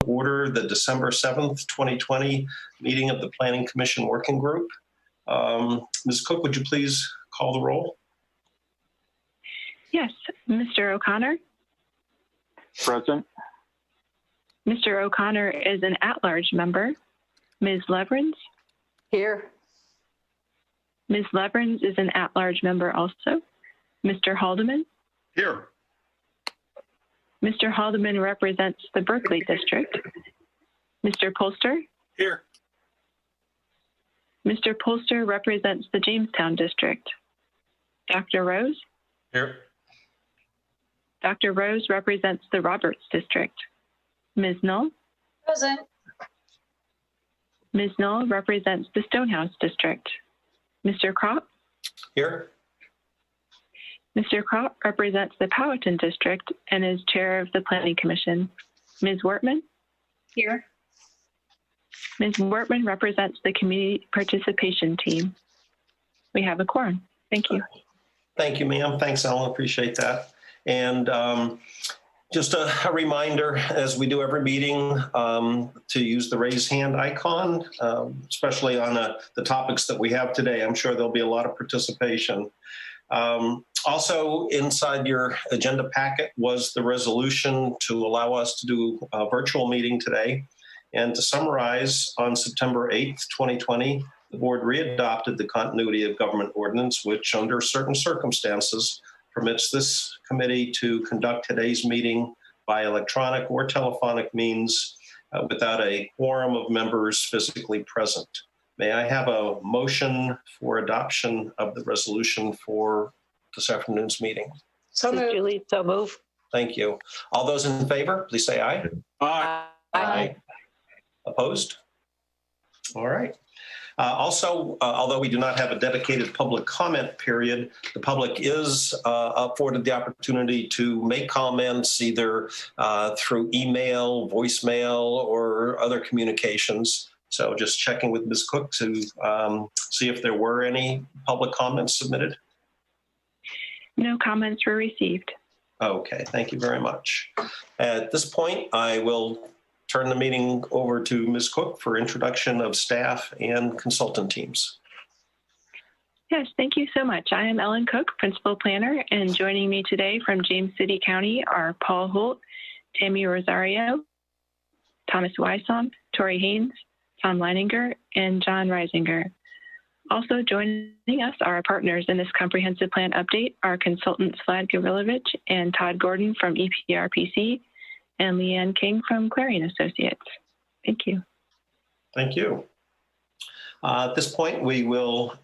order the December 7th, 2020 meeting of the Planning Commission Working Group. Ms. Cook, would you please call the roll? Yes, Mr. O'Connor. Present. Mr. O'Connor is an at-large member. Ms. Leverins. Here. Ms. Leverins is an at-large member also. Mr. Haldeman. Here. Mr. Haldeman represents the Berkeley District. Mr. Polster. Here. Mr. Polster represents the Jamestown District. Dr. Rose. Here. Dr. Rose represents the Roberts District. Ms. Null. Present. Ms. Null represents the Stonehouse District. Mr. Kropp. Here. Mr. Kropp represents the Powhatan District and is chair of the Planning Commission. Ms. Wortman. Here. Ms. Wortman represents the Community Participation Team. We have a quorum. Thank you. Thank you, ma'am. Thanks, Ellen. Appreciate that. And just a reminder, as we do every meeting, to use the raise hand icon, especially on the topics that we have today. I'm sure there'll be a lot of participation. Also, inside your agenda packet was the resolution to allow us to do a virtual meeting today. And to summarize, on September 8th, 2020, the board readopted the continuity of government ordinance, which under certain circumstances permits this committee to conduct today's meeting by electronic or telephonic means without a quorum of members physically present. May I have a motion for adoption of the resolution for this afternoon's meeting? So moved. Julie, so move. Thank you. All those in favor, please say aye. Aye. Aye. Opposed? All right. Also, although we do not have a dedicated public comment period, the public is afforded the opportunity to make comments either through email, voicemail, or other communications. So just checking with Ms. Cook to see if there were any public comments submitted. No comments were received. Okay, thank you very much. At this point, I will turn the meeting over to Ms. Cook for introduction of staff and consultant teams. Yes, thank you so much. I am Ellen Cook, Principal Planner, and joining me today from James City County are Paul Holt, Tammy Rosario, Thomas Wysong, Tori Haynes, Tom Leininger, and John Reisinger. Also joining us are our partners in this comprehensive plan update, our consultants Vlad Gavrilovich and Todd Gordon from EPRPC, and Leanne King from Clarion Associates. Thank you. Thank you. At this point, we will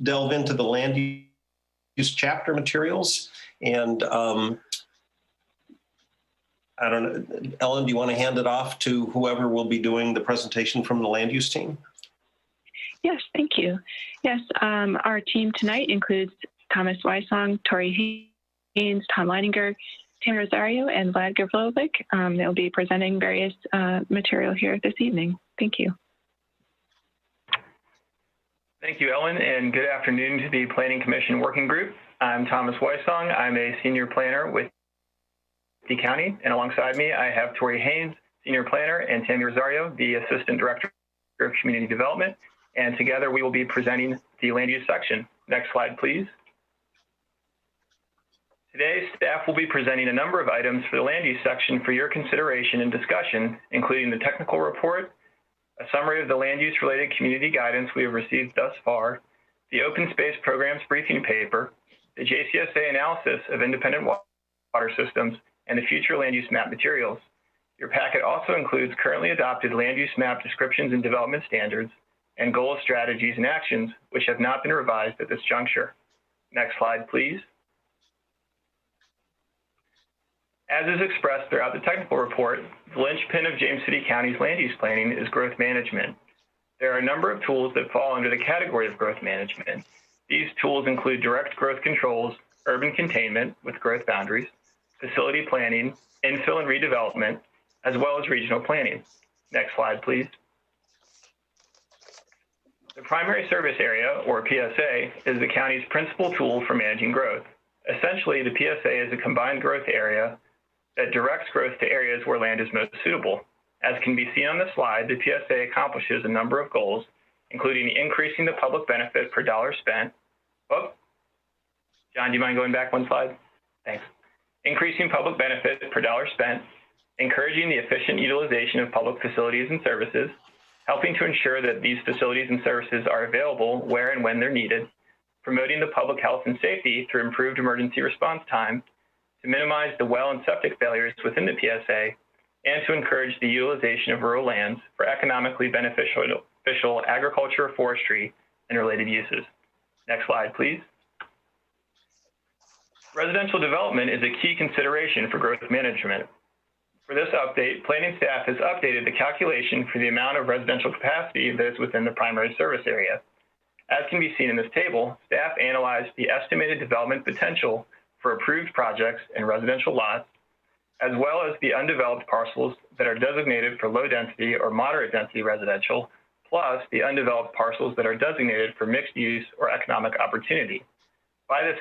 delve into the land use chapter materials. And I don't know, Ellen, do you want to hand it off to whoever will be doing the presentation from the land use team? Yes, thank you. Yes, our team tonight includes Thomas Wysong, Tori Haynes, Tom Leininger, Tammy Rosario, and Vlad Gavrilovich. They'll be presenting various material here this evening. Thank you. Thank you, Ellen, and good afternoon to the Planning Commission Working Group. I'm Thomas Wysong. I'm a senior planner with the county, and alongside me, I have Tori Haynes, senior planner, and Tammy Rosario, the assistant director of community development. And together we will be presenting the land use section. Next slide, please. Today, staff will be presenting a number of items for the land use section for your consideration and discussion, including the technical report, a summary of the land use related community guidance we have received thus far, the open space programs briefing paper, the JCSA analysis of independent water systems, and the future land use map materials. Your packet also includes currently adopted land use map descriptions and development standards, and goals, strategies, and actions which have not been revised at this juncture. Next slide, please. As is expressed throughout the technical report, the linchpin of James City County's land use planning is growth management. There are a number of tools that fall under the category of growth management. These tools include direct growth controls, urban containment with growth boundaries, facility planning, infill and redevelopment, as well as regional planning. Next slide, please. The primary service area, or PSA, is the county's principal tool for managing growth. Essentially, the PSA is a combined growth area that directs growth to areas where land is most suitable. As can be seen on the slide, the PSA accomplishes a number of goals, including increasing the public benefit per dollar spent. Oh, John, do you mind going back one slide? Thanks. Increasing public benefit per dollar spent, encouraging the efficient utilization of public facilities and services, helping to ensure that these facilities and services are available where and when they're needed, promoting the public health and safety through improved emergency response time, to minimize the well and septic failures within the PSA, and to encourage the utilization of rural lands for economically beneficial agriculture, forestry, and related uses. Next slide, please. Residential development is a key consideration for growth management. For this update, planning staff has updated the calculation for the amount of residential capacity that is within the primary service area. As can be seen in this table, staff analyzed the estimated development potential for approved projects and residential lots, as well as the undeveloped parcels that are designated for low density or moderate density residential, plus the undeveloped parcels that are designated for mixed use or economic opportunity. By this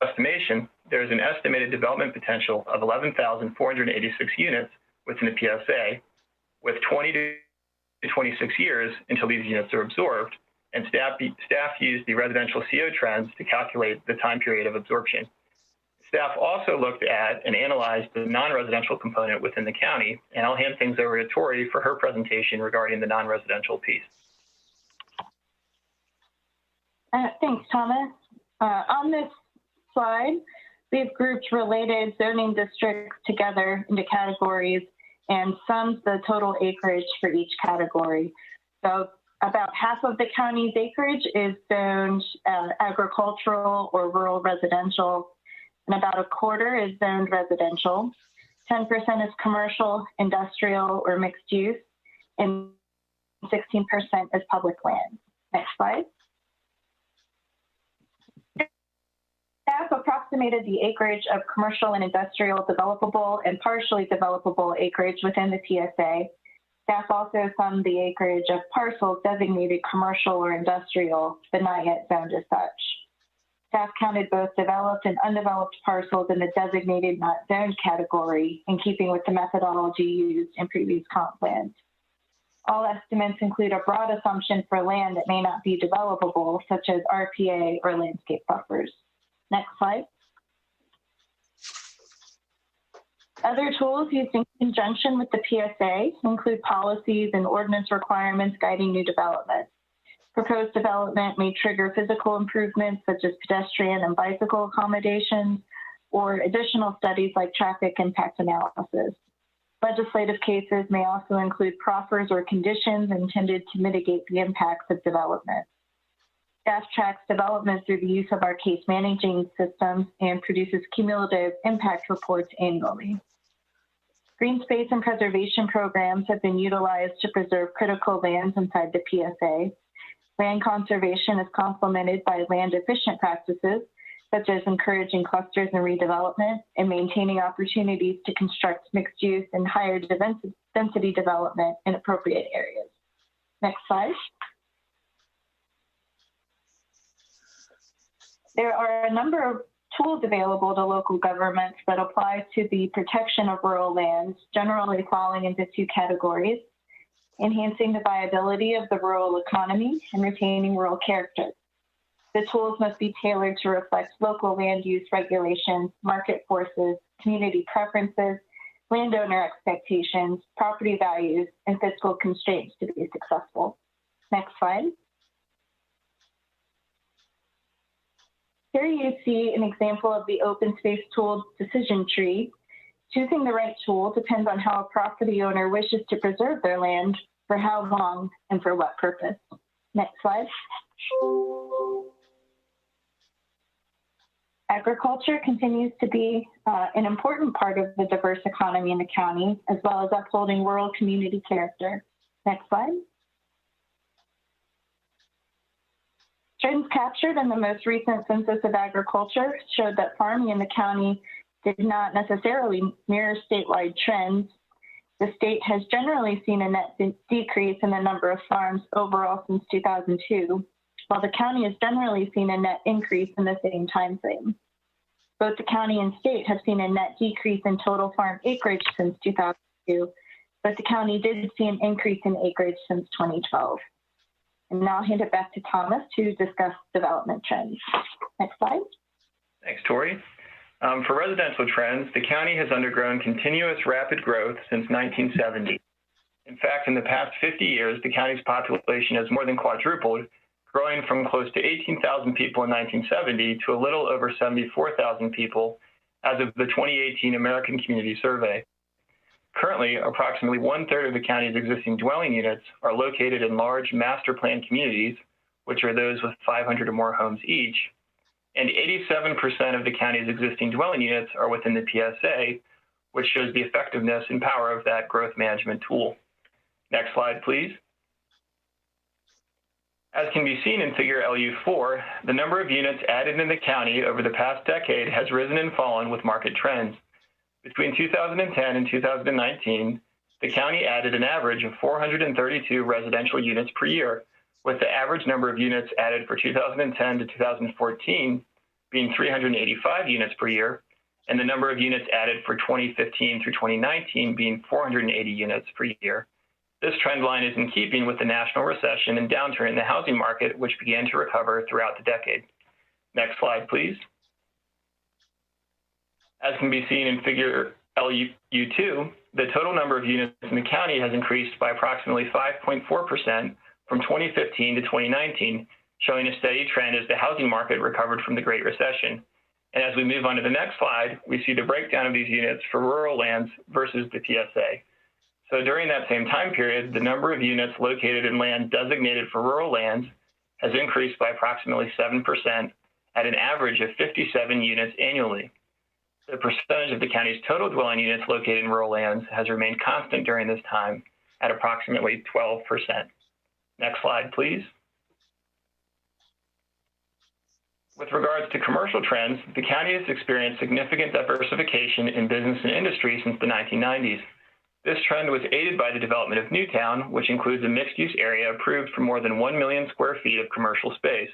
estimation, there is an estimated development potential of 11,486 units within the PSA, with 20 to 26 years until these units are absorbed, and staff used the residential CO trends to calculate the time period of absorption. Staff also looked at and analyzed the non-residential component within the county, and I'll hand things over to Tori for her presentation regarding the non-residential piece. Thanks, Thomas. On this slide, we've grouped related zoning districts together into categories and summed the total acreage for each category. So about half of the county's acreage is zoned agricultural or rural residential, and about a quarter is zoned residential. 10% is commercial, industrial, or mixed use, and 16% is public land. Next slide. Staff approximated the acreage of commercial and industrial developable and partially developable acreage within the PSA. Staff also summed the acreage of parcels designated commercial or industrial, but not yet zoned as such. Staff counted both developed and undeveloped parcels in the designated not zoned category, in keeping with the methodology used in previous comp plans. All estimates include a broad assumption for land that may not be developable, such as RPA or landscape buffers. Next slide. Other tools used in conjunction with the PSA include policies and ordinance requirements guiding new development. Proposed development may trigger physical improvements such as pedestrian and bicycle accommodations, or additional studies like traffic impact analysis. Legislative cases may also include proffers or conditions intended to mitigate the impacts of development. Staff tracks development through the use of our case managing systems and produces cumulative impact reports annually. Green space and preservation programs have been utilized to preserve critical lands inside the PSA. Land conservation is complemented by land efficient practices, such as encouraging clusters and redevelopment and maintaining opportunities to construct mixed use and higher density development in appropriate areas. Next slide. There are a number of tools available to local governments that apply to the protection of rural lands, generally falling into two categories: enhancing the viability of the rural economy and retaining rural character. The tools must be tailored to reflect local land use regulations, market forces, community preferences, landowner expectations, property values, and fiscal constraints to be successful. Next slide. Here you see an example of the open space tool decision tree. Choosing the right tool depends on how a property owner wishes to preserve their land, for how long, and for what purpose. Next slide. Agriculture continues to be an important part of the diverse economy in the county, as well as upholding rural community character. Next slide. Trends captured in the most recent census of agriculture showed that farming in the county did not necessarily mirror statewide trends. The state has generally seen a net decrease in the number of farms overall since 2002, while the county has generally seen a net increase in the same time frame. Both the county and state have seen a net decrease in total farm acreage since 2002, but the county did see an increase in acreage since 2012. And now I'll hand it back to Thomas to discuss development trends. Next slide. Thanks, Tori. For residential trends, the county has undergone continuous rapid growth since 1970. In fact, in the past 50 years, the county's population has more than quadrupled, growing from close to 18,000 people in 1970 to a little over 74,000 people as of the 2018 American Community Survey. Currently, approximately 1/3 of the county's existing dwelling units are located in large master plan communities, which are those with 500 or more homes each, and 87% of the county's existing dwelling units are within the PSA, which shows the effectiveness and power of that growth management tool. Next slide, please. As can be seen in figure LU4, the number of units added in the county over the past decade has risen and fallen with market trends. Between 2010 and 2019, the county added an average of 432 residential units per year, with the average number of units added for 2010 to 2014 being 385 units per year, and the number of units added for 2015 through 2019 being 480 units per year. This trend line is in keeping with the national recession and downturn in the housing market, which began to recover throughout the decade. Next slide, please. As can be seen in figure LU2, the total number of units in the county has increased by approximately 5.4% from 2015 to 2019, showing a steady trend as the housing market recovered from the Great Recession. And as we move on to the next slide, we see the breakdown of these units for rural lands versus the PSA. So during that same time period, the number of units located in land designated for rural lands has increased by approximately 7% at an average of 57 units annually. The percentage of the county's total dwelling units located in rural lands has remained constant during this time at approximately 12%. Next slide, please. With regards to commercial trends, the county has experienced significant diversification in business and industry since the 1990s. This trend was aided by the development of Newtown, which includes a mixed-use area approved for more than 1 million square feet of commercial space.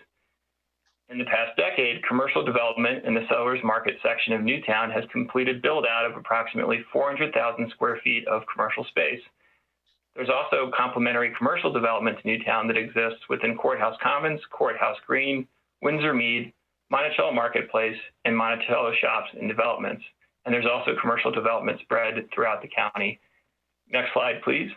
In the past decade, commercial development in the Sellers Market section of Newtown has completed build-out of approximately 400,000 square feet of commercial space. There's also complementary commercial development to Newtown that exists within Courthouse Commons, Courthouse Green, Windsor Mead, Monticello Marketplace, and Monticello Shops and Developments. And there's also commercial development spread throughout the county. Next slide, please.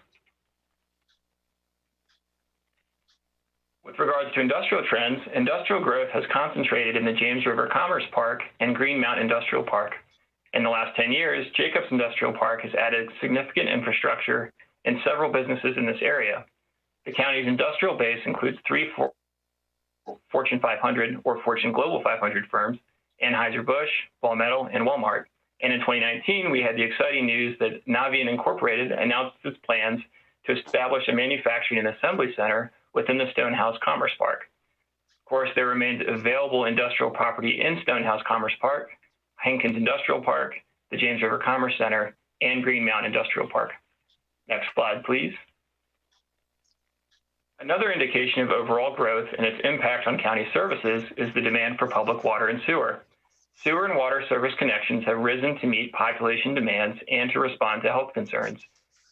With regards to industrial trends, industrial growth has concentrated in the James River Commerce Park and Greenmount Industrial Park. In the last 10 years, Jacobs Industrial Park has added significant infrastructure and several businesses in this area. The county's industrial base includes 3 Fortune 500 or Fortune Global 500 firms, Anheuser-Busch, Ball Metal, and Walmart. And in 2019, we had the exciting news that Navient Incorporated announced its plans to establish a manufacturing and assembly center within the Stonehouse Commerce Park. Of course, there remains available industrial property in Stonehouse Commerce Park, Hankins Industrial Park, the James River Commerce Center, and Greenmount Industrial Park. Next slide, please. Another indication of overall growth and its impact on county services is the demand for public water and sewer. Sewer and water service connections have risen to meet population demands and to respond to health concerns.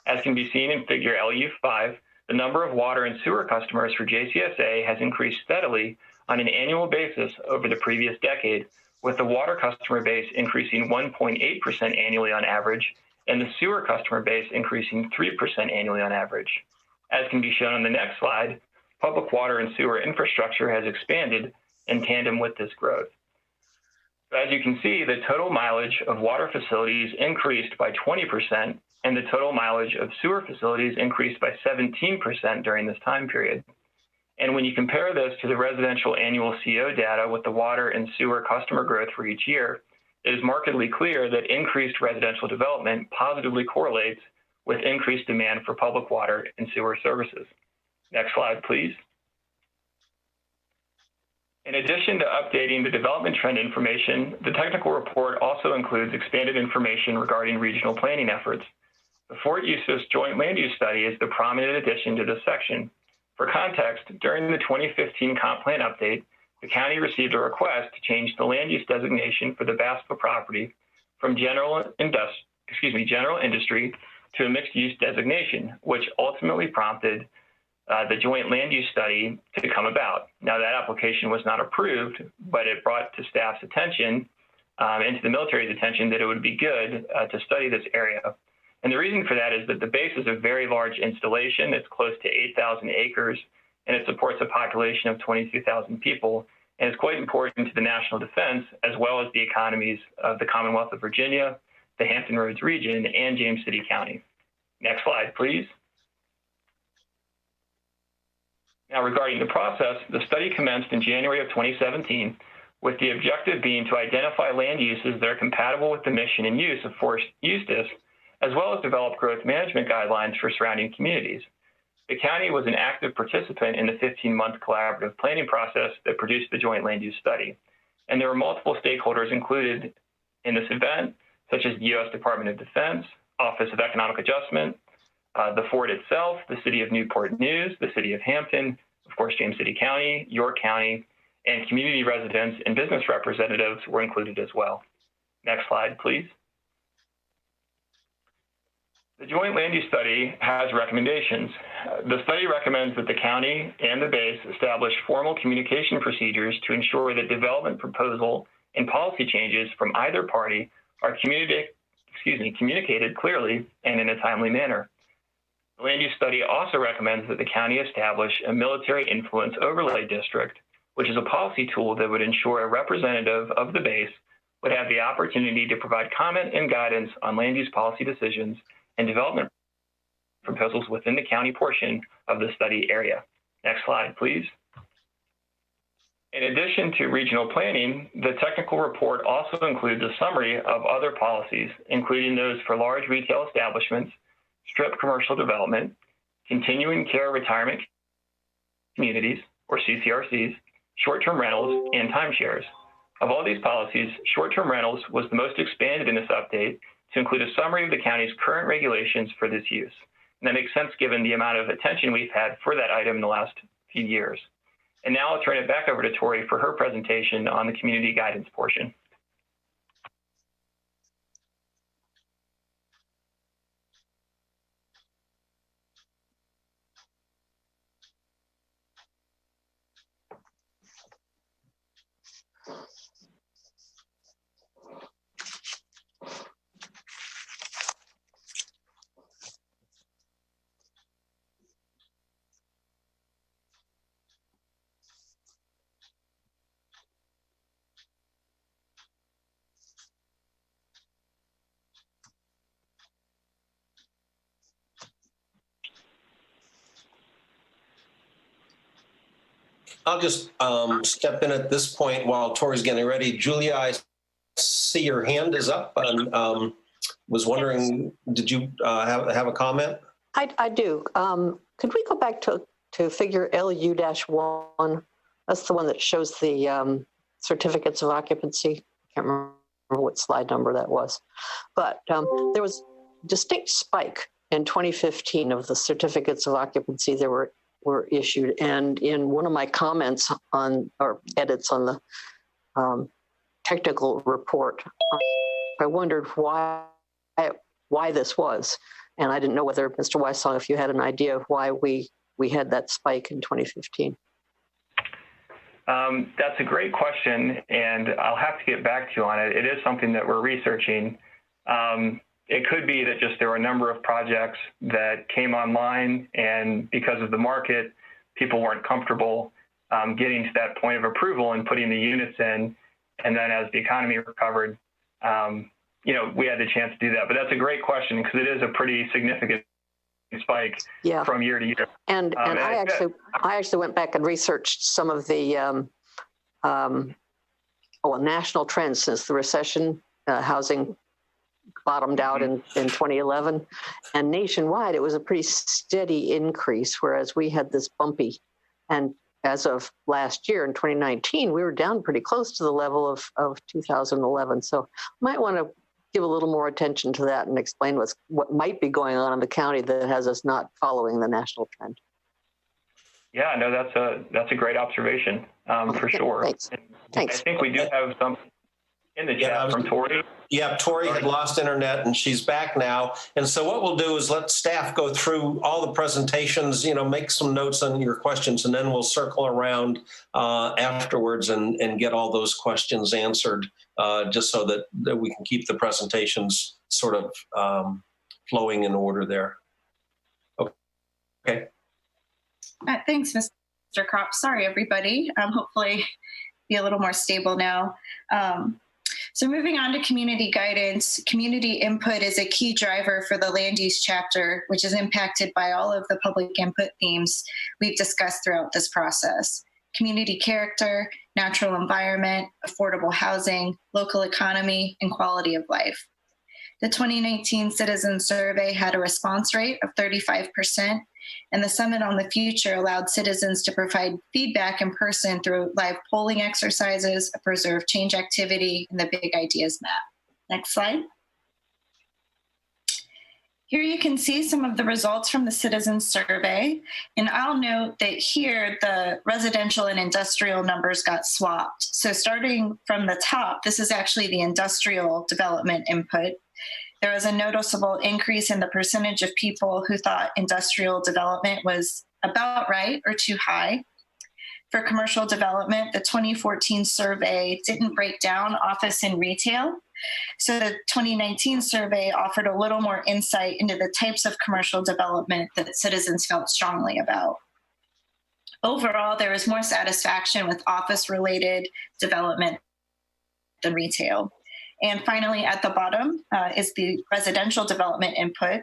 As can be seen in figure LU5, the number of water and sewer customers for JCSA has increased steadily on an annual basis over the previous decade, with the water customer base increasing 1.8% annually on average, and the sewer customer base increasing 3% annually on average. As can be shown on the next slide, public water and sewer infrastructure has expanded in tandem with this growth. So as you can see, the total mileage of water facilities increased by 20%, and the total mileage of sewer facilities increased by 17% during this time period. And when you compare this to the residential annual CO data with the water and sewer customer growth for each year, it is markedly clear that increased residential development positively correlates with increased demand for public water and sewer services. Next slide, please. In addition to updating the development trend information, the technical report also includes expanded information regarding regional planning efforts. The Fort Eustis Joint Land Use Study is the prominent addition to this section. For context, during the 2015 Comp Plan update, the county received a request to change the land use designation for the BASPA property from general industry to a mixed use designation, which ultimately prompted the joint land use study to come about. Now, that application was not approved, but it brought to staff's attention and to the military's attention that it would be good to study this area. And the reason for that is that the base is a very large installation. It's close to 8,000 acres, and it supports a population of 22,000 people. And it's quite important to the national defense, as well as the economies of the Commonwealth of Virginia, the Hampton Roads region, and James City County. Next slide, please. Now, regarding the process, the study commenced in January of 2017, with the objective being to identify land uses that are compatible with the mission and use of Forest Eustis, as well as develop growth management guidelines for surrounding communities. The county was an active participant in the 15-month collaborative planning process that produced the joint land use study. And there were multiple stakeholders included in this event, such as the U.S. Department of Defense, Office of Economic Adjustment, the fort itself, the city of Newport News, the city of Hampton, of course, James City County, York County, and community residents and business representatives were included as well. Next slide, please. The joint land use study has recommendations. The study recommends that the county and the base establish formal communication procedures to ensure that development proposal and policy changes from either party are communicated clearly and in a timely manner. The land use study also recommends that the county establish a military influence overlay district, which is a policy tool that would ensure a representative of the base would have the opportunity to provide comment and guidance on land use policy decisions and development proposals within the county portion of the study area. Next slide, please. In addition to regional planning, the technical report also includes a summary of other policies, including those for large retail establishments, strip commercial development, continuing care retirement communities, or CCRCs, short-term rentals, and timeshares. Of all these policies, short-term rentals was the most expanded in this update to include a summary of the county's current regulations for this use. And that makes sense given the amount of attention we've had for that item in the last few years. And now I'll turn it back over to Tori for her presentation on the community guidance portion. I'll just step in at this point while Tori's getting ready. Julia, I see your hand is up and was wondering, did you have a comment? I do. Could we go back to figure LU-1? That's the one that shows the certificates of occupancy. I can't remember what slide number that was. But there was a distinct spike in 2015 of the certificates of occupancy that were issued. And in one of my comments on, or edits on the technical report, I wondered why this was. And I didn't know whether, Mr. Wysong, if you had an idea of why we had that spike in 2015. That's a great question, and I'll have to get back to you on it. It is something that we're researching. It could be that just there were a number of projects that came online, and because of the market, people weren't comfortable getting to that point of approval and putting the units in. And then as the economy recovered, we had the chance to do that. But that's a great question because it is a pretty significant spike from year to year. And I actually went back and researched some of the national trends since the recession. Housing bottomed out in 2011, and nationwide it was a pretty steady increase, whereas we had this bumpy. And as of last year in 2019, we were down pretty close to the level of 2011. So might want to give a little more attention to that and explain what might be going on in the county that has us not following the national trend. Yeah, no, that's a great observation. for sure. Thanks. And Thanks. I think we do have some in the Yeah, chat from Tori. Yeah, Tori had lost internet and she's back now. And so what we'll do is let staff go through all the presentations, make some notes on your questions, and then we'll circle around afterwards and get all those questions answered, just so that we can keep the presentations sort of flowing in order there. Okay. Thanks, Mr. Kropp. Sorry, everybody. Hopefully be a little more stable now. So moving on to community guidance, community input is a key driver for the land use chapter, which is impacted by all of the public input themes we've discussed throughout this process. Community character, natural environment, affordable housing, local economy, and quality of life. The 2019 Citizen Survey had a response rate of 35%, and the Summit on the Future allowed citizens to provide feedback in person through live polling exercises, a preserve change activity, and the Big Ideas Map. Next slide. Here you can see some of the results from the Citizen Survey, and I'll note that here the residential and industrial numbers got swapped. So starting from the top, this is actually the industrial development input. There was a noticeable increase in the percentage of people who thought industrial development was about right or too high. For commercial development, the 2014 survey didn't break down office and retail. So the 2019 survey offered a little more insight into the types of commercial development that citizens felt strongly about. Overall, there was more satisfaction with office-related development than retail. And finally, at the bottom is the residential development input.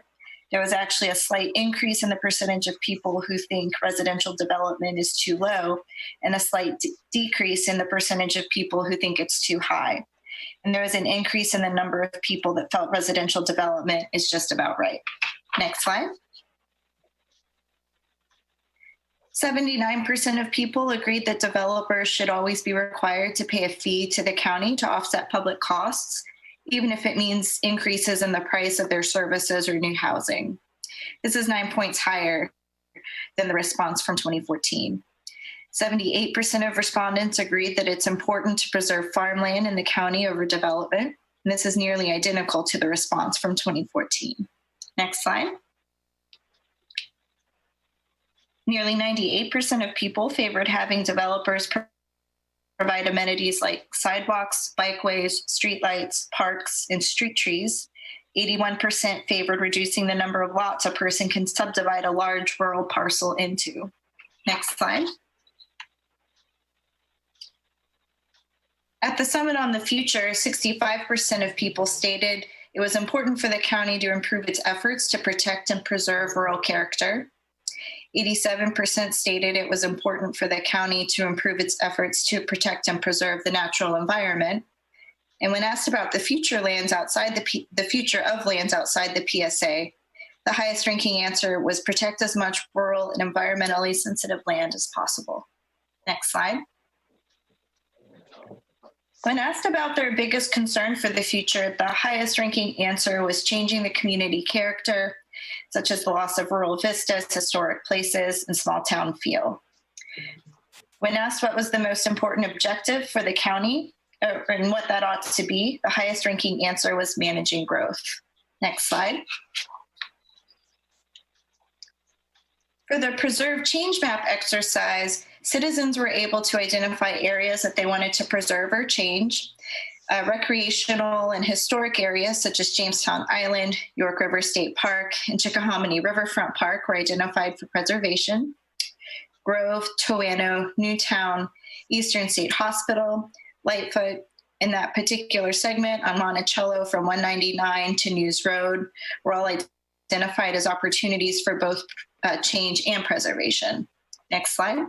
There was actually a slight increase in the percentage of people who think residential development is too low, and a slight decrease in the percentage of people who think it's too high. And there was an increase in the number of people that felt residential development is just about right. Next slide. 79% of people agreed that developers should always be required to pay a fee to the county to offset public costs, even if it means increases in the price of their services or new housing. This is 9 points higher than the response from 2014. 78% of respondents agreed that it's important to preserve farmland in the county over development, and this is nearly identical to the response from 2014. Next slide. Nearly 98% of people favored having developers provide amenities like sidewalks, bikeways, streetlights, parks, and street trees. 81% favored reducing the number of lots a person can subdivide a large rural parcel into. Next slide. At the Summit on the Future, 65% of people stated it was important for the county to improve its efforts to protect and preserve rural character. 87% stated it was important for the county to improve its efforts to protect and preserve the natural environment. And when asked about the future lands outside the future of lands outside the PSA, the highest ranking answer was protect as much rural and environmentally sensitive land as possible. Next slide. When asked about their biggest concern for the future, the highest ranking answer was changing the community character, such as the loss of rural vistas, historic places, and small town feel. When asked what was the most important objective for the county and what that ought to be, the highest ranking answer was managing growth. Next slide. For the Preserve Change Map exercise, citizens were able to identify areas that they wanted to preserve or change. Recreational and historic areas such as Jamestown Island, York River State Park, and Chickahominy Riverfront Park were identified for preservation. Grove, Toano, Newtown, Eastern State Hospital, Lightfoot, in that particular segment on Monticello from 199 to News Road were all identified as opportunities for both change and preservation. Next slide.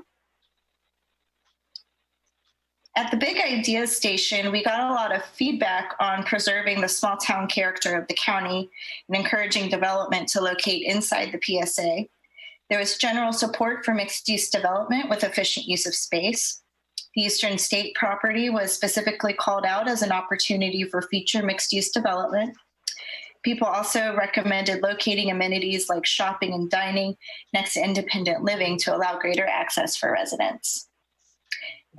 At the Big Ideas Station, we got a lot of feedback on preserving the small town character of the county and encouraging development to locate inside the PSA. There was general support for mixed-use development with efficient use of space. The Eastern State property was specifically called out as an opportunity for future mixed-use development. People also recommended locating amenities like shopping and dining next to independent living to allow greater access for residents.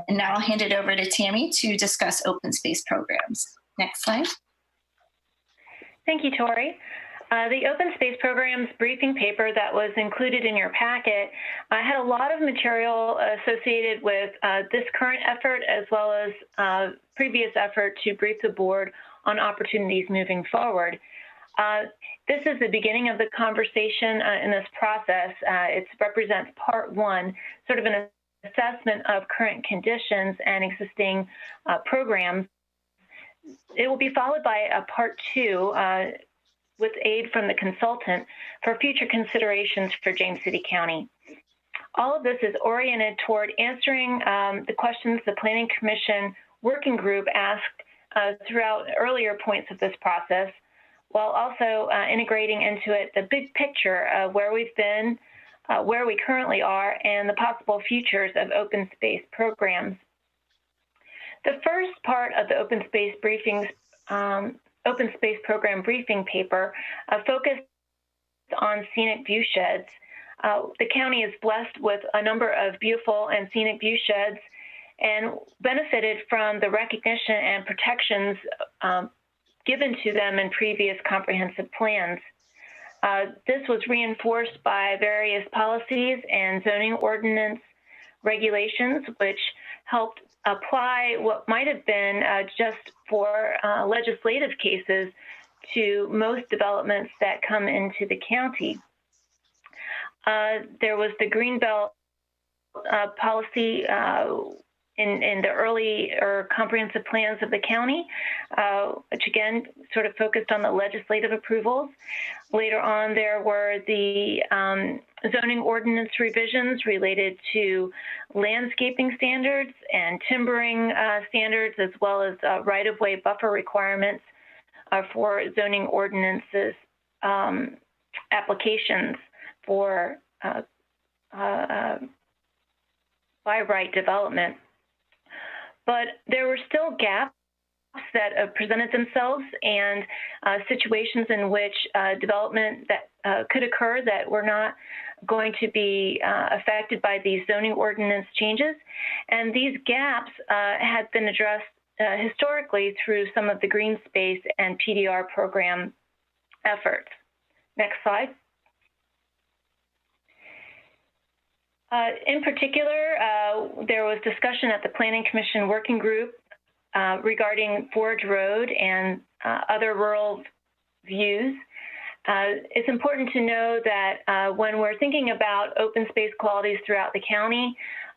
And now I'll hand it over to Tammy to discuss open space programs. Next slide. Thank you, Tori. The open space programs briefing paper that was included in your packet had a lot of material associated with this current effort as well as previous effort to brief the board on opportunities moving forward. This is the beginning of the conversation in this process. It represents part one, sort of an assessment of current conditions and existing programs. It will be followed by a part two with aid from the consultant for future considerations for James City County. All of this is oriented toward answering the questions the Planning Commission Working Group asked throughout earlier points of this process, while also integrating into it the big picture of where we've been, where we currently are, and the possible futures of open space programs. The first part of the open space program briefing paper focused on scenic view sheds. The county is blessed with a number of beautiful and scenic view sheds and benefited from the recognition and protections given to them in previous comprehensive plans. This was reinforced by various policies and zoning ordinance regulations, which helped apply what might have been just for legislative cases to most developments that come into the county. There was the Greenbelt policy in the early or comprehensive plans of the county, which again sort of focused on the legislative approvals. Later on, there were the zoning ordinance revisions related to landscaping standards and timbering standards, as well as right-of-way buffer requirements for zoning ordinances applications for by right development. But there were still gaps that presented themselves and situations in which development that could occur that were not going to be affected by these zoning ordinance changes. And these gaps had been addressed historically through some of the green space and PDR program efforts. Next slide. In particular, there was discussion at the Planning Commission Working Group regarding Forge Road and other rural views. It's important to know that when we're thinking about open space qualities throughout the county,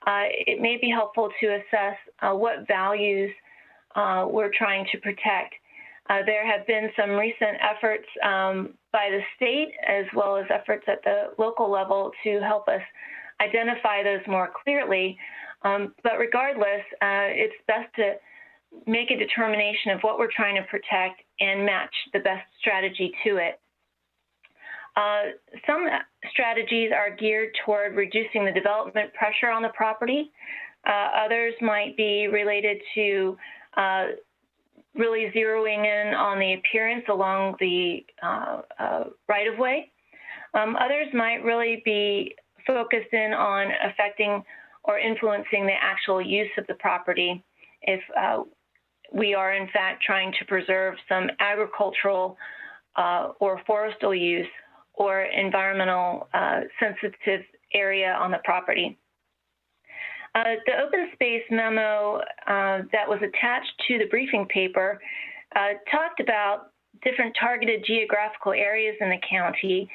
it may be helpful to assess what values we're trying to protect. There have been some recent efforts by the state as well as efforts at the local level to help us identify those more clearly. But regardless, it's best to make a determination of what we're trying to protect and match the best strategy to it. Some strategies are geared toward reducing the development pressure on the property. Others might be related to really zeroing in on the appearance along the right-of-way. Others might really be focused in on affecting or influencing the actual use of the property if we are in fact trying to preserve some agricultural or forestal use or environmental sensitive area on the property. The open space memo that was attached to the briefing paper talked about different targeted geographical areas in the county,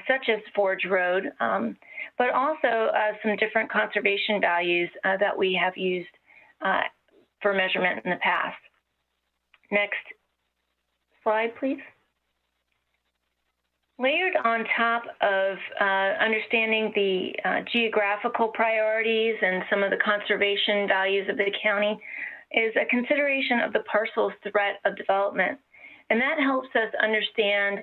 such as Forge Road, but also some different conservation values that we have used for measurement in the past. Next slide, please. Layered on top of understanding the geographical priorities and some of the conservation values of the county is a consideration of the parcel's threat of development. And that helps us understand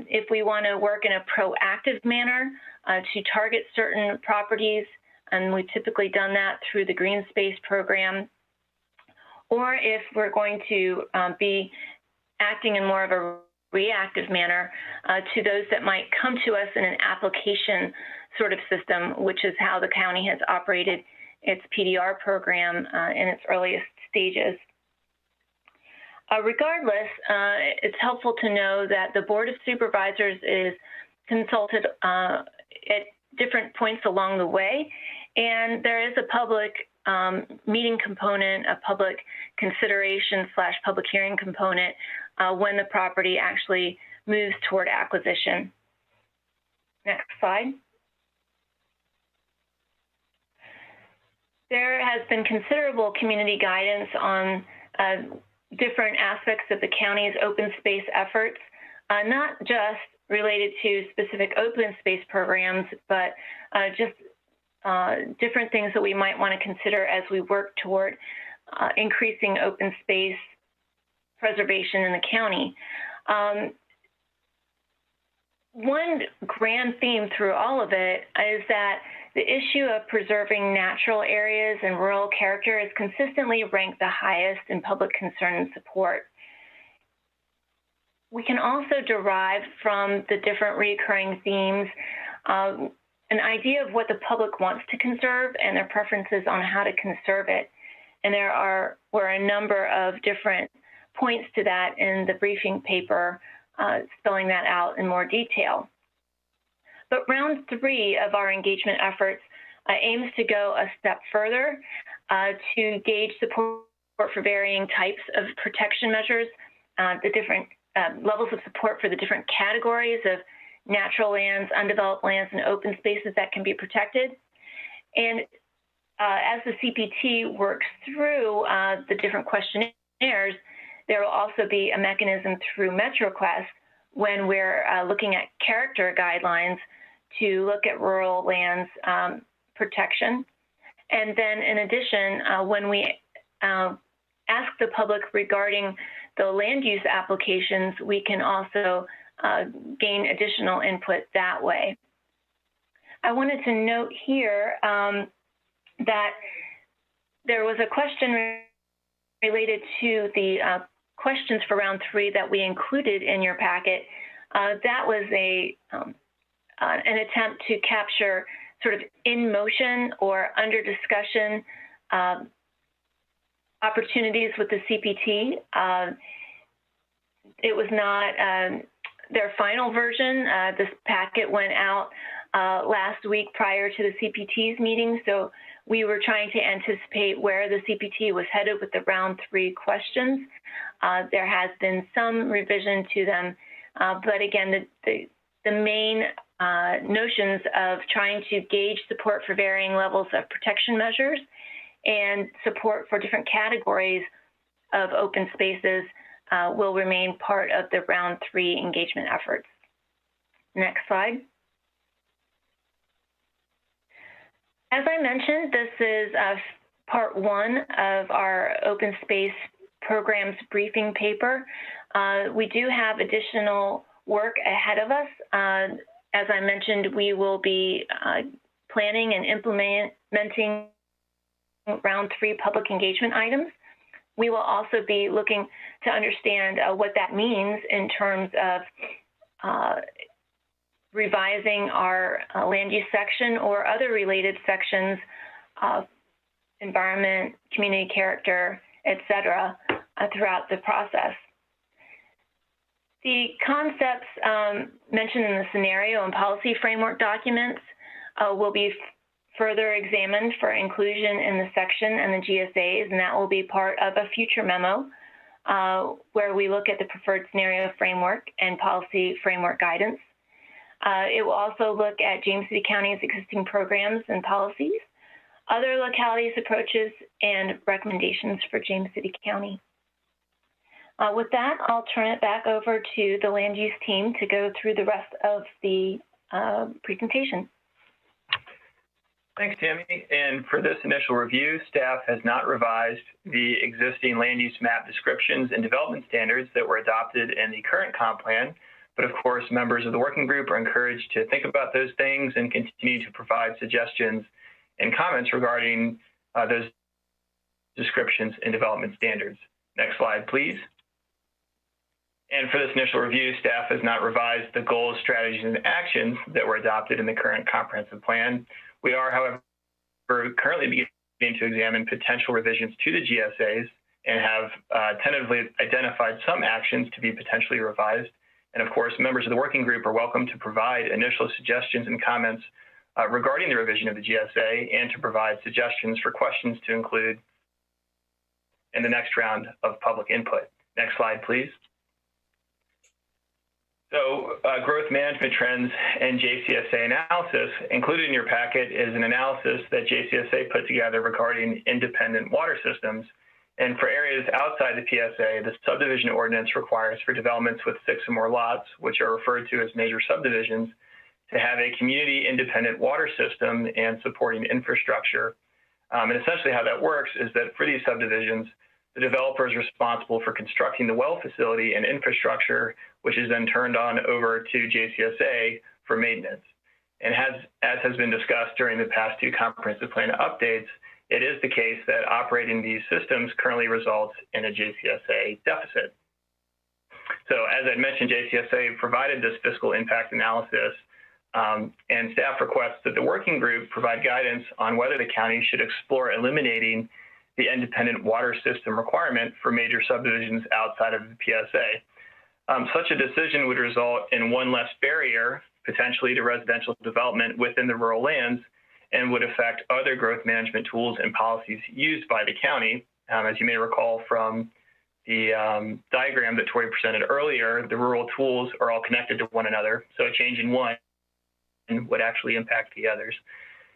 if we want to work in a proactive manner to target certain properties, and we've typically done that through the green space program, or if we're going to be acting in more of a reactive manner to those that might come to us in an application sort of system, which is how the county has operated its PDR program in its earliest stages. Regardless, it's helpful to know that the Board of Supervisors is consulted at different points along the way, and there is a public meeting component, a public consideration / public hearing component when the property actually moves toward acquisition. Next slide. There has been considerable community guidance on different aspects of the county's open space efforts, not just related to specific open space programs, but just different things that we might want to consider as we work toward increasing open space preservation in the county. One grand theme through all of it is that the issue of preserving natural areas and rural character is consistently ranked the highest in public concern and support. We can also derive from the different recurring themes an idea of what the public wants to conserve and their preferences on how to conserve it. And were a number of different points to that in the briefing paper, spelling that out in more detail. But round 3 of our engagement efforts aims to go a step further to gauge support for varying types of protection measures, the different levels of support for the different categories of natural lands, undeveloped lands, and open spaces that can be protected. And as the CPT works through the different questionnaires, there will also be a mechanism through MetroQuest when we're looking at character guidelines to look at rural lands protection. And then in addition, when we ask the public regarding the land use applications, we can also gain additional input that way. I wanted to note here that there was a question related to the questions for round 3 that we included in your packet. That was an attempt to capture sort of in motion or under discussion opportunities with the CPT. It was not their final version. This packet went out last week prior to the CPT's meeting, so we were trying to anticipate where the CPT was headed with the round 3 questions. There has been some revision to them, but again, the main notions of trying to gauge support for varying levels of protection measures and support for different categories of open spaces will remain part of the round 3 engagement efforts. Next slide. As I mentioned, this is part 1 of our open space programs briefing paper. We do have additional work ahead of us. As I mentioned, we will be planning and implementing round 3 public engagement items. We will also be looking to understand what that means in terms of revising our land use section or other related sections of environment, community character, etc., throughout the process. The concepts mentioned in the scenario and policy framework documents will be further examined for inclusion in the section and the GSAs, and that will be part of a future memo where we look at the preferred scenario framework and policy framework guidance. It will also look at James City County's existing programs and policies, other localities' approaches, and recommendations for James City County. With that, I'll turn it back over to the land use team to go through the rest of the presentation. Thanks, Tammy. And for this initial review, staff has not revised the existing land use map descriptions and development standards that were adopted in the current comp plan. But of course, members of the working group are encouraged to think about those things and continue to provide suggestions and comments regarding those descriptions and development standards. Next slide, please. And for this initial review, staff has not revised the goals, strategies, and actions that were adopted in the current comprehensive plan. We are, however, currently to examine potential revisions to the GSAs and have tentatively identified some actions to be potentially revised. And of course, members of the working group are welcome to provide initial suggestions and comments regarding the revision of the GSA and to provide suggestions for questions to include in the next round of public input. Next slide, please. So growth management trends and JCSA analysis. Included in your packet is an analysis that JCSA put together regarding independent water systems. And for areas outside the PSA, the subdivision ordinance requires for developments with 6 or more lots, which are referred to as major subdivisions, to have a community independent water system and supporting infrastructure. And essentially how that works is that for these subdivisions, the developer is responsible for constructing the well facility and infrastructure, which is then turned on over to JCSA for maintenance. And as has been discussed during the past 2 comprehensive plan updates, it is the case that operating these systems currently results in a JCSA deficit. So as I mentioned, JCSA provided this fiscal impact analysis, and staff requests that the working group provide guidance on whether the county should explore eliminating the independent water system requirement for major subdivisions outside of the PSA. Such a decision would result in one less barrier, potentially to residential development within the rural lands, and would affect other growth management tools and policies used by the county. As you may recall from the diagram that Tori presented earlier, the rural tools are all connected to one another, so a change in one would actually impact the others.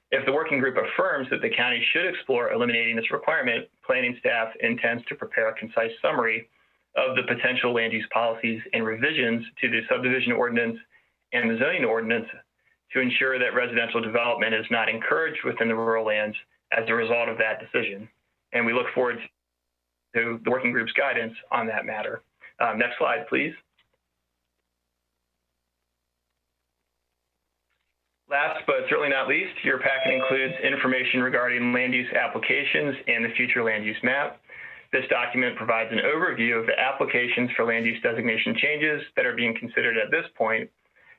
If the working group affirms that the county should explore eliminating this requirement, planning staff intends to prepare a concise summary of the potential land use policies and revisions to the subdivision ordinance and the zoning ordinance to ensure that residential development is not encouraged within the rural lands as a result of that decision. And we look forward to the working group's guidance on that matter. Next slide, please. Last but certainly not least, your packet includes information regarding land use applications and the future land use map. This document provides an overview of the applications for land use designation changes that are being considered at this point,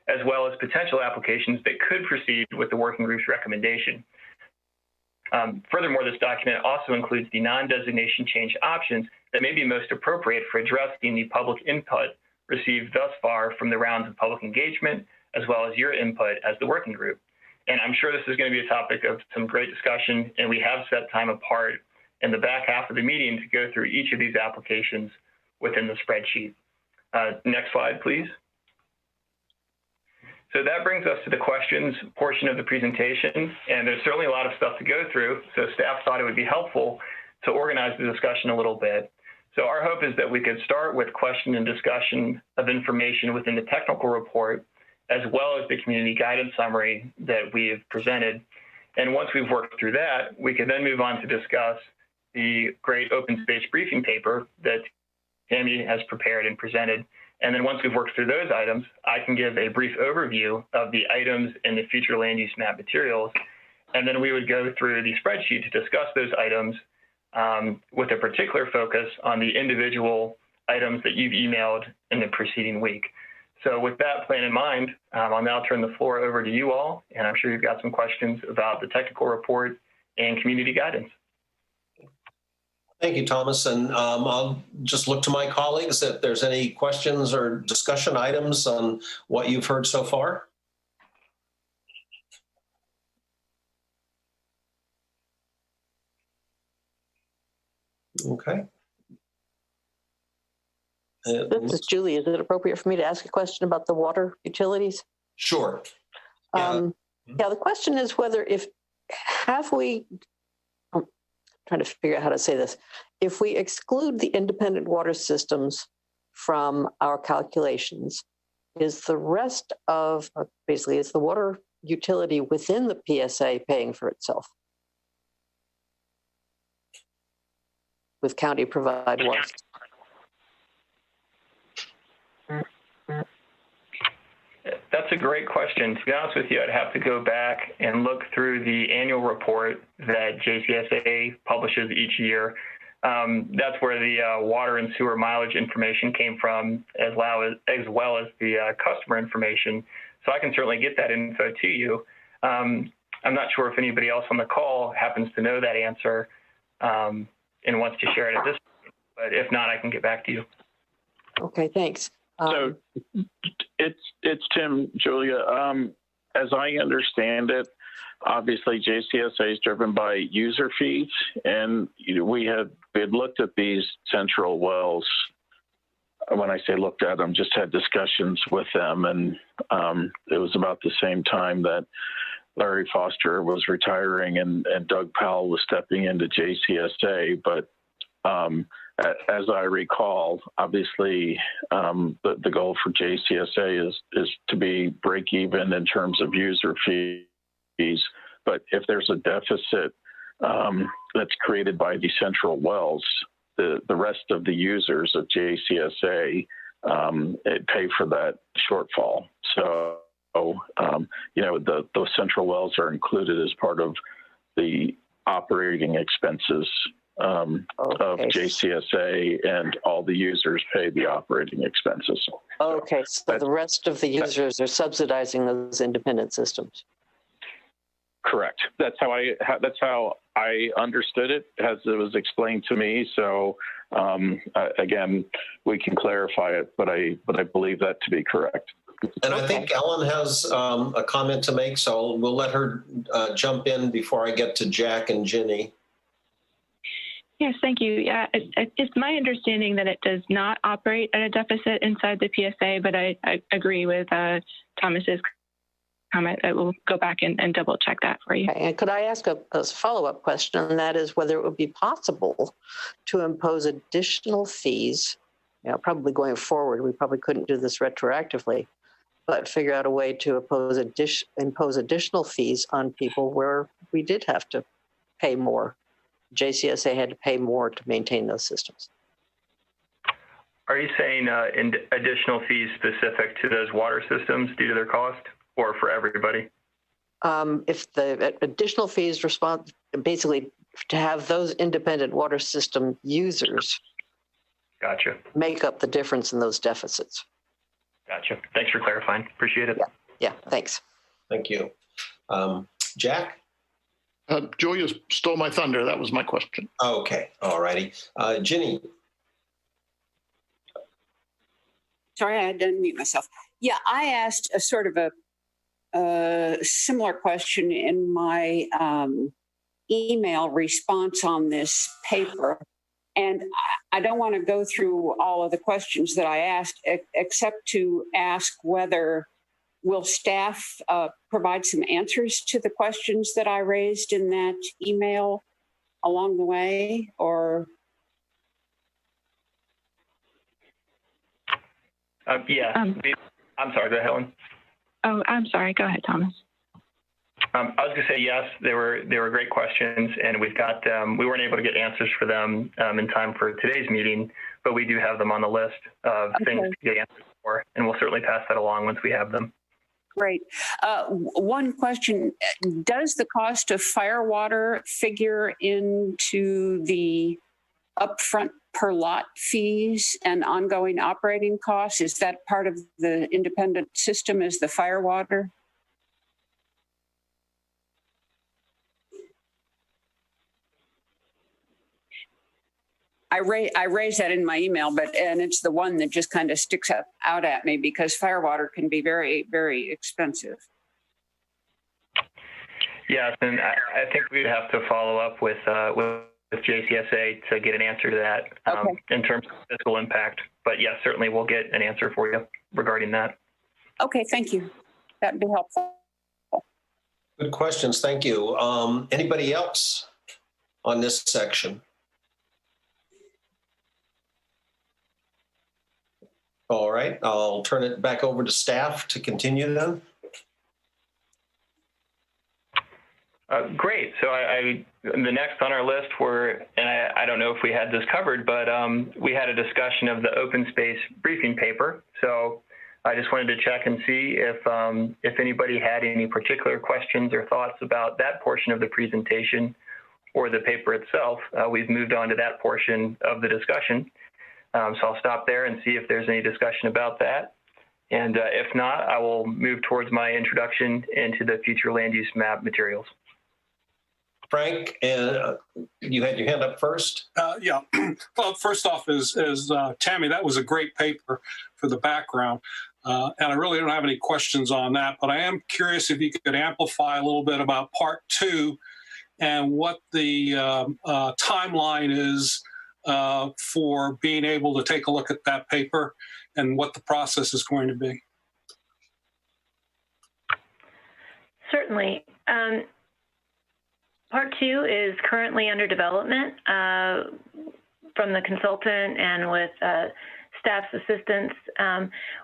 as well as potential applications that could proceed with the working group's recommendation. Furthermore, this document also includes the non-designation change options that may be most appropriate for addressing the public input received thus far from the rounds of public engagement, as well as your input as the working group. And I'm sure this is going to be a topic of some great discussion, and we have set time apart in the back half of the meeting to go through each of these applications within the spreadsheet. Next slide, please. So that brings us to the questions portion of the presentation, and there's certainly a lot of stuff to go through, so staff thought it would be helpful to organize the discussion a little bit. So our hope is that we could start with question and discussion of information within the technical report, as well as the community guidance summary that we have presented. And once we've worked through that, we can then move on to discuss the great open space briefing paper that Tammy has prepared and presented. And then once we've worked through those items, I can give a brief overview of the items in the future land use map materials. And then we would go through the spreadsheet to discuss those items with a particular focus on the individual items that you've emailed in the preceding week. So with that plan in mind, I'll now turn the floor over to you all, and I'm sure you've got some questions about the technical report and community guidance. Thank you, Thomas. And I'll just look to my colleagues if there's any questions or discussion items on what you've heard so far. Okay. This is Julie. Is it appropriate for me to ask a question about the water utilities? Sure. Yeah. Yeah, the question is whether I'm trying to figure out how to say this. If we exclude the independent water systems from our calculations, is the rest of, basically, is the water utility within the PSA paying for itself with county provided water? That's a great question. To be honest with you, I'd have to go back and look through the annual report that JCSA publishes each year. That's where the water and sewer mileage information came from, as well as the customer information. So I can certainly get that info to you. I'm not sure if anybody else on the call happens to know that answer and wants to share it at this point, but if not, I can get back to you. Okay, thanks. So it's Tim, Julia. As I understand it, obviously JCSA is driven by user fees, and we had looked at these central wells. When I say looked at them, just had discussions with them, and it was about the same time that Larry Foster was retiring and Doug Powell was stepping into JCSA. But as I recall, obviously the goal for JCSA is to be break even in terms of user fees. But if there's a deficit that's created by the central wells, the rest of the users of JCSA pay for that shortfall. So, those central wells are included as part of the operating expenses of JCSA, and all the users pay the operating expenses. Okay, so the rest of the users are subsidizing those independent systems. Correct. That's how I understood it as it was explained to me. So again, we can clarify it, but I believe that to be correct. And I think Ellen has a comment to make, so we'll let her jump in before I get to Jack and Ginny. Yes, thank you. Yeah, it's my understanding that it does not operate at a deficit inside the PSA, but I agree with Thomas's comment. I will go back and double check that for you. Okay. And could I ask a follow-up question, and that is whether it would be possible to impose additional fees, probably going forward, we probably couldn't do this retroactively, but figure out a way to impose additional fees on people where we did have to pay more. JCSA had to pay more to maintain those systems. Are you saying additional fees specific to those water systems due to their cost, or for everybody? If the additional fees basically to have those independent water system users Gotcha. make up the difference in those deficits. Gotcha. Thanks for clarifying. Appreciate it. Yeah, thanks. Thank you. Jack? Julia stole my thunder. That was my question. Okay, all righty. Ginny? Sorry, I had to unmute myself. Yeah, I asked a sort of a similar question in my email response on this paper. And I don't want to go through all of the questions that I asked, except to ask whether will staff provide some answers to the questions that I raised in that email along the way, or? Yeah. I'm sorry, go ahead, Helen. Oh, I'm sorry. Go ahead, Thomas. I was going to say yes. They were great questions, and we weren't able to get answers for them in time for today's meeting, but we do have them on the list of things to get answers for, and we'll certainly pass that along once we have them. Great. One question, does the cost of firewater figure into the upfront per lot fees and ongoing operating costs? Is that part of the independent system, is the firewater? I raised that in my email, and it's the one that just kind of sticks out at me because firewater can be very, very expensive. Yes, and I think we'd have to follow up with JCSA to get an answer to that in terms of fiscal impact. But yes, certainly we'll get an answer for you regarding that. Okay, thank you. That'd be helpful. Good questions. Thank you. Anybody else on this section? All right, I'll turn it back over to staff to continue then. Great. So the next on our list were, and I don't know if we had this covered, but we had a discussion of the open space briefing paper. So I just wanted to check and see if anybody had any particular questions or thoughts about that portion of the presentation or the paper itself. We've moved on to that portion of the discussion. So I'll stop there and see if there's any discussion about that. And if not, I will move towards my introduction into the future land use map materials. Frank, you had your hand up first. Yeah. Well, first off is Tammy, that was a great paper for the background. And I really don't have any questions on that, but I am curious if you could amplify a little bit about part 2 and what the timeline is for being able to take a look at that paper and what the process is going to be. Certainly. Part 2 is currently under development from the consultant and with staff's assistance.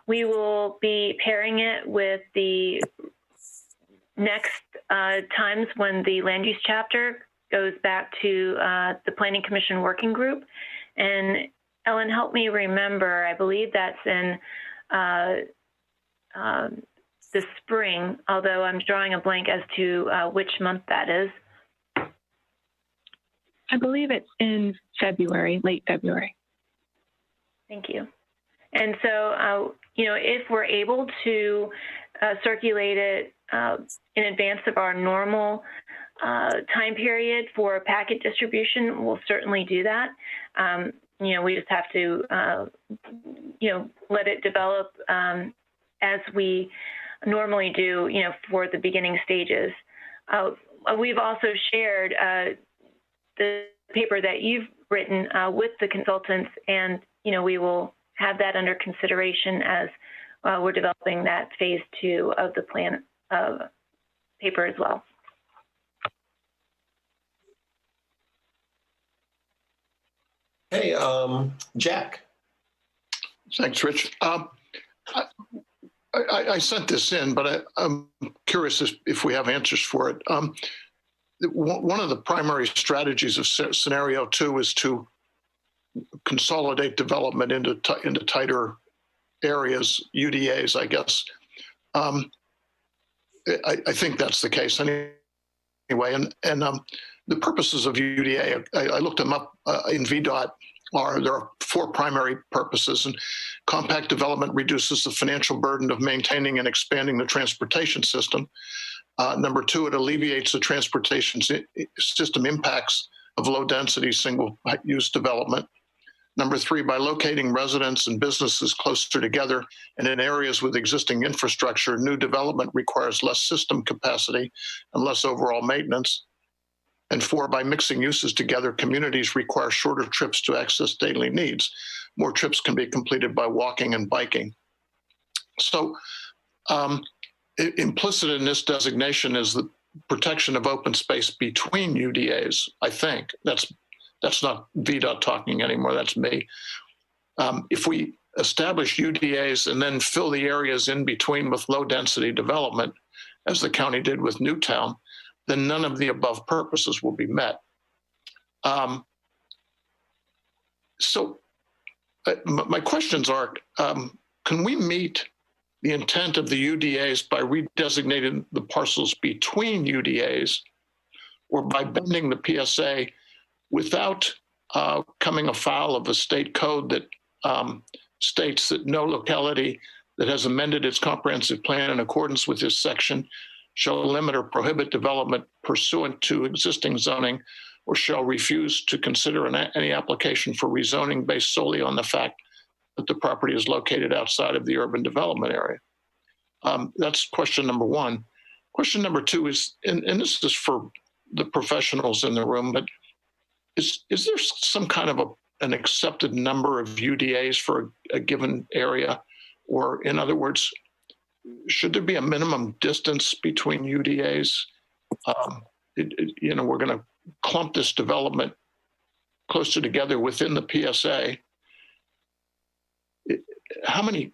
We will be pairing it with the next times when the land use chapter goes back to the Planning Commission Working Group. And Ellen, help me remember, I believe that's in the spring, although I'm drawing a blank as to which month that is. I believe it's in February, late February. Thank you. And so, if we're able to circulate it in advance of our normal time period for packet distribution, we'll certainly do that. We just have to, let it develop as we normally do, for the beginning stages. We've also shared the paper that you've written with the consultants, and we will have that under consideration as we're developing that phase 2 of the plan paper as well. Hey, Jack. Thanks, Rich. I sent this in, but I'm curious if we have answers for it. One of the primary strategies of scenario 2 is to consolidate development into tighter areas, UDAs, I guess. I think that's the case anyway. And the purposes of UDA, I looked them up in VDOT. There are 4 primary purposes, and compact development reduces the financial burden of maintaining and expanding the transportation system. Number 2, it alleviates the transportation system impacts of low-density single-use development. Number 3, by locating residents and businesses closer together and in areas with existing infrastructure, new development requires less system capacity and less overall maintenance. And 4, by mixing uses together, communities require shorter trips to access daily needs. More trips can be completed by walking and biking. So implicit in this designation is the protection of open space between UDAs, I think. That's not VDOT talking anymore, that's me. If we establish UDAs and then fill the areas in between with low density development, as the county did with Newtown, then none of the above purposes will be met. My questions are, can we meet the intent of the UDAs by redesignating the parcels between UDAs or by bending the PSA without coming afoul of a state code that states that no locality that has amended its comprehensive plan in accordance with this section shall limit or prohibit development pursuant to existing zoning or shall refuse to consider any application for rezoning based solely on the fact that the property is located outside of the urban development area. That's question number 1. Question number 2 is, and this is for the professionals in the room, but is there some kind of an accepted number of UDAs for a given area? Or in other words, should there be a minimum distance between UDAs? We're going to clump this development closer together within the PSA. How many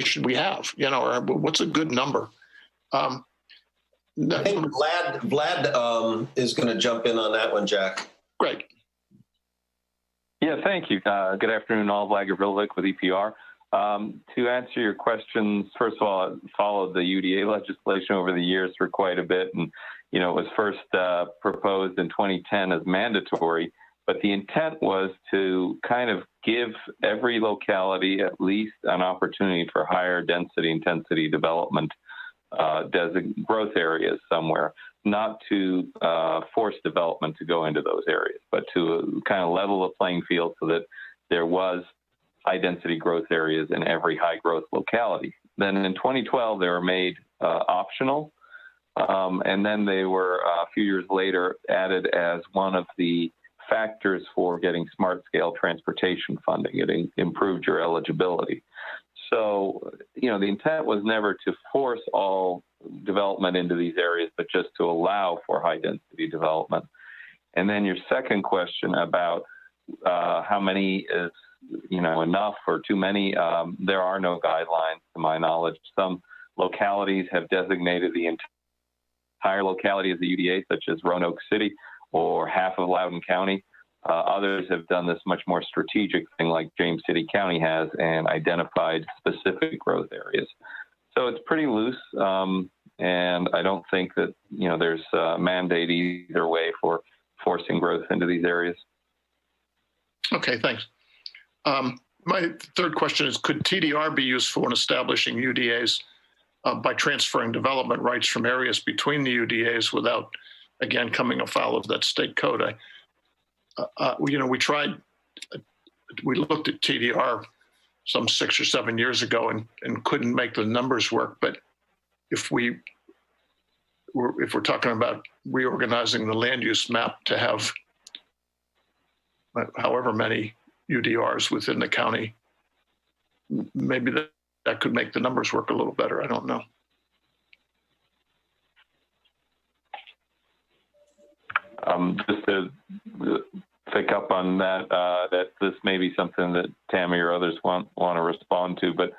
should we have? Or what's a good number? I think Vlad is going to jump in on that one, Jack. Great. Yeah, thank you. Good afternoon, all. Vlad Gavrilovic with EPR. To answer your questions, first of all, I followed the UDA legislation over the years for quite a bit, and it was first proposed in 2010 as mandatory, But the intent was to kind of give every locality at least an opportunity for higher density intensity development growth areas somewhere, not to force development to go into those areas, but to kind of level the playing field so that there was high density growth areas in every high growth locality. Then in 2012, they were made optional. And then they were a few years later added as one of the factors for getting smart scale transportation funding. It improved your eligibility. So, the intent was never to force all development into these areas, but just to allow for high density development. And then your second question about how many is, enough or too many, there are no guidelines to my knowledge. Some localities have designated the entire locality as a UDA, such as Roanoke City or half of Loudoun County. Others have done this much more strategic thing like James City County has and identified specific growth areas. So it's pretty loose. And I don't think that, there's a mandate either way for forcing growth into these areas. Okay, thanks. My third question is, could TDR be useful in establishing UDAs by transferring development rights from areas between the UDAs without, again, coming afoul of that state code? We looked at TDR some 6 or 7 years ago and couldn't make the numbers work. But if we're talking about reorganizing the land use map to have however many UDRs within the county, maybe that could make the numbers work a little better. I don't know. Just to pick up on that, that this may be something that Tammy or others want to respond to, but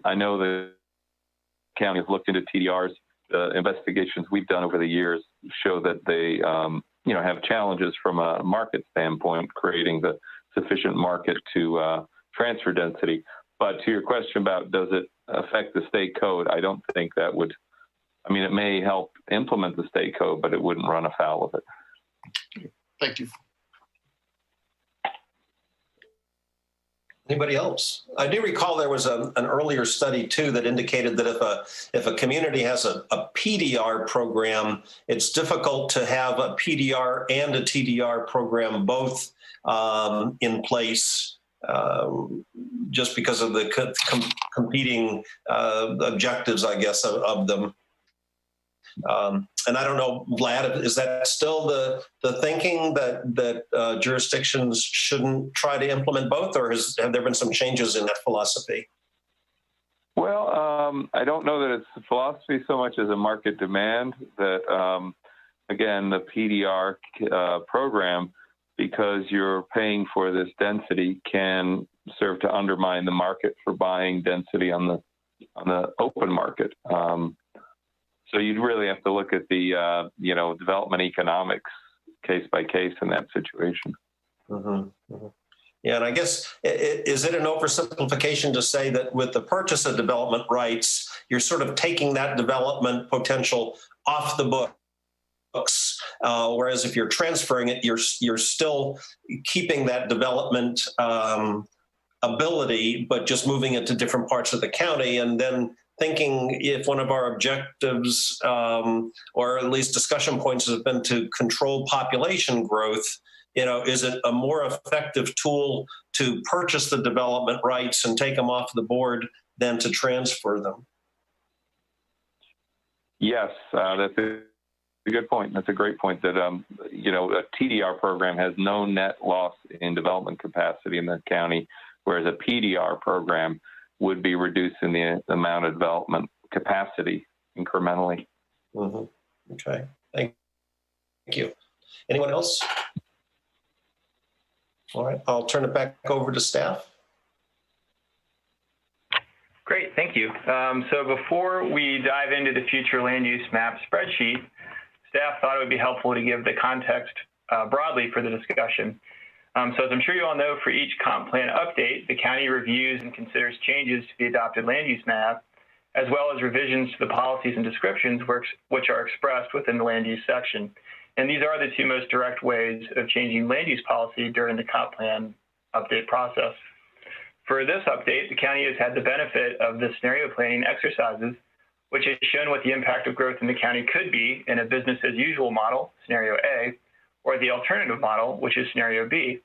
I know the county has looked into TDRs. Investigations we've done over the years show that they, have challenges from a market standpoint, creating the sufficient market to transfer density. But to your question about does it affect the state code, I don't think that would. I mean, it may help implement the state code, but it wouldn't run afoul of it. Thank you. Anybody else? I do recall there was an earlier study too that indicated that if a community has a PDR program, it's difficult to have a PDR and a TDR program both in place just because of the competing objectives, I guess, of them. And I don't know, Vlad, is that still the thinking that jurisdictions shouldn't try to implement both, or have there been some changes in that philosophy? Well, I don't know that it's a philosophy so much as a market demand that, again, the PDR program, because you're paying for this density, can serve to undermine the market for buying density on the open market. So you'd really have to look at the, development economics case by case in that situation. Mm-hmm. Mm-hmm. Yeah, and I guess, is it an oversimplification to say that with the purchase of development rights, you're sort of taking that development potential off the books, whereas if you're transferring it, you're still keeping that development ability, but just moving it to different parts of the county, and then thinking if one of our objectives or at least discussion points have been to control population growth, is it a more effective tool to purchase the development rights and take them off the board than to transfer them? Yes, that's a good point. That's a great point that, a TDR program has no net loss in development capacity in the county, whereas a PDR program would be reducing the amount of development capacity incrementally. Mm-hmm. Okay, thank you. Anyone else? All right, I'll turn it back over to staff. Great, thank you. So before we dive into the future land use map spreadsheet, staff thought it would be helpful to give the context broadly for the discussion. So as I'm sure you all know, for each comp plan update, the county reviews and considers changes to the adopted land use map, as well as revisions to the policies and descriptions which are expressed within the land use section. And these are the two most direct ways of changing land use policy during the comp plan update process. For this update, the county has had the benefit of the scenario planning exercises, which has shown what the impact of growth in the county could be in a business as usual model, scenario A, or the alternative model, which is scenario B.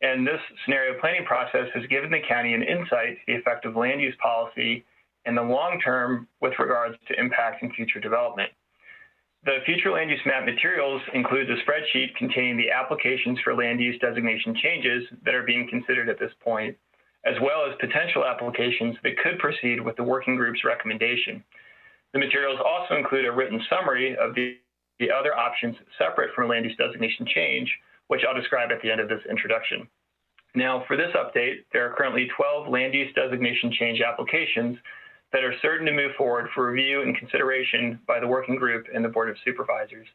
And this scenario planning process has given the county an insight to the effect of land use policy in the long term with regards to impact and future development. The future land use map materials include the spreadsheet containing the applications for land use designation changes that are being considered at this point, as well as potential applications that could proceed with the working group's recommendation. The materials also include a written summary of the other options separate from a land use designation change, which I'll describe at the end of this introduction. Now, for this update, there are currently 12 land use designation change applications that are certain to move forward for review and consideration by the working group and the Board of Supervisors,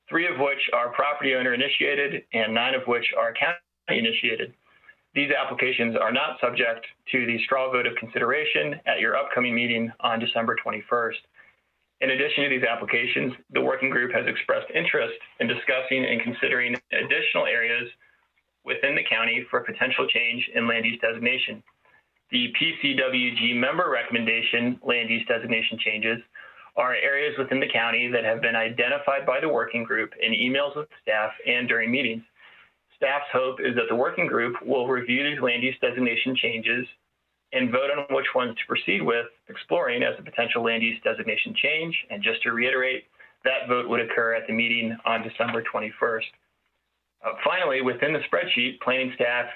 3 of which are property owner initiated and 9 of which are county initiated. These applications are not subject to the straw vote of consideration at your upcoming meeting on December 21st. In addition to these applications, the working group has expressed interest in discussing and considering additional areas within the county for potential change in land use designation. The PCWG member recommendation land use designation changes are areas within the county that have been identified by the working group in emails with staff and during meetings. Staff's hope is that the working group will review these land use designation changes and vote on which ones to proceed with exploring as a potential land use designation change. And just to reiterate, that vote would occur at the meeting on December 21st. Finally, within the spreadsheet, planning staff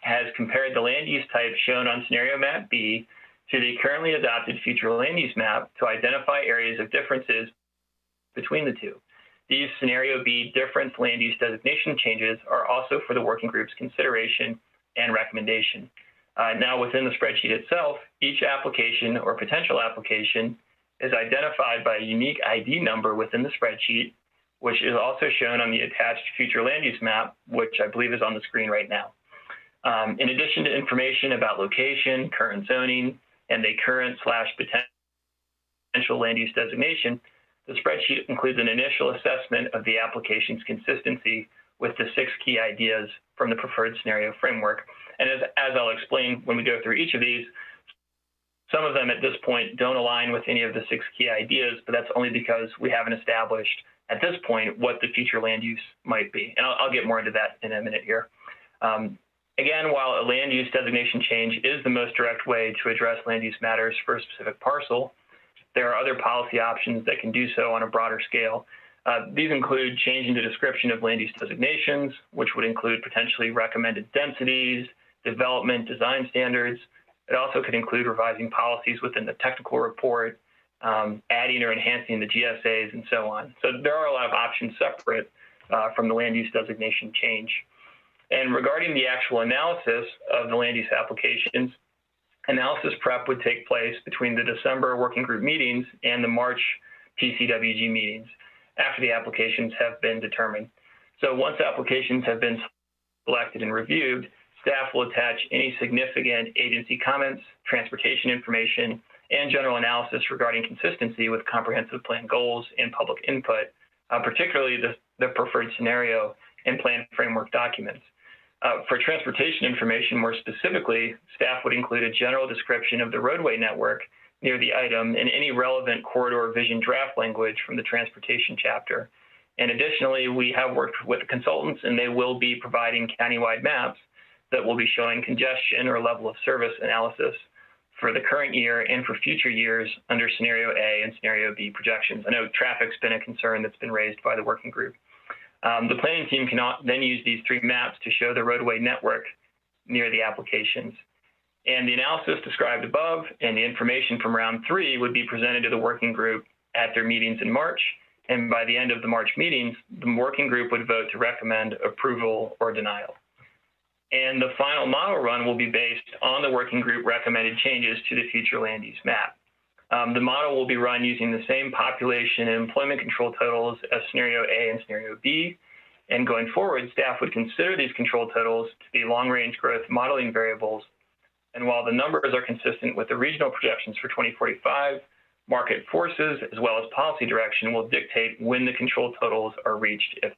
has compared the land use type shown on scenario map B to the currently adopted future land use map to identify areas of differences between the two. These scenario B difference land use designation changes are also for the working group's consideration and recommendation. Now within the spreadsheet itself, each application or potential application is identified by a unique ID number within the spreadsheet, which is also shown on the attached future land use map, which I believe is on the screen right now. In addition to information about location, current zoning, and the current/potential land use designation, the spreadsheet includes an initial assessment of the application's consistency with the 6 key ideas from the preferred scenario framework. And as I'll explain when we go through each of these, some of them at this point don't align with any of the 6 key ideas, but that's only because we haven't established at this point what the future land use might be. And I'll get more into that in a minute here. Again, while a land use designation change is the most direct way to address land use matters for a specific parcel, there are other policy options that can do so on a broader scale. These include changing the description of land use designations, which would include potentially recommended densities, development design standards. It also could include revising policies within the technical report, adding or enhancing the GSAs, and so on. So there are a lot of options separate from the land use designation change. And regarding the actual analysis of the land use applications, analysis prep would take place between the December working group meetings and the March PCWG meetings after the applications have been determined. So once applications have been selected and reviewed, staff will attach any significant agency comments, transportation information, and general analysis regarding consistency with comprehensive plan goals and public input, particularly the preferred scenario and plan framework documents. For transportation information, more specifically, staff would include a general description of the roadway network near the item and any relevant corridor vision draft language from the transportation chapter. And additionally, we have worked with consultants, and they will be providing countywide maps that will be showing congestion or level of service analysis for the current year and for future years under scenario A and scenario B projections. I know traffic's been a concern that's been raised by the working group. The planning team can then use these 3 maps to show the roadway network near the applications. And the analysis described above and the information from round 3 would be presented to the working group at their meetings in March. And by the end of the March meetings, the working group would vote to recommend approval or denial. And the final model run will be based on the working group recommended changes to the future land use map. The model will be run using the same population and employment control totals as scenario A and scenario B. And going forward, staff would consider these control totals to be long-range growth modeling variables. And while the numbers are consistent with the regional projections for 2045, Market forces, as well as policy direction, will dictate when the control totals are reached, if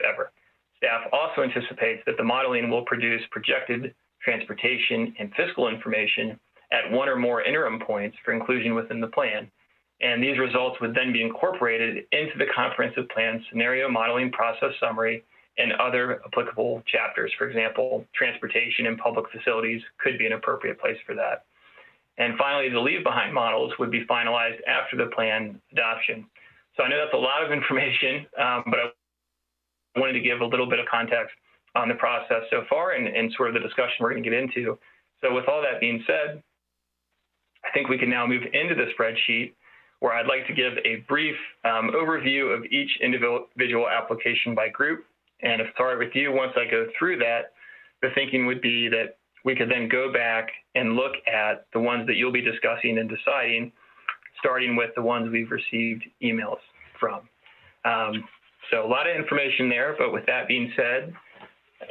ever. Staff also anticipates that the modeling will produce projected transportation and fiscal information at one or more interim points for inclusion within the plan. And these results would then be incorporated into the comprehensive plan scenario modeling process summary and other applicable chapters. For example, transportation and public facilities could be an appropriate place for that. And finally, the leave behind models would be finalized after the plan adoption. So I know that's a lot of information, but I wanted to give a little bit of context on the process so far and sort of the discussion we're going to get into. So with all that being said, I think we can now move into the spreadsheet where I'd like to give a brief overview of each individual application by group. And if it's all right with you, once I go through that, the thinking would be that we could then go back and look at the ones that you'll be discussing and deciding, starting with the ones we've received emails from. So a lot of information there, but with that being said,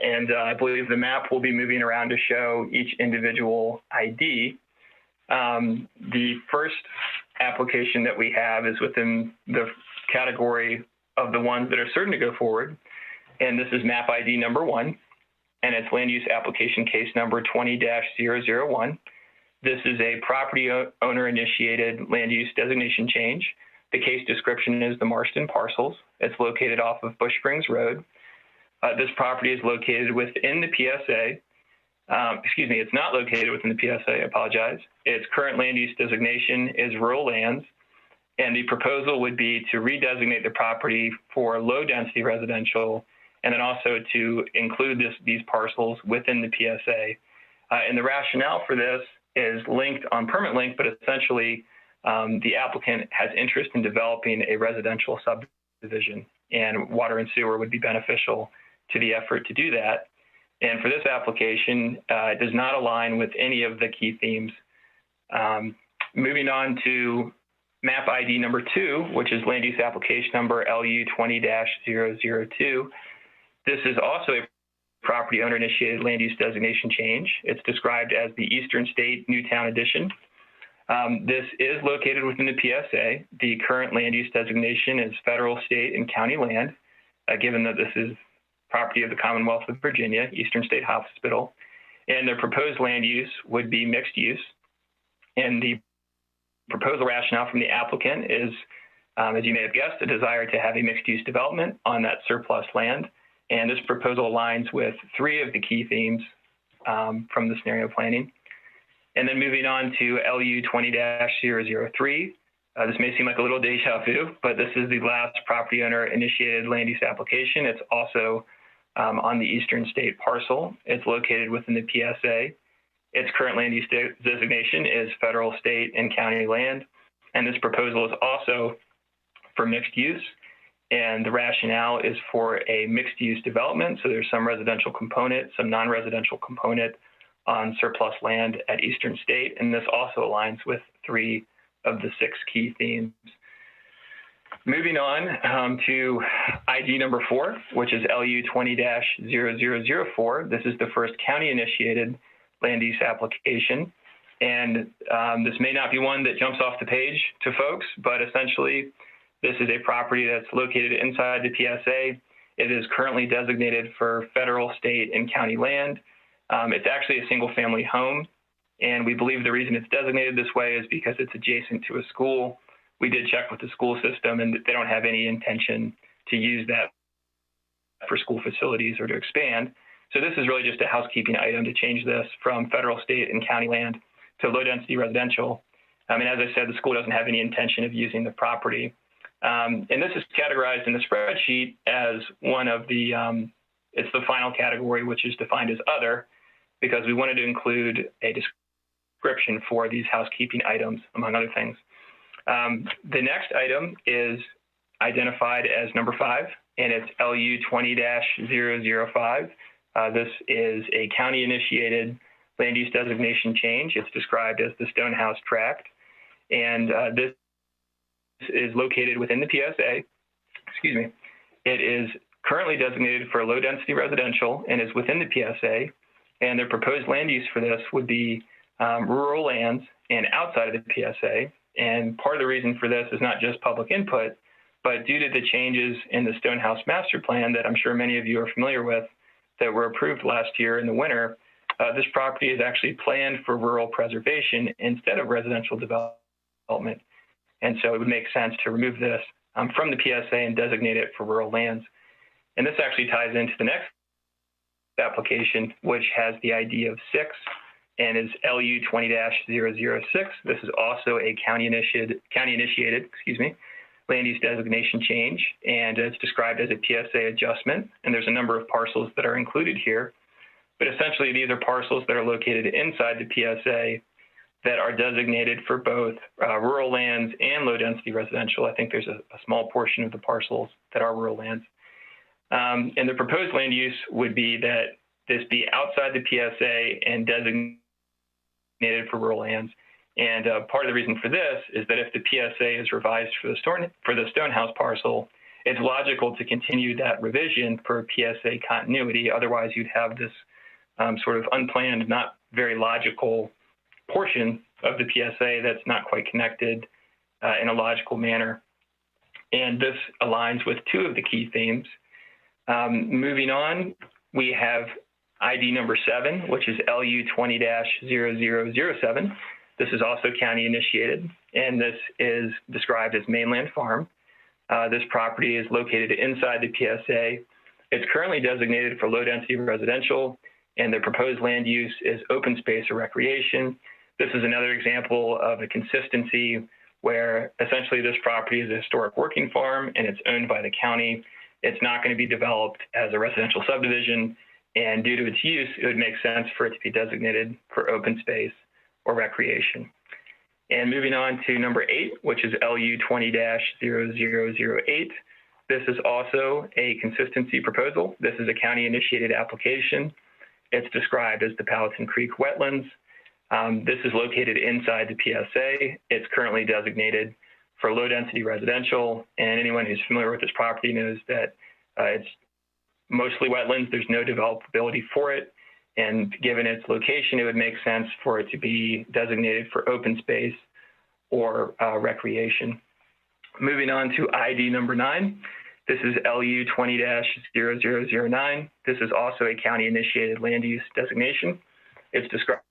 and I believe the map will be moving around to show each individual ID. The first application that we have is within the category of the ones that are certain to go forward. And this is map ID number 1, and it's land use application case number 20-001. This is a property owner initiated land use designation change. The case description is the Marston parcels. It's located off of Bush Springs Road. This property is located within the PSA. Excuse me, it's not located within the PSA, I apologize. Its current land use designation is rural lands, and the proposal would be to redesignate the property for low density residential, and then also to include these parcels within the PSA. And the rationale for this is linked on permit link, but essentially the applicant has interest in developing a residential subdivision, and water and sewer would be beneficial to the effort to do that. And for this application, it does not align with any of the key themes. Moving on to map ID number 2, which is land use application number LU 20-002. This is also a property owner initiated land use designation change. It's described as the Eastern State Newtown Addition. This is located within the PSA. The current land use designation is federal, state, and county land, given that this is property of the Commonwealth of Virginia, Eastern State Hospital. And the proposed land use would be mixed use. And the proposal rationale from the applicant is, as you may have guessed, a desire to have a mixed use development on that surplus land. And this proposal aligns with 3 of the key themes from the scenario planning. And then moving on to LU 20-003. This may seem like a little deja vu, but this is the last property owner initiated land use application. It's also on the Eastern State parcel. It's located within the PSA. Its current land use designation is federal, state, and county land. And this proposal is also for mixed use. And the rationale is for a mixed use development. So there's some residential component, some non-residential component on surplus land at Eastern State. And this also aligns with 3 of the 6 key themes. Moving on to ID number 4, which is LU 20-0004. This is the first county initiated land use application. And this may not be one that jumps off the page to folks, but essentially this is a property that's located inside the PSA. It is currently designated for federal, state, and county land. It's actually a single family home. And we believe the reason it's designated this way is because it's adjacent to a school. We did check with the school system, and they don't have any intention to use that for school facilities or to expand. So this is really just a housekeeping item to change this from federal, state, and county land to low density residential. And as I said, the school doesn't have any intention of using the property. And this is categorized in the spreadsheet as one of the, it's the final category, which is defined as other, because we wanted to include a description for these housekeeping items, among other things. The next item is identified as number 5, and it's LU 20-005. This is a county-initiated land use designation change. It's described as the Stonehouse Tract, and this is located within the PSA. Excuse me. It is currently designated for low-density residential and is within the PSA, and the proposed land use for this would be rural lands and outside of the PSA. And part of the reason for this is not just public input, but due to the changes in the Stonehouse Master Plan that I'm sure many of you are familiar with that were approved last year in the winter, this property is actually planned for rural preservation instead of residential development. And so it would make sense to remove this from the PSA and designate it for rural lands. And this actually ties into the next application, which has the ID of 6 and is LU 20-006. This is also a county initiated land use designation change, and it's described as a PSA adjustment. And there's a number of parcels that are included here. But essentially, these are parcels that are located inside the PSA that are designated for both rural lands and low density residential. I think there's a small portion of the parcels that are rural lands. And the proposed land use would be that this be outside the PSA and designated for rural lands. And part of the reason for this is that if the PSA is revised for the Stonehouse parcel, it's logical to continue that revision for PSA continuity. Otherwise, you'd have this sort of unplanned, not very logical portion of the PSA that's not quite connected in a logical manner. And this aligns with two of the key themes. Moving on, we have ID number 7, which is LU 20-0007. This is also county initiated, and this is described as Mainland Farm. This property is located inside the PSA. It's currently designated for low density residential, and the proposed land use is open space or recreation. This is another example of a consistency where essentially this property is a historic working farm and it's owned by the county. It's not going to be developed as a residential subdivision, and due to its use, it would make sense for it to be designated for open space or recreation. And moving on to number 8, which is LU 20-0008. This is also a consistency proposal. This is a county initiated application. It's described as the Powhatan Creek wetlands. This is located inside the PSA. It's currently designated for low density residential, and anyone who's familiar with this property knows that it's mostly wetlands. There's no developability for it, and given its location, it would make sense for it to be designated for open space or recreation. Moving on to ID number 9. This is LU 20-0009. This is also a county initiated land use designation. It's described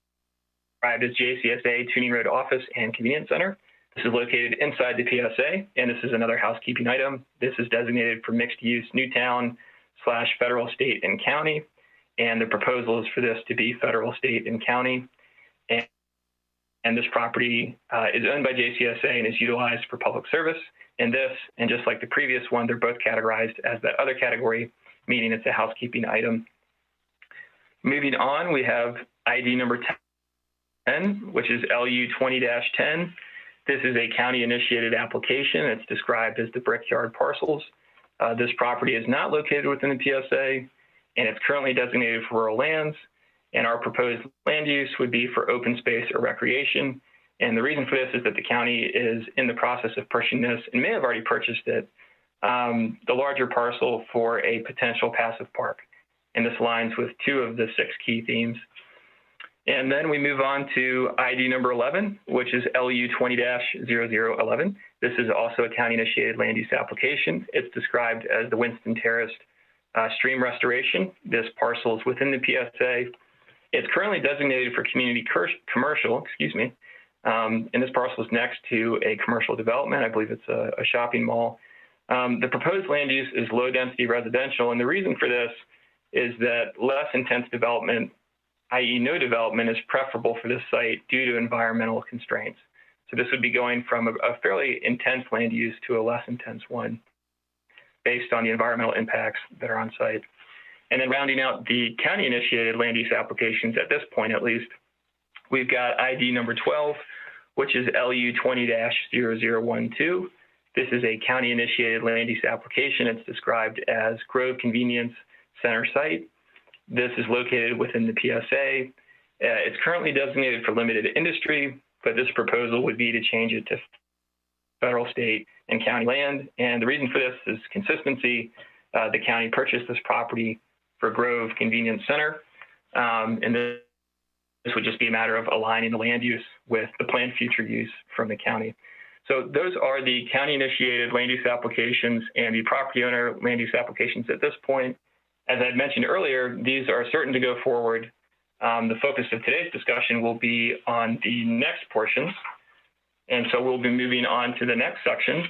as JCSA Tuning Road Office and Convenience Center. This is located inside the PSA, and this is another housekeeping item. This is designated for mixed use Newtown / federal, state, and county. And the proposal is for this to be federal, state, and county. And this property is owned by JCSA and is utilized for public service. And this, and just like the previous one, they're both categorized as that other category, meaning it's a housekeeping item. Moving on, we have ID number 10, which is LU 20-10. This is a county initiated application. It's described as the Brickyard parcels. This property is not located within the PSA, and it's currently designated for rural lands. And our proposed land use would be for open space or recreation. And the reason for this is that the county is in the process of purchasing this and may have already purchased it, the larger parcel for a potential passive park. And this aligns with 2 of the 6 key themes. And then we move on to ID number 11, which is LU 20-0011. This is also a county initiated land use application. It's described as the Winston Terrace stream restoration. This parcel is within the PSA. It's currently designated for community commercial, and this parcel is next to a commercial development. I believe it's a shopping mall. The proposed land use is low density residential, and the reason for this is that less intense development, i.e. no development, is preferable for this site due to environmental constraints. So this would be going from a fairly intense land use to a less intense one based on the environmental impacts that are on site. And then rounding out the county initiated land use applications at this point, at least, we've got ID number 12, which is LU 20-0012. This is a county initiated land use application. It's described as Grove Convenience Center site. This is located within the PSA. It's currently designated for limited industry, but this proposal would be to change it to federal, state, and county land. And the reason for this is consistency. The county purchased this property for Grove Convenience Center, and this would just be a matter of aligning the land use with the planned future use from the county. So those are the county-initiated land use applications and the property owner land use applications at this point. As I mentioned earlier, these are certain to go forward. The focus of today's discussion will be on the next portions. And so we'll be moving on to the next section,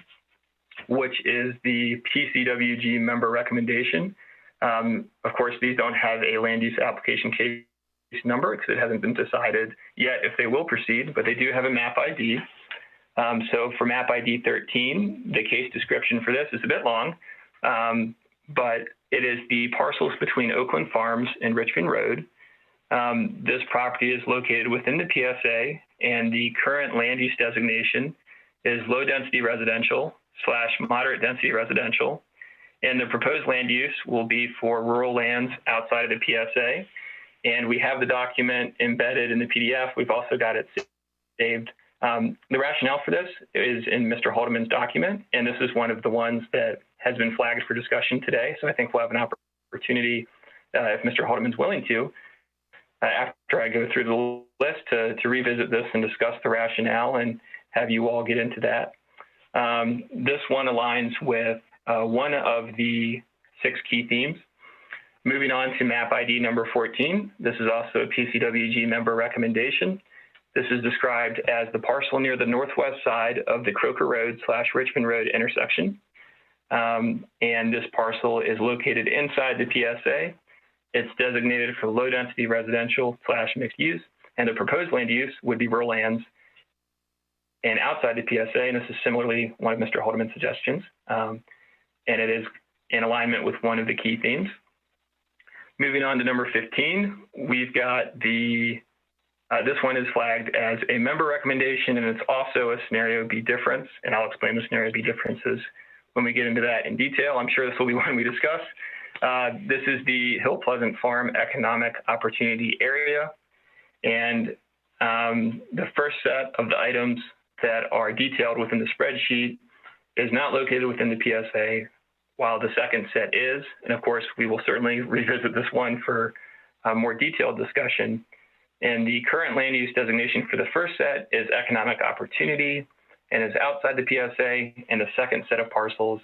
which is the PCWG member recommendation. Of course, these don't have a land use application case number because it hasn't been decided yet if they will proceed, but they do have a map ID. So for map ID 13, the case description for this is a bit long, but it is the parcels between Oakland Farms and Richmond Road. This property is located within the PSA, and the current land use designation is low density residential / moderate density residential. And the proposed land use will be for rural lands outside of the PSA. And we have the document embedded in the PDF. We've also got it saved. The rationale for this is in Mr. Haldeman's document, and this is one of the ones that has been flagged for discussion today. So I think we'll have an opportunity, if Mr. Haldeman's willing to, after I go through the list, to revisit this and discuss the rationale and have you all get into that. This one aligns with one of the 6 key themes. Moving on to map ID number 14, this is also a PCWG member recommendation. This is described as the parcel near the northwest side of the Croker Road / Richmond Road intersection. And this parcel is located inside the PSA. It's designated for low density residential / mixed use, and the proposed land use would be rural lands and outside the PSA, and this is similarly one of Mr. Haldeman's suggestions. And it is in alignment with one of the key themes. Moving on to number 15, we've got the, this one is flagged as a member recommendation, and it's also a scenario B difference, and I'll explain the scenario B differences when we get into that in detail. I'm sure this will be one we discuss. This is the Hill Pleasant Farm Economic Opportunity Area, and the first set of the items that are detailed within the spreadsheet is not located within the PSA, while the second set is. And of course, we will certainly revisit this one for a more detailed discussion. And the current land use designation for the first set is economic opportunity and is outside the PSA. And the second set of parcels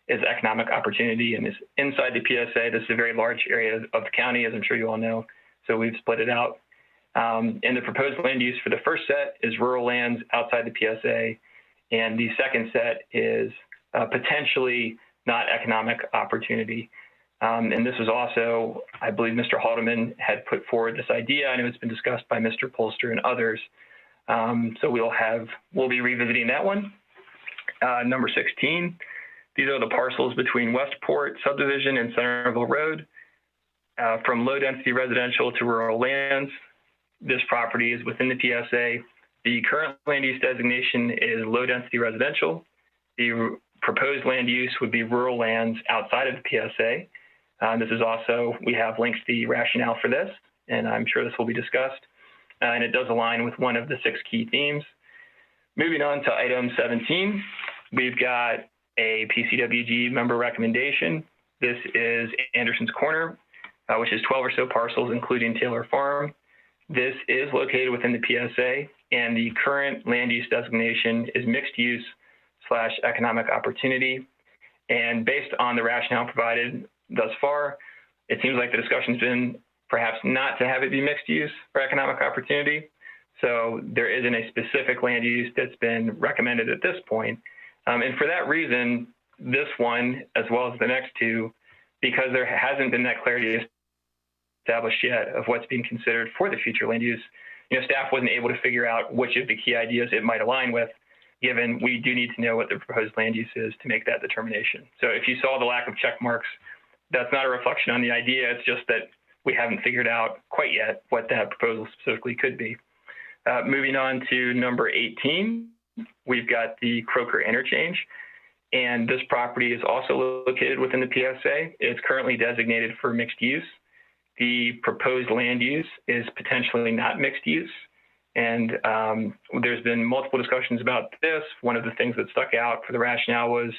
is economic opportunity and is inside the PSA. This is a very large area of the county, as I'm sure you all know. So we've split it out. And the proposed land use for the first set is rural lands outside the PSA. And the second set is potentially not economic opportunity. And this is also, I believe Mr. Haldeman had put forward this idea. I know it's been discussed by Mr. Polster and others. So we'll be revisiting that one. Number 16, these are the parcels between Westport Subdivision and Centerville Road. From low density residential to rural lands. This property is within the PSA. The current land use designation is low density residential. The proposed land use would be rural lands outside of the PSA. This is also, we have linked the rationale for this, and I'm sure this will be discussed. And it does align with one of the 6 key themes. Moving on to item 17, we've got a PCWG member recommendation. This is Anderson's Corner, which is 12 or so parcels, including Taylor Farm. This is located within the PSA, and the current land use designation is mixed use / economic opportunity. And based on the rationale provided thus far, it seems like the discussion's been perhaps not to have it be mixed use or economic opportunity. So there isn't a specific land use that's been recommended at this point. And for that reason, this one, as well as the next 2, because there hasn't been that clarity established yet of what's being considered for the future land use, staff wasn't able to figure out which of the key ideas it might align with, given we do need to know what the proposed land use is to make that determination. So if you saw the lack of check marks, that's not a reflection on the idea. It's just that we haven't figured out quite yet what that proposal specifically could be. Moving on to number 18, we've got the Croker Interchange. And this property is also located within the PSA. It's currently designated for mixed use. The proposed land use is potentially not mixed use. And there's been multiple discussions about this. One of the things that stuck out for the rationale was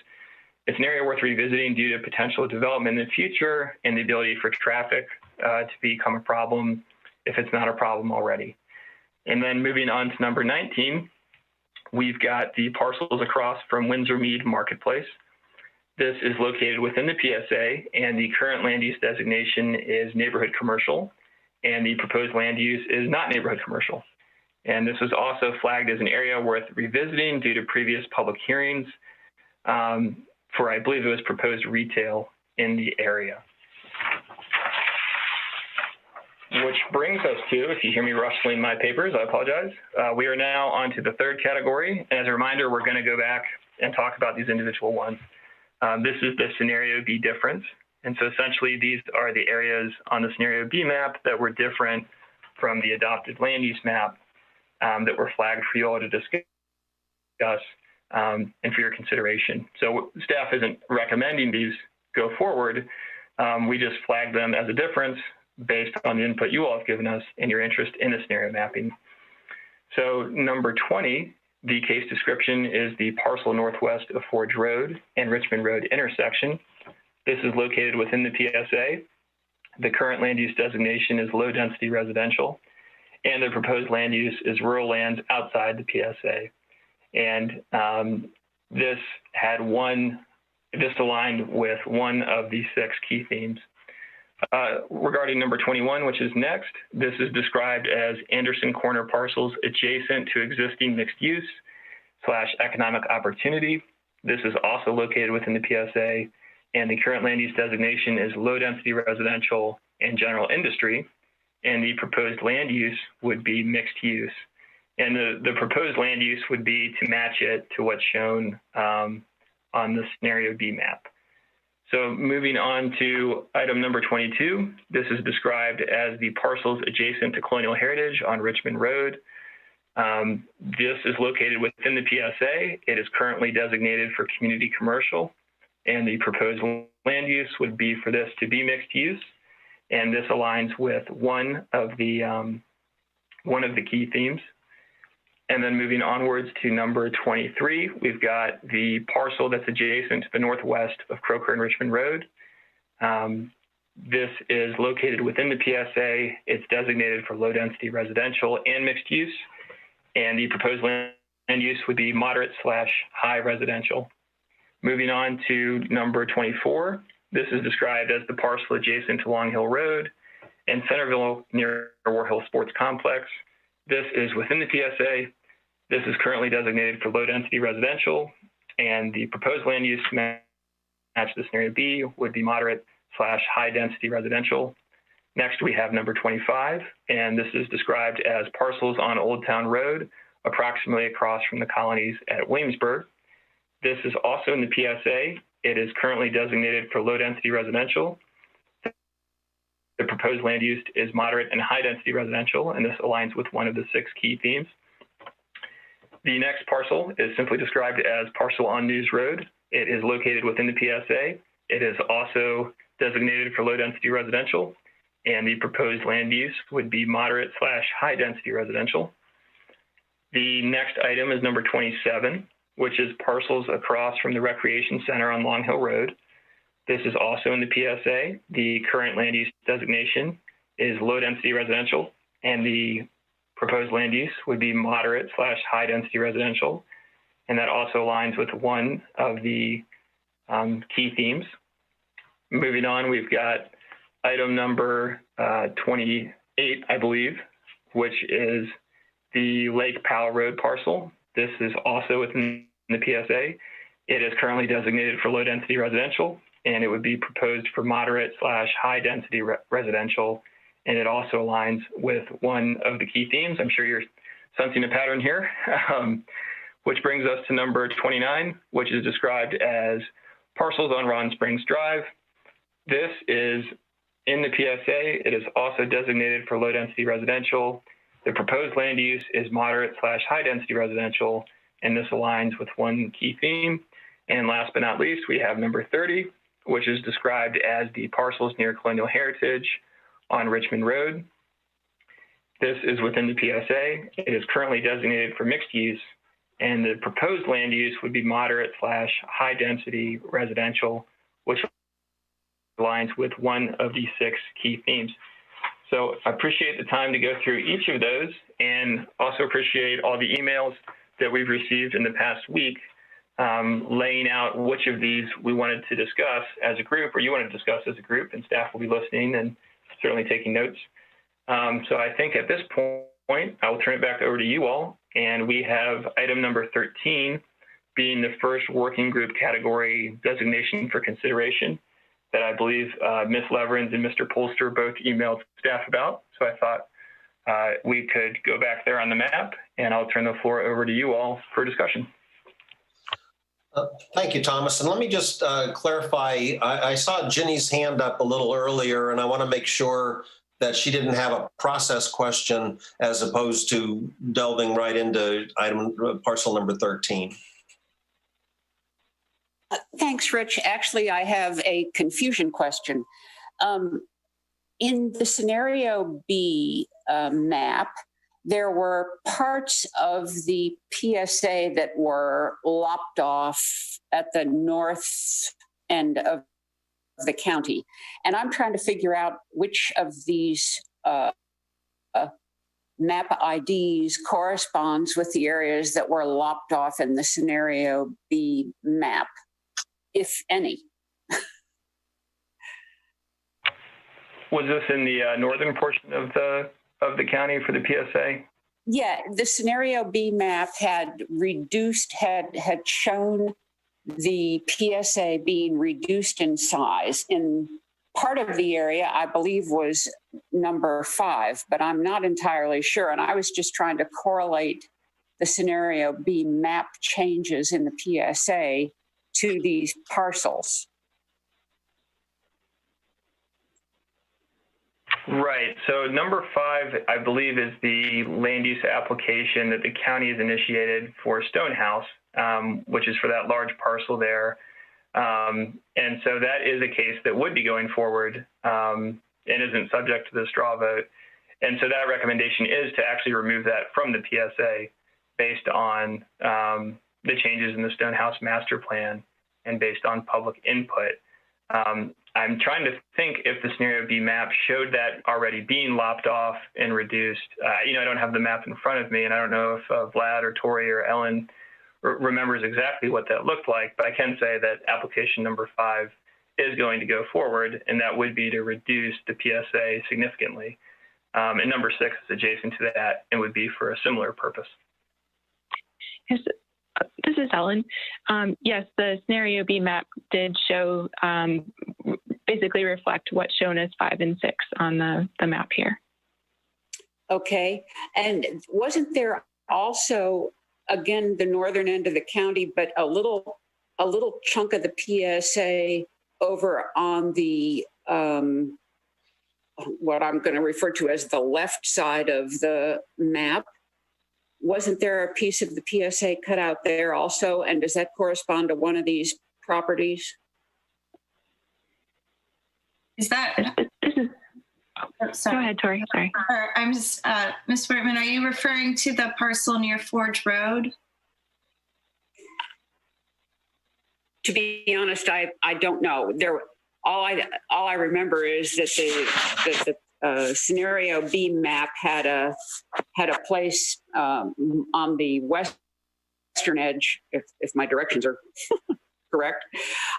it's an area worth revisiting due to potential development in the future and the ability for traffic to become a problem if it's not a problem already. And then moving on to number 19, we've got the parcels across from Windsor Mead Marketplace. This is located within the PSA, and the current land use designation is neighborhood commercial, and the proposed land use is not neighborhood commercial. And this was also flagged as an area worth revisiting due to previous public hearings for, I believe it was proposed retail in the area. Which brings us to, if you hear me rustling my papers, I apologize. We are now on to the third category. And as a reminder, we're going to go back and talk about these individual ones. This is the scenario B difference. And so essentially, these are the areas on the scenario B map that were different from the adopted land use map that were flagged for you all to discuss and for your consideration. So staff isn't recommending these go forward. We just flagged them as a difference based on the input you all have given us and your interest in the scenario mapping. So number 20, the case description is the parcel northwest of Forge Road and Richmond Road intersection. This is located within the PSA. The current land use designation is low density residential, and the proposed land use is rural lands outside the PSA. And this aligned with one of the 6 key themes. Regarding number 21, which is next, this is described as Anderson Corner parcels adjacent to existing mixed use / economic opportunity. This is also located within the PSA, and the current land use designation is low density residential and general industry, and the proposed land use would be mixed use. And the proposed land use would be to match it to what's shown on the scenario B map. So moving on to item number 22, this is described as the parcels adjacent to Colonial Heritage on Richmond Road. This is located within the PSA. It is currently designated for community commercial, and the proposed land use would be for this to be mixed use. And this aligns with one of the key themes. And then moving onwards to number 23, we've got the parcel that's adjacent to the northwest of Croker and Richmond Road. This is located within the PSA. It's designated for low density residential and mixed use. And the proposed land use would be moderate / high residential. Moving on to number 24, this is described as the parcel adjacent to Long Hill Road and Centerville near War Hill Sports Complex. This is within the PSA. This is currently designated for low density residential, and the proposed land use to match the scenario B would be moderate / high density residential. Next, we have number 25, and this is described as parcels on Old Town Road, approximately across from the colonies at Williamsburg. This is also in the PSA. It is currently designated for low density residential. The proposed land use is moderate and high density residential, and this aligns with one of the 6 key themes. The next parcel is simply described as parcel on News Road. It is located within the PSA. It is also designated for low density residential, and the proposed land use would be moderate / high density residential. The next item is number 27, which is parcels across from the Recreation Center on Long Hill Road. This is also in the PSA. The current land use designation is low density residential, and the proposed land use would be moderate / high density residential. And that also aligns with one of the key themes. Moving on, we've got item number 28, I believe, which is the Lake Powell Road parcel. This is also within the PSA. It is currently designated for low density residential, and it would be proposed for moderate / high density residential. And it also aligns with one of the key themes. I'm sure you're sensing a pattern here, which brings us to number 29, which is described as parcels on Ron Springs Drive. This is in the PSA. It is also designated for low density residential. The proposed land use is moderate / high density residential, and this aligns with one key theme. And last but not least, we have number 30, which is described as the parcels near Colonial Heritage on Richmond Road. This is within the PSA. It is currently designated for mixed use, and the proposed land use would be moderate / high density residential, which aligns with one of the 6 key themes. So I appreciate the time to go through each of those, and also appreciate all the emails that we've received in the past week, laying out which of these we wanted to discuss as a group, or you want to discuss as a group, and staff will be listening and certainly taking notes. So I think at this point, I will turn it back over to you all. And we have item number 13 being the first working group category designation for consideration that I believe Ms. Leverins and Mr. Polster both emailed staff about. So I thought we could go back there on the map, and I'll turn the floor over to you all for discussion. Thank you, Thomas. And let me just clarify, I saw Ginny's hand up a little earlier, and I want to make sure that she didn't have a process question as opposed to delving right into parcel number 13. Thanks, Rich. Actually, I have a confusion question. In the scenario B map, there were parts of the PSA that were lopped off at the north end of the county. And I'm trying to figure out which of these map IDs corresponds with the areas that were lopped off in the scenario B map, if any. Was this in the northern portion of the county for the PSA? Yeah, the scenario B map had shown the PSA being reduced in size. In part of the area, I believe, was number 5, but I'm not entirely sure. And I was just trying to correlate the scenario B map changes in the PSA to these parcels. Right. So number 5, I believe, is the land use application that the county has initiated for Stonehouse, which is for that large parcel there. And so that is a case that would be going forward and isn't subject to the straw vote. And so that recommendation is to actually remove that from the PSA based on the changes in the Stonehouse master plan and based on public input. I'm trying to think if the scenario B map showed that already being lopped off and reduced. I don't have the map in front of me, and I don't know if Vlad or Tori or Ellen remembers exactly what that looked like, but I can say that application number 5 is going to go forward, and that would be to reduce the PSA significantly. And number 6 is adjacent to that and would be for a similar purpose. Yes, this is Ellen. Yes, the scenario B map did show, basically reflect what's shown as 5 and 6 on the map here. Okay, and wasn't there also, again, the northern end of the county, but a little chunk of the PSA over on the what I'm going to refer to as the left side of the map? Wasn't there a piece of the PSA cut out there also? And does that correspond to one of these properties? Is that? This is. Oh, sorry. Go ahead, Tori. Sorry. I'm just, Ms. Whitman, are you referring to the parcel near Forge Road? To be honest, I don't know. All I remember is that the scenario B map had a place on the western edge, if my directions are correct,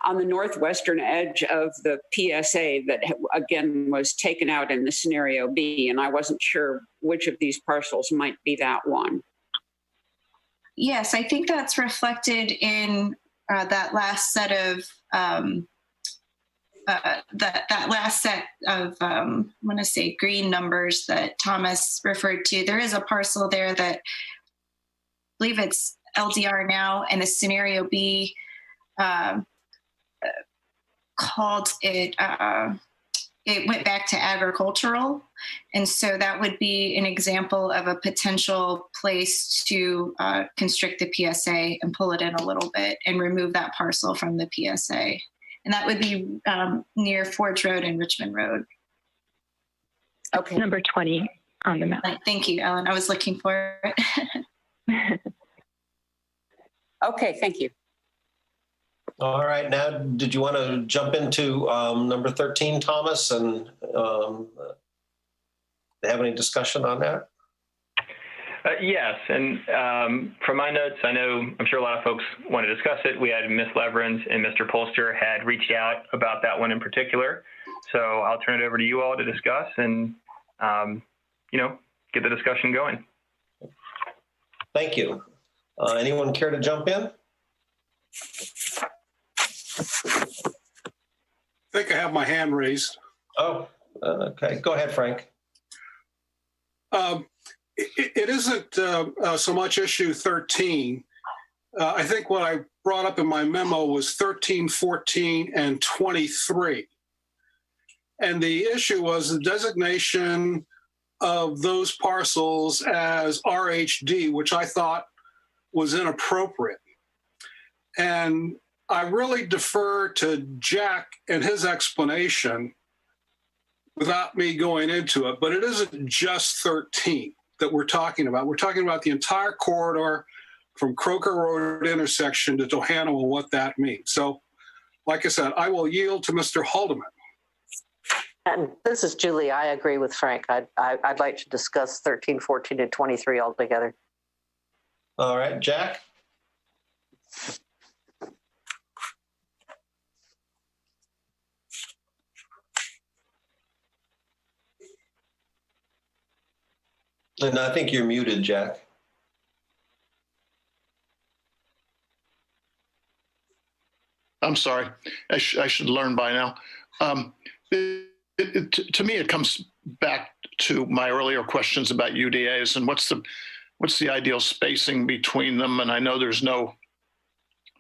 on the northwestern edge of the PSA that again was taken out in the scenario B, and I wasn't sure which of these parcels might be that one. Yes, I think that's reflected in that last set of that last set of I want to say green numbers that Thomas referred to. There is a parcel there that I believe it's LDR now, and the scenario B called it. It went back to agricultural, and so that would be an example of a potential place to constrict the PSA and pull it in a little bit and remove that parcel from the PSA. And that would be near Forge Road and Richmond Road. Okay. Number 20 on the map. Thank you, Ellen. I was looking for it. Okay, thank you. All right. Now, did you want to jump into number 13, Thomas, and have any discussion on that? Yes, and from my notes, I'm sure a lot of folks want to discuss it. We had Ms. Leverins and Mr. Polster had reached out about that one in particular. So I'll turn it over to you all to discuss and, get the discussion going. Thank you. Anyone care to jump in? I think I have my hand raised. Oh, okay. Go ahead, Frank. It isn't so much issue 13. I think what I brought up in my memo was 13, 14, and 23. And the issue was the designation of those parcels as RHD, which I thought was inappropriate. And I really defer to Jack and his explanation without me going into it, but it isn't just 13 that we're talking about. We're talking about the entire corridor from Croker Road intersection to Tohana and what that means. So, like I said, I will yield to Mr. Haldeman. And this is Julie. I agree with Frank. I'd like to discuss 13, 14, and 23 altogether. All right, Jack? And I think you're muted, Jack. I'm sorry. I should learn by now. To me, it comes back to my earlier questions about UDAs and what's the ideal spacing between them. And I know there's no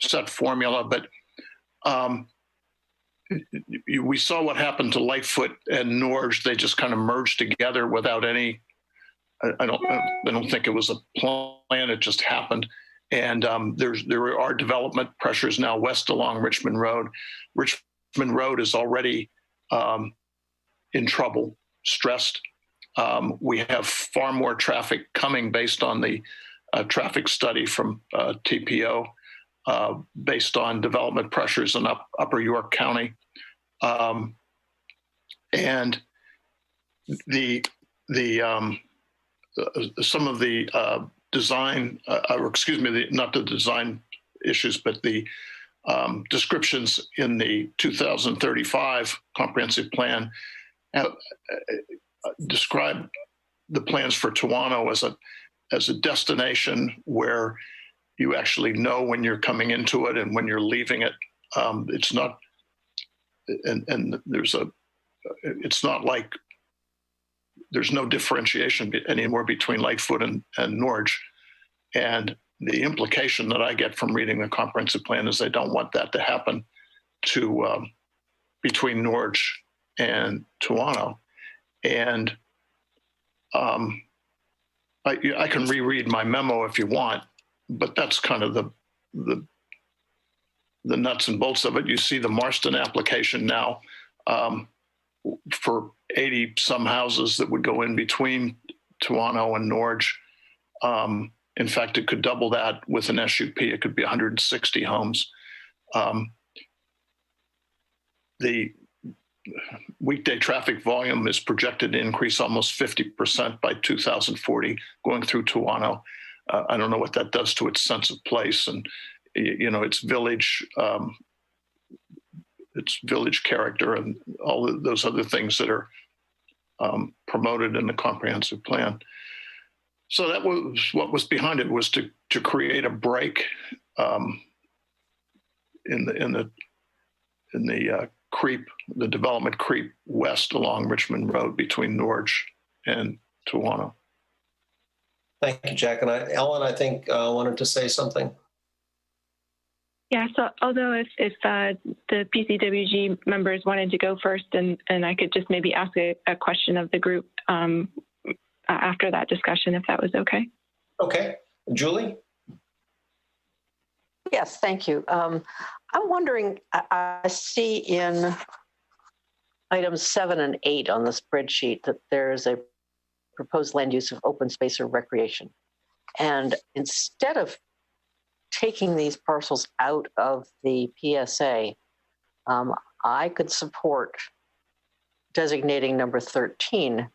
set formula, but we saw what happened to Lightfoot and Norge. They just kind of merged together without any. I don't think it was a plan. It just happened. And there are development pressures now west along Richmond Road. Richmond Road is already in trouble, stressed. We have far more traffic coming based on the traffic study from TPO, based on development pressures in Upper York County. And some of the design, not the design issues, but the descriptions in the 2035 comprehensive plan describe the plans for Toano as a destination where you actually know when you're coming into it and when you're leaving it. It's not, and it's not like there's no differentiation anymore between Lightfoot and Norge. And the implication that I get from reading the comprehensive plan is they don't want that to happen to between Norge and Toano. And I can reread my memo if you want, but that's kind of the nuts and bolts of it. You see the Marston application now for 80 some houses that would go in between Toano and Norge. In fact, it could double that with an SUP. It could be 160 homes. The weekday traffic volume is projected to increase almost 50% by 2040 going through Toano. I don't know what that does to its sense of place and, its village character and all of those other things that are promoted in the comprehensive plan. So that was what was behind it, was to create a break in the creep, the development creep west along Richmond Road between Norge and Toano. Thank you, Jack. And Ellen, I think wanted to say something. Yeah, so although if the PCWG members wanted to go first and I could just maybe ask a question of the group after that discussion, if that was okay. Okay. Julie? Yes, thank you. I'm wondering, I see in items 7 and 8 on the spreadsheet that there's a proposed land use of open space or recreation. And instead of taking these parcels out of the PSA, I could support designating number 13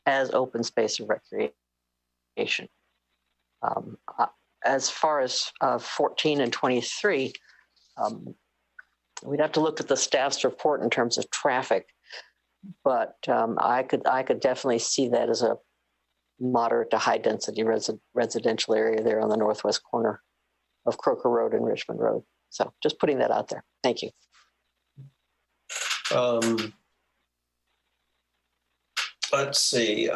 as open space or recreation. As far as 14 and 23, we'd have to look at the staff's report in terms of traffic, but I could definitely see that as a moderate to high density residential area there on the northwest corner of Croker Road and Richmond Road. So just putting that out there. Thank you. Let's see.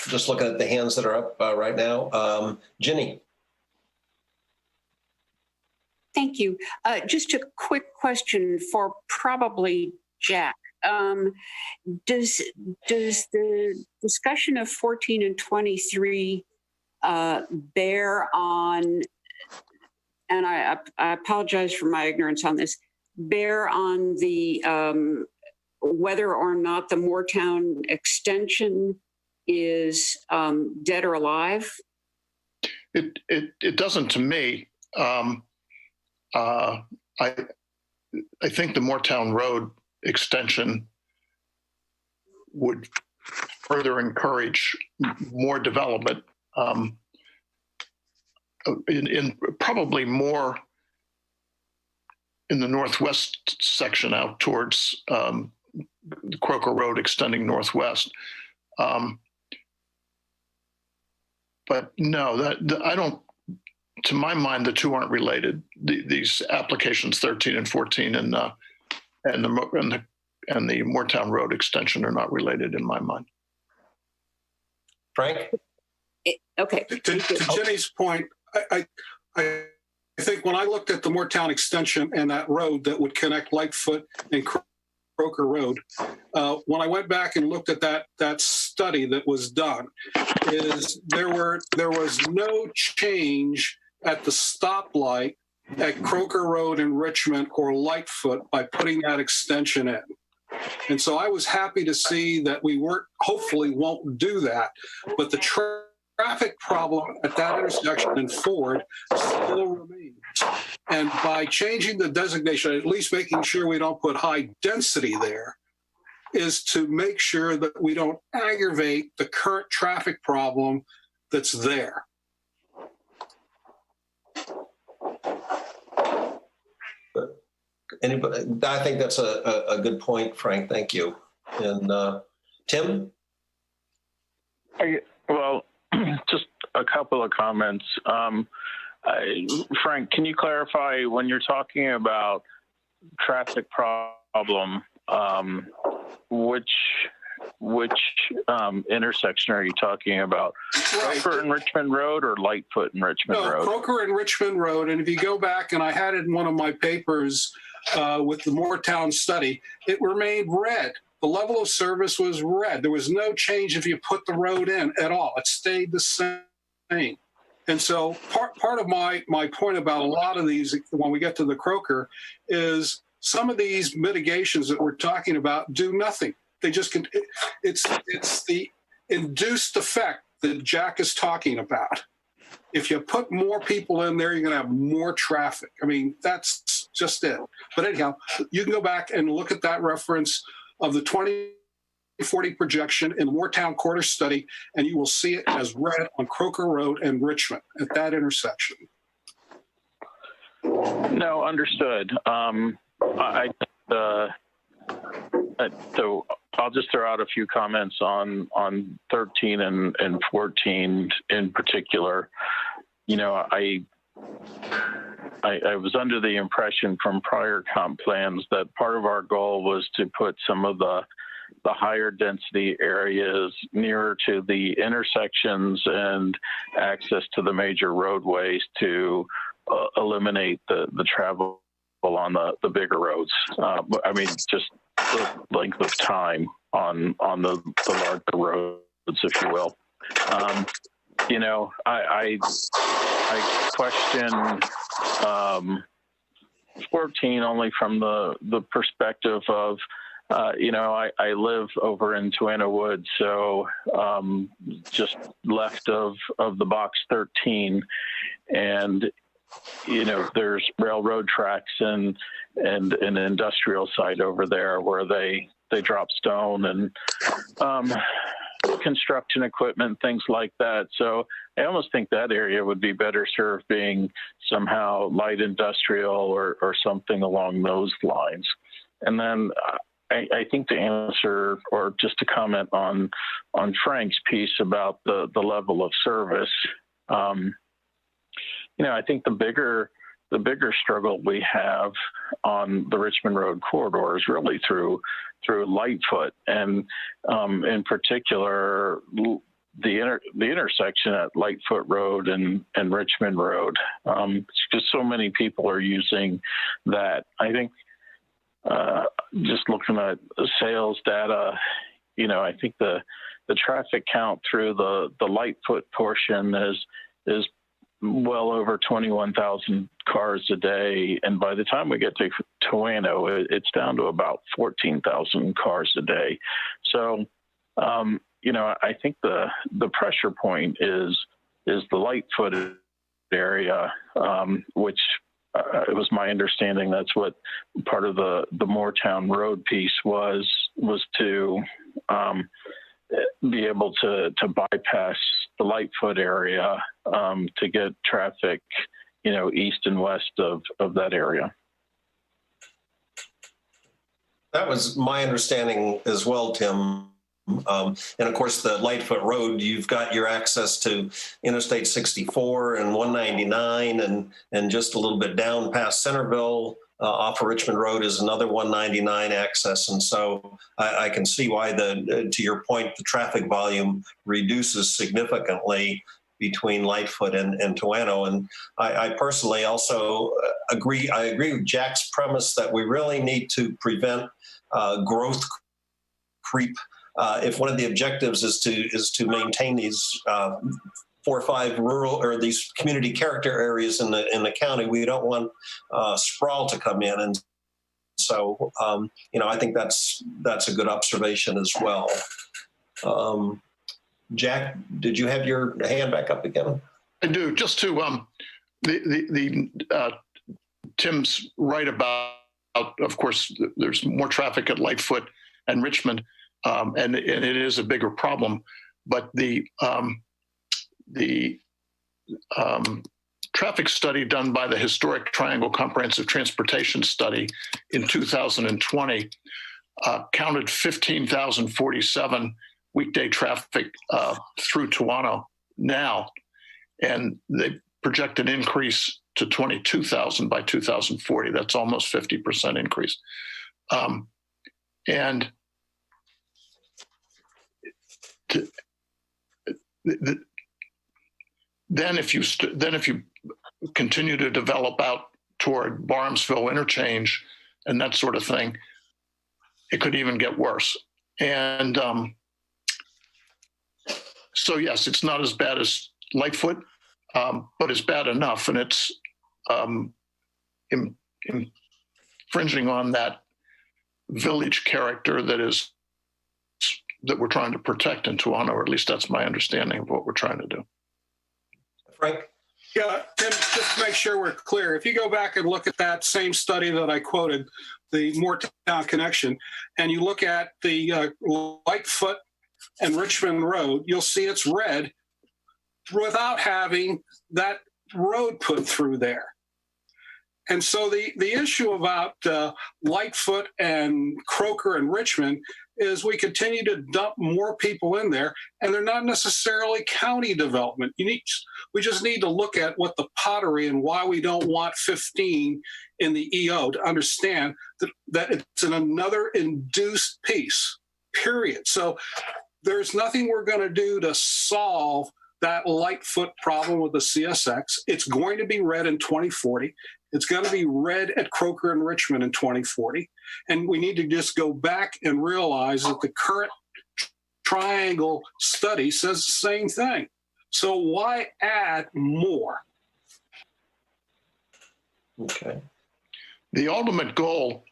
Just looking at the hands that are up right now. Ginny. Thank you. Just a quick question for probably Jack. Does the discussion of 14 and 23 bear on, and I apologize for my ignorance on this, bear on the whether or not the Moortown extension is dead or alive? It doesn't to me. I think the Moortown Road extension would further encourage more development in probably more in the northwest section out towards the Croker Road extending northwest. But no, I don't. To my mind, the two aren't related. These applications 13 and 14 and the Moortown Road extension are not related in my mind. Frank? Okay. To Jenny's point, I think when I looked at the Moortown extension and that road that would connect Lightfoot and Croker Road, when I went back and looked at that study that was done, is there was no change at the stoplight at Croker Road in Richmond or Lightfoot by putting that extension in. And so I was happy to see that we hopefully won't do that, but the traffic problem at that intersection in Ford still remains. And by changing the designation, at least making sure we don't put high density there, is to make sure that we don't aggravate the current traffic problem that's there. Anybody? I think that's a good point, Frank. Thank you. And Tim? Well, just a couple of comments. Frank, can you clarify when you're talking about traffic problem, which intersection are you talking about? Right. Croker and Richmond Road or Lightfoot and Richmond Road? No, Croker and Richmond Road. And if you go back, and I had it in one of my papers with the Moortown study, it remained red. The level of service was red. There was no change if you put the road in at all. It stayed the same. And so part of my point about a lot of these, when we get to the Croker, is some of these mitigations that we're talking about do nothing. They just can. It's the induced effect that Jack is talking about. If you put more people in there, you're going to have more traffic. I mean, that's just it. But anyhow, you can go back and look at that reference of the 2040 projection in the Moortown Quarter study, and you will see it as red on Croker Road and Richmond at that intersection. No, understood. So I'll just throw out a few comments on 13 and 14 in particular. You know, I was under the impression from prior comp plans that part of our goal was to put some of the higher density areas nearer to the intersections and access to the major roadways to eliminate the travel on the bigger roads. I mean, just the length of time on the larger roads, if you will. You know, I question 14 only from the perspective of, you know, I live over in Tuana Woods, so just left of the box 13, and you know, there's railroad tracks and an industrial site over there where they drop stone, and construction equipment, things like that. So I almost think that area would be better served being somehow light industrial or something along those lines. And then I think to answer or just to comment on Frank's piece about the level of service, I think the bigger struggle we have on the Richmond Road corridor is really through Lightfoot, and in particular the intersection at Lightfoot Road and Richmond Road. Because so many people are using that. I think just looking at sales data, I think the traffic count through the Lightfoot portion is well over 21,000 cars a day. And by the time we get to Toano, it's down to about 14,000 cars a day. So, I think the pressure point is the Lightfoot area, which it was my understanding that's what part of the Moortown Road piece was to be able to bypass the Lightfoot area to get traffic, east and west of that area. That was my understanding as well, Tim. And of course, the Lightfoot Road, you've got your access to Interstate 64 and 199, and just a little bit down past Centerville off of Richmond Road is another 199 access. And so I can see why to your point, the traffic volume reduces significantly between Lightfoot and Toano. And I personally also agree. I agree with Jack's premise that we really need to prevent growth creep. If one of the objectives is to maintain these 4 or 5 rural or these community character areas in the county, we don't want sprawl to come in. And so, I think that's a good observation as well. Jack, did you have your hand back up again? I do. Just to Tim's right about, of course, there's more traffic at Lightfoot and Richmond, and it is a bigger problem. But the traffic study done by the Historic Triangle Comprehensive Transportation Study in 2020 counted 15,047 weekday traffic through Toano now, and they project an increase to 22,000 by 2040. That's almost 50% increase. And then if you continue to develop out toward Barhamsville interchange and that sort of thing, it could even get worse. And so yes, it's not as bad as Lightfoot, but it's bad enough, and it's infringing on that village character that we're trying to protect in Toano, or at least that's my understanding of what we're trying to do. Frank? Yeah, Tim, just to make sure we're clear, if you go back and look at that same study that I quoted, the Moortown connection, and you look at the Lightfoot and Richmond Road, you'll see it's red without having that road put through there. And so the issue about Lightfoot and Croker and Richmond is we continue to dump more people in there, and they're not necessarily county development. We just need to look at what the pottery and why we don't want 15 in the EO to understand that it's another induced piece, period. So there's nothing we're going to do to solve that Lightfoot problem with the CSX. It's going to be red in 2040. It's going to be red at Croker and Richmond in 2040. And we need to just go back and realize that the current triangle study says the same thing. So why add more? Okay. The ultimate goal,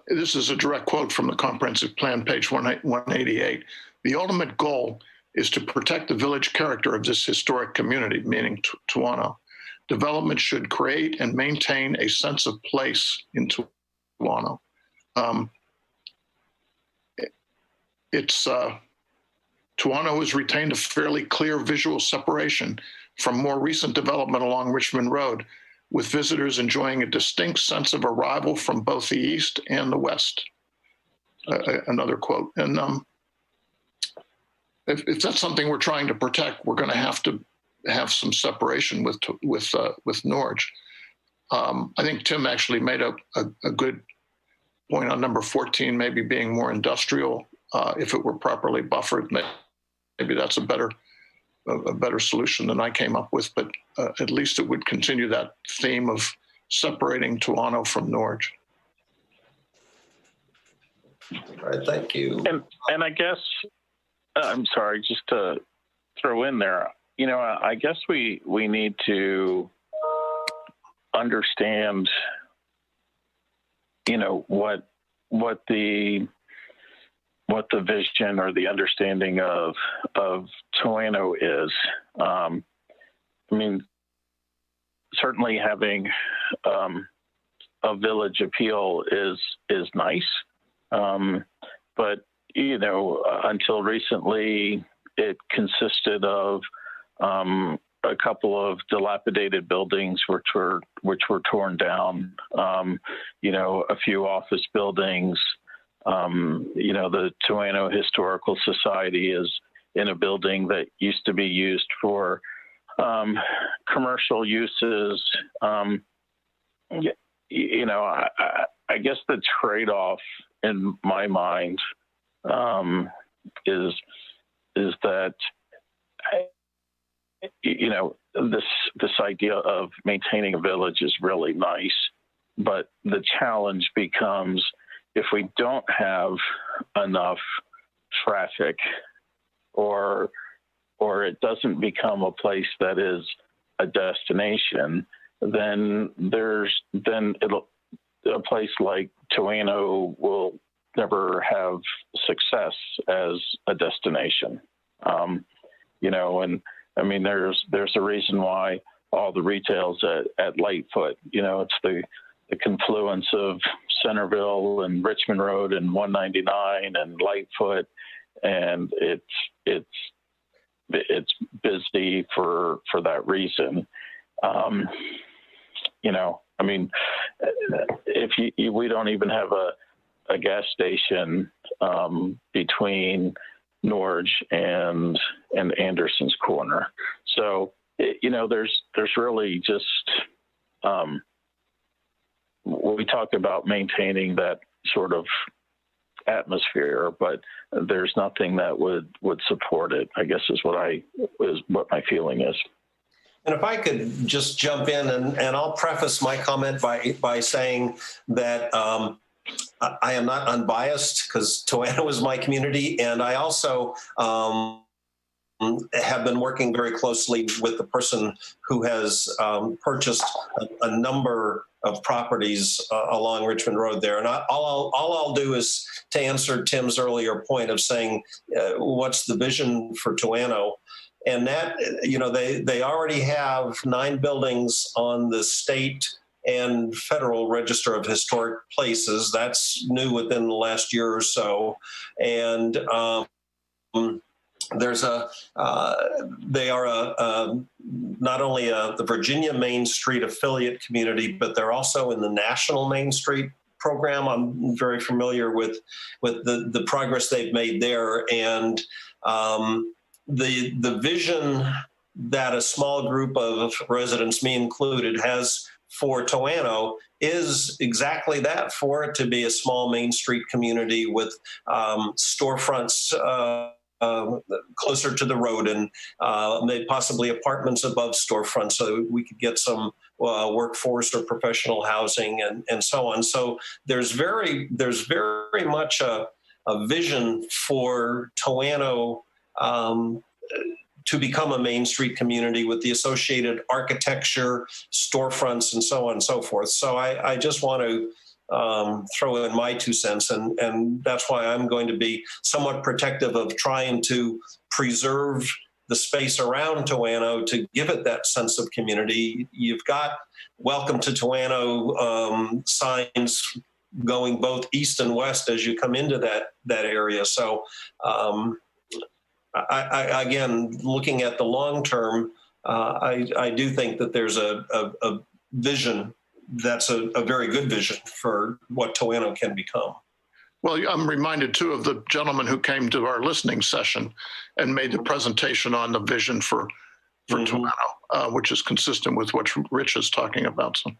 this is a direct quote from the comprehensive plan, page 188. The ultimate goal is to protect the village character of this historic community, meaning Toano. Development should create and maintain a sense of place in Toano. It's Toano has retained a fairly clear visual separation from more recent development along Richmond Road, with visitors enjoying a distinct sense of arrival from both the east and the west. Another quote. And if that's something we're trying to protect, we're going to have some separation with Norge. I think Tim actually made a good point on number 14, maybe being more industrial. If it were properly buffered, maybe that's a better solution than I came up with, but at least it would continue that theme of separating Toano from Norge. All right, thank you. And I guess, I'm sorry, just to throw in there, you know, I guess we need to understand, you know, what the vision or the understanding of Toano is. I mean, certainly having a village appeal is nice, but you know, until recently, it consisted of a couple of dilapidated buildings which were torn down. You know, a few office buildings. You know, the Toano Historical Society is in a building that used to be used for commercial uses. You know, I guess the trade-off in my mind is that, you know, this idea of maintaining a village is really nice, but the challenge becomes, if we don't have enough traffic, or it doesn't become a place that is a destination, then a place like Toano will never have success as a destination. You know, and I mean, there's a reason why all the retail's at Lightfoot. You know, it's the confluence of Centerville and Richmond Road and 199 and Lightfoot, and it's busy for that reason. You know, I mean, if we don't even have a gas station between Norge and Anderson's Corner, so you know, there's really just we talk about maintaining that sort of atmosphere, but there's nothing that would support it, I guess is what my feeling is. And if I could just jump in, and I'll preface my comment by saying that I am not unbiased, because Toano is my community, and I also have been working very closely with the person who has purchased a number of properties along Richmond Road there. And all I'll do is to answer Tim's earlier point of saying, what's the vision for Toano? And that, you know, they already have 9 buildings on the state and federal register of historic places. That's new within the last year or so. And they are not only the Virginia Main Street affiliate community, but they're also in the National Main Street program. I'm very familiar with the progress they've made there, and the vision that a small group of residents, me included, has for Toano is exactly that, for it to be a small Main Street community with storefronts closer to the road, and maybe possibly apartments above storefronts, so we could get some workforce or professional housing and so on. So there's very much a vision for Toano to become a Main Street community with the associated architecture, storefronts, and so on and so forth. So I just want to throw in my 2 cents, and that's why I'm going to be somewhat protective of trying to preserve the space around Toano to give it that sense of community. You've got Welcome to Toano signs going both east and west as you come into that area. So again, looking at the long term, I do think that there's a vision that's a very good vision for what Toano can become. Well, I'm reminded too of the gentleman who came to our listening session and made the presentation on the vision for Toano, which is consistent with what Rich is talking about. So.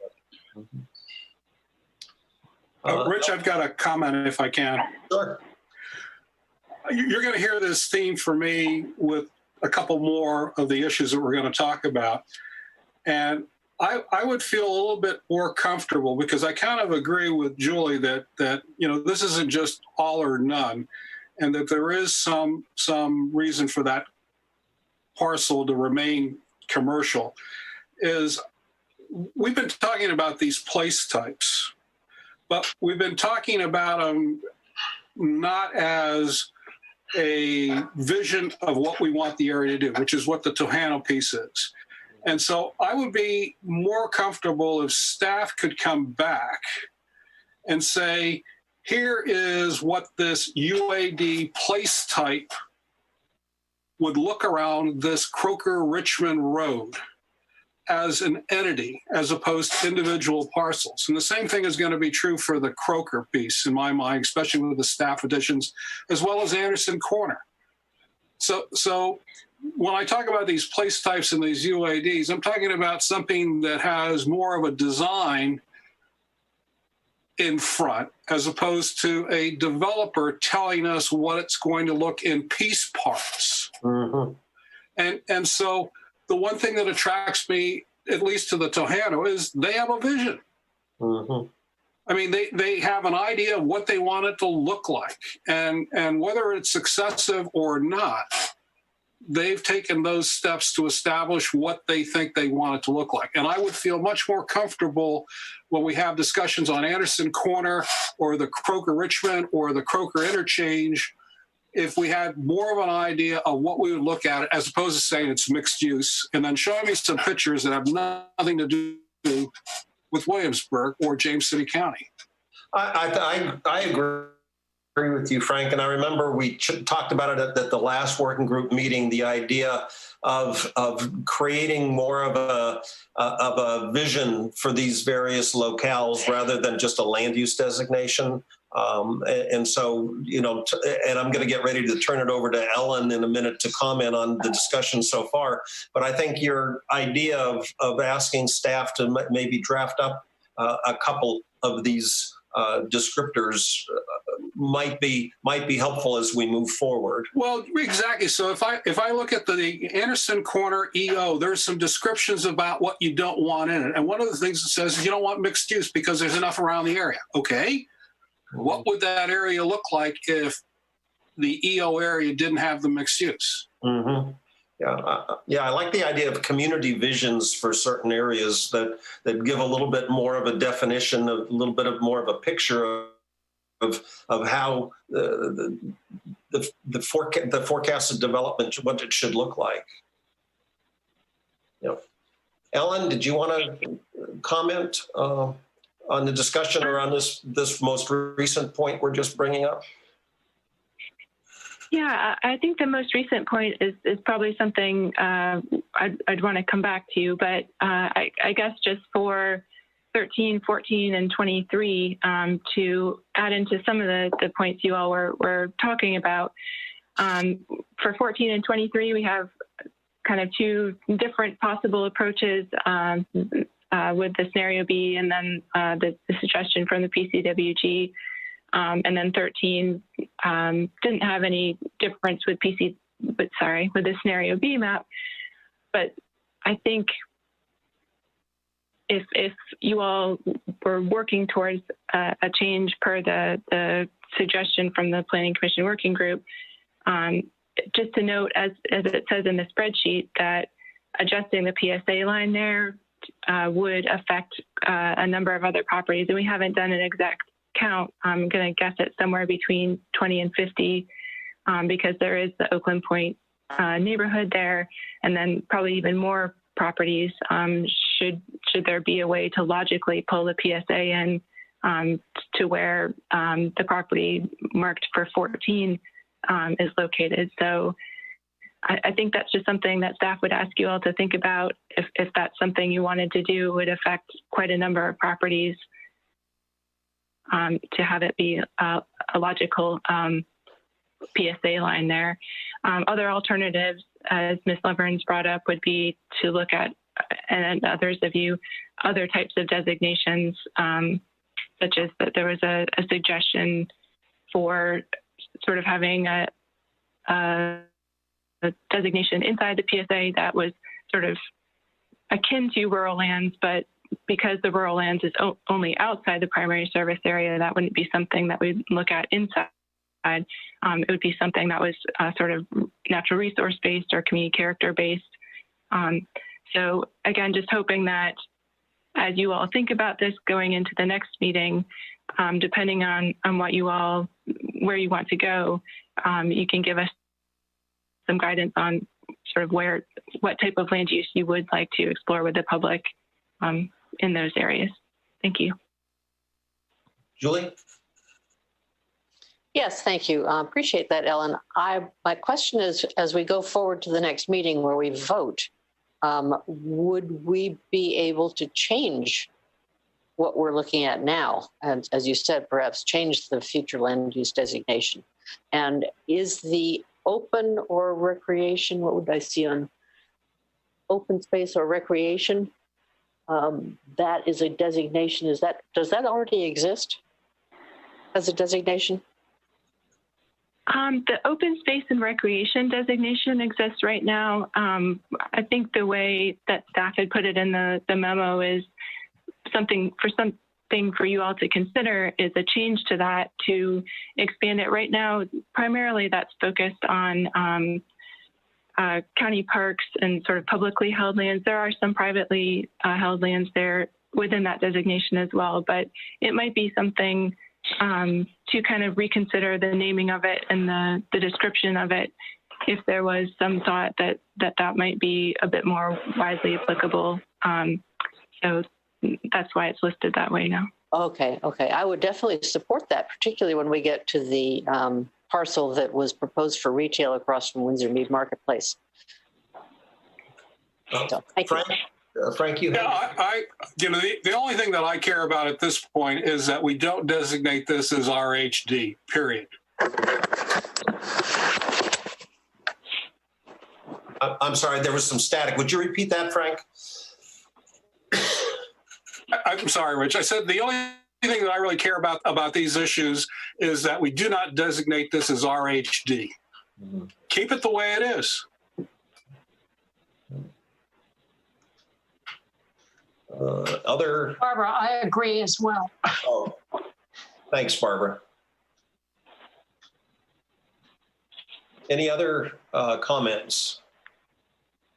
Rich, I've got a comment if I can. Sure. You're going to hear this theme for me with a couple more of the issues that we're going to talk about. And I would feel a little bit more comfortable, because I kind of agree with Julie that this isn't just all or none, and that there is some reason for that parcel to remain commercial. Is we've been talking about these place types, but we've been talking about them not as a vision of what we want the area to do, which is what the Toano piece is. And so I would be more comfortable if staff could come back and say, here is what this UAD place type would look around this Croker-Richmond Road as an entity, as opposed to individual parcels. And the same thing is going to be true for the Croker piece, in my mind, especially with the staff additions, as well as Anderson Corner. So when I talk about these place types and these UADs, I'm talking about something that has more of a design in front, as opposed to a developer telling us what it's going to look in piece parts. And so the one thing that attracts me, at least to the Toano, is they have a vision. I mean, they have an idea of what they want it to look like, and whether it's successive or not, they've taken those steps to establish what they think they want it to look like. And I would feel much more comfortable when we have discussions on Anderson Corner or the Croker-Richmond or the Croker Interchange, if we had more of an idea of what we would look at, as opposed to saying it's mixed use and then showing me some pictures that have nothing to do with Williamsburg or James City County. I agree with you, Frank. And I remember we talked about it at the last working group meeting, the idea of creating more of a vision for these various locales rather than just a land use designation. And so, and I'm going to get ready to turn it over to Ellen in a minute to comment on the discussion so far. But I think your idea of asking staff to maybe draft up a couple of these descriptors might be helpful as we move forward. Well, exactly. So if I look at the Anderson Corner EO, there's some descriptions about what you don't want in it. And one of the things it says is you don't want mixed use because there's enough around the area. Okay. What would that area look like if the EO area didn't have the mixed use? Yeah, I like the idea of community visions for certain areas that give a little bit more of a definition, a little bit of more of a picture of how the forecasted development, what it should look like. Ellen, did you want to comment on the discussion around this most recent point we're just bringing up? Yeah, I think the most recent point is probably something I'd want to come back to, but I guess just for 13, 14, and 23 to add into some of the points you all were talking about. For 14 and 23, we have kind of two different possible approaches with the scenario B and then the suggestion from the PCWG. And then 13 didn't have any difference with with the scenario B map. But I think if you all were working towards a change per the suggestion from the Planning Commission Working Group, just to note, as it says in the spreadsheet, that adjusting the PSA line there would affect a number of other properties. And we haven't done an exact count. I'm going to guess it somewhere between 20 and 50 because there is the Oakland Point neighborhood there, and then probably even more properties should there be a way to logically pull the PSA in to where the property marked for 14 is located. So I think that's just something that staff would ask you all to think about. If that's something you wanted to do, would affect quite a number of properties, to have it be a logical PSA line there. Other alternatives, as Ms. Leverns brought up, would be to look at, and others of you, other types of designations, such as that there was a suggestion for sort of having a designation inside the PSA that was sort of akin to rural lands, but because the rural lands is only outside the primary service area, that wouldn't be something that we'd look at inside. It would be something that was sort of natural resource based or community character based. So again, just hoping that as you all think about this going into the next meeting, depending on what you all, where you want to go, you can give us some guidance on sort of what type of land use you would like to explore with the public in those areas. Thank you. Julie? Yes, thank you. Appreciate that, Ellen. My question is, as we go forward to the next meeting where we vote, would we be able to change what we're looking at now? And as you said, perhaps change the future land use designation. And is the open or recreation, what would I see on open space or recreation? That is a designation. Does that already exist as a designation? The open space and recreation designation exists right now. I think the way that staff had put it in the memo is something for you all to consider is a change to that to expand it. Right now, primarily that's focused on county parks and sort of publicly held lands. There are some privately held lands there within that designation as well, but it might be something to kind of reconsider the naming of it and the description of it if there was some thought that might be a bit more widely applicable. So that's why it's listed that way now. Okay. I would definitely support that, particularly when we get to the parcel that was proposed for retail across from Windsor Mead Marketplace. So, thank you. Frank, you have... the only thing that I care about at this point is that we don't designate this as RHD, period. I'm sorry, there was some static. Would you repeat that, Frank? I'm sorry, Rich. I said the only thing that I really care about these issues is that we do not designate this as RHD. Mm-hmm. Keep it the way it is. Barbara, I agree as well. Oh, thanks, Barbara. Any other comments?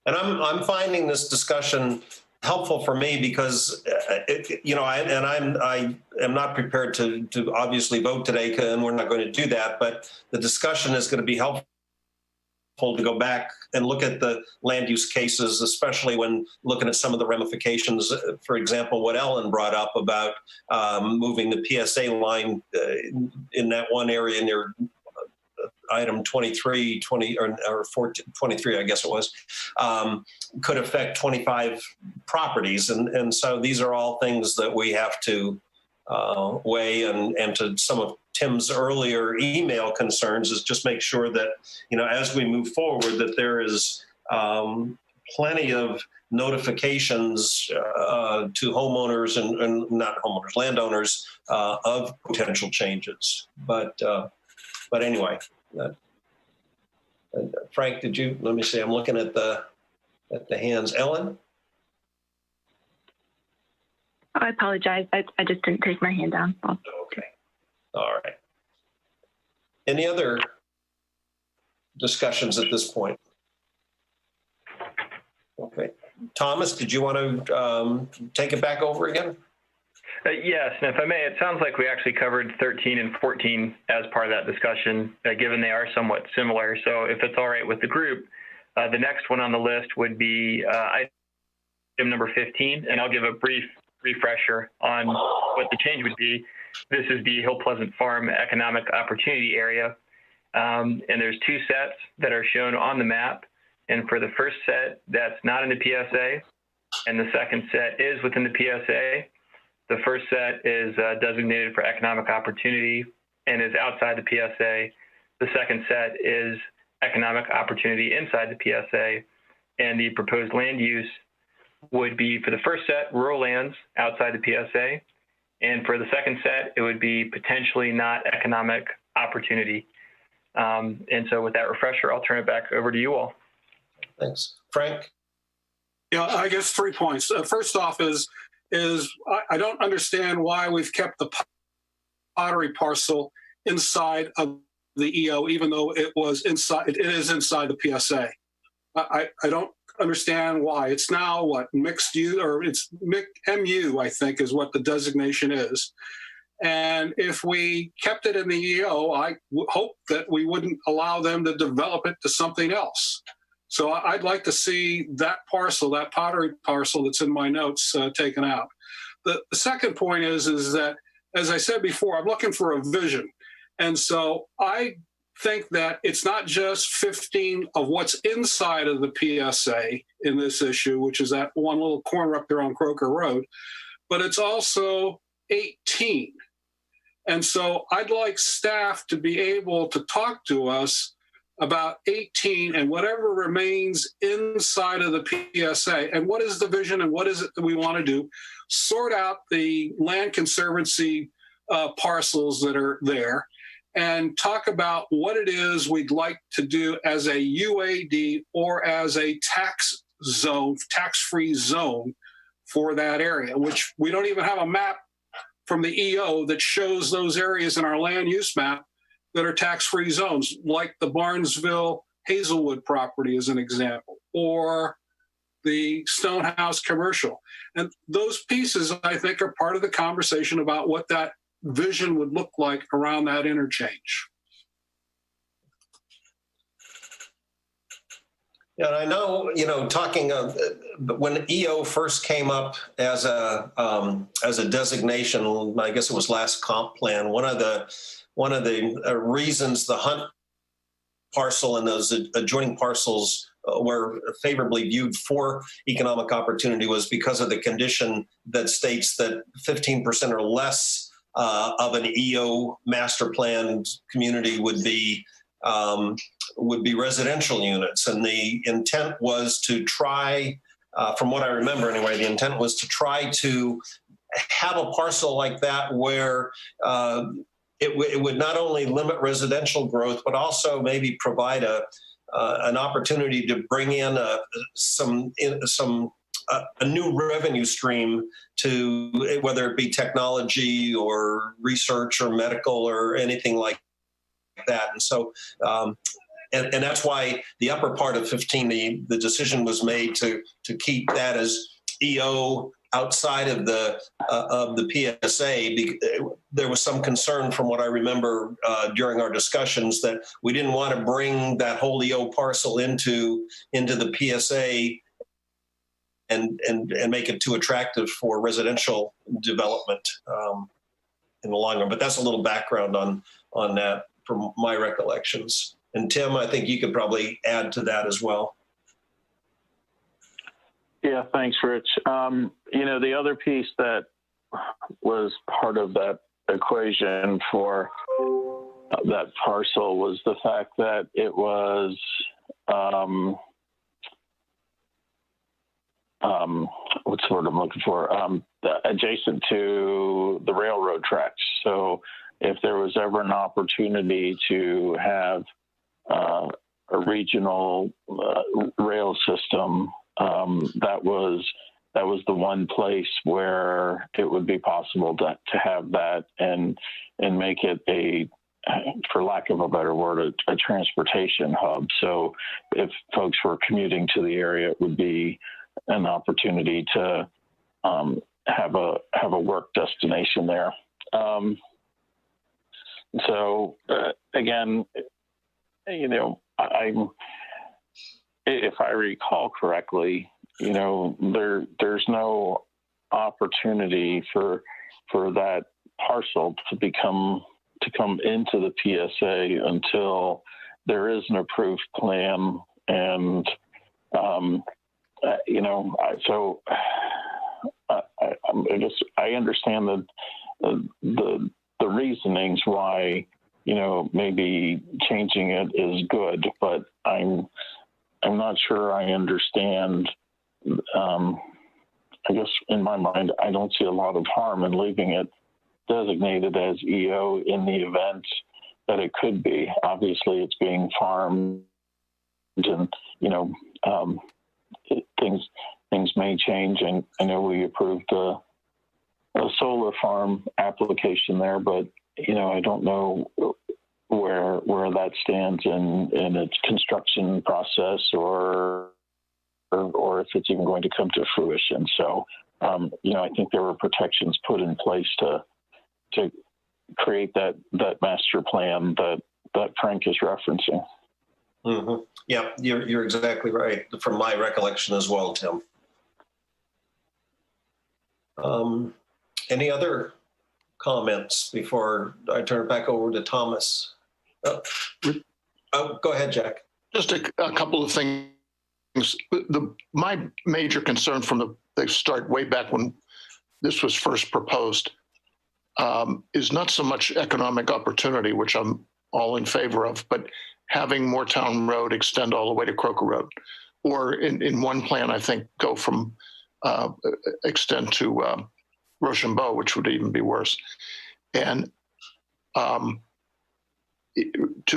And I'm finding this discussion helpful for me because, I am not prepared to obviously vote today, and we're not going to do that, but the discussion is going to be helpful to go back and look at the land use cases, especially when looking at some of the ramifications. For example, what Ellen brought up about moving the PSA line in that one area near item 23, 23, I guess it was, could affect 25 properties. And so these are all things that we have to weigh, and to some of Tim's earlier email concerns is just make sure that, as we move forward, that there is plenty of notifications to homeowners and not homeowners, landowners of potential changes. But anyway, Frank, let me see, I'm looking at the hands. Ellen? I apologize. I just didn't take my hand down. Okay. All right. Any other discussions at this point? Okay. Thomas, did you want to take it back over again? Yes, and if I may, it sounds like we actually covered 13 and 14 as part of that discussion, given they are somewhat similar. So if it's all right with the group, the next one on the list would be item number 15, and I'll give a brief refresher on what the change would be. This is the Hill Pleasant Farm Economic Opportunity Area, and there's two sets that are shown on the map. And for the first set that's not in the PSA, and the second set is within the PSA, the first set is designated for economic opportunity and is outside the PSA. The second set is economic opportunity inside the PSA, and the proposed land use would be, for the first set, rural lands outside the PSA, and for the second set, it would be potentially not economic opportunity. And so with that refresher, I'll turn it back over to you all. Thanks. Frank? Yeah, I guess 3 points. First off is I don't understand why we've kept the pottery parcel inside of the EO, even though it is inside the PSA. I don't understand why. It's now what, mixed use, or it's MU, I think, is what the designation is. And if we kept it in the EO, I hope that we wouldn't allow them to develop it to something else. So I'd like to see that parcel, that pottery parcel that's in my notes, taken out. The second point is that, as I said before, I'm looking for a vision. And so I think that it's not just 15 of what's inside of the PSA in this issue, which is that one little corner up there on Croker Road, but it's also 18. And so I'd like staff to be able to talk to us about 18 and whatever remains inside of the PSA. And what is the vision and what is it that we want to do? Sort out the land conservancy parcels that are there and talk about what it is we'd like to do as a UAD or as a tax zone, tax-free zone for that area, which we don't even have a map from the EO that shows those areas in our land use map that are tax-free zones, like the Barnesville Hazelwood property as an example, or the Stonehouse commercial. And those pieces, I think, are part of the conversation about what that vision would look like around that interchange. Yeah, and I know, talking when EO first came up as a designation, I guess it was last comp plan. One of the reasons the Hunt parcel and those adjoining parcels were favorably viewed for economic opportunity was because of the condition that states that 15% or less of an EO master planned community would be residential units. And the intent was to try, from what I remember anyway, the intent was to try to have a parcel like that where it would not only limit residential growth, but also maybe provide an opportunity to bring in a new revenue stream to, whether it be technology or research or medical or anything like that. And so, and that's why the upper part of 15, the decision was made to keep that as EO outside of the PSA. There was some concern, from what I remember during our discussions, that we didn't want to bring that whole EO parcel into the PSA and make it too attractive for residential development in the long run. But that's a little background on that from my recollections. And Tim, I think you could probably add to that as well. Yeah, thanks, Rich. The other piece that was part of that equation for that parcel was the fact that it was what's the word I'm looking for? Adjacent to the railroad tracks. So if there was ever an opportunity to have a regional rail system, that was the one place where it would be possible to have that and make it for lack of a better word, a transportation hub. So if folks were commuting to the area, it would be an opportunity to have a work destination there. So again, if I recall correctly, there's no opportunity for that parcel to come into the PSA until there is an approved plan and I understand the reasonings why, maybe changing it is good, but I'm not sure I understand. I guess in my mind, I don't see a lot of harm in leaving it designated as EO in the event that it could be. Obviously, it's being farmed, and things may change. And I know we approved a solar farm application there, but I don't know where that stands in its construction process, or if it's even going to come to fruition. So, I think there were protections put in place to create that master plan that Frank is referencing. Mm-hmm. Yeah, you're exactly right, from my recollection as well, Tim. Any other comments before I turn it back over to Thomas? Go ahead, Jack. Just a couple of things. My major concern from the start, way back when this was first proposed, is not so much economic opportunity, which I'm all in favor of, but having Moortown Road extend all the way to Croker Road, or in one plan, I think, go from extend to Rochambeau, which would even be worse. And to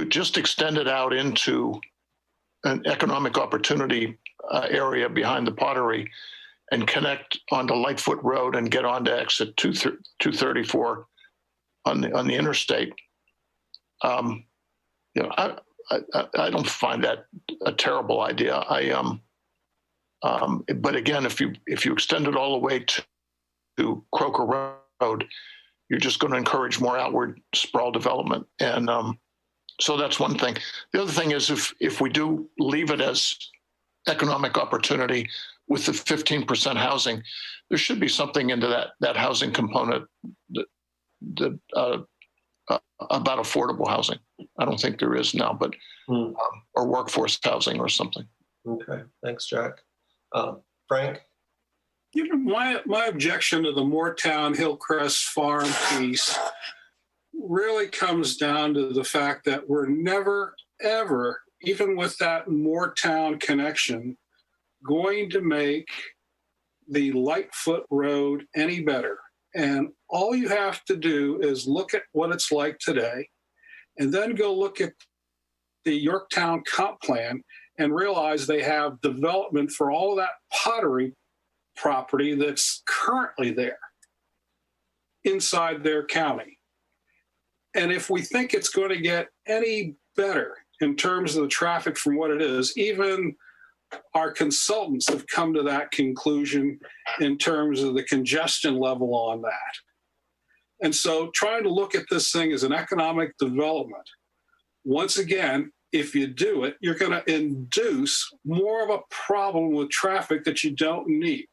just extend it out into an economic opportunity area behind the Pottery and connect onto Lightfoot Road and get onto exit 234 on the interstate. I don't find that a terrible idea. But again, if you extend it all the way to Croker Road, you're just going to encourage more outward sprawl development. And so that's one thing. The other thing is if we do leave it as economic opportunity with the 15% housing, there should be something into that housing component about affordable housing. I don't think there is now, but or workforce housing or something. Okay, thanks, Jack. Frank? My objection to the Moortown Hillcrest Farm piece really comes down to the fact that we're never, ever, even with that Moortown connection, going to make the Lightfoot Road any better. And all you have to do is look at what it's like today, and then go look at the Yorktown comp plan and realize they have development for all of that pottery property that's currently there inside their county. And if we think it's going to get any better in terms of the traffic from what it is, even our consultants have come to that conclusion in terms of the congestion level on that. And so trying to look at this thing as an economic development, once again, if you do it, you're going to induce more of a problem with traffic that you don't need.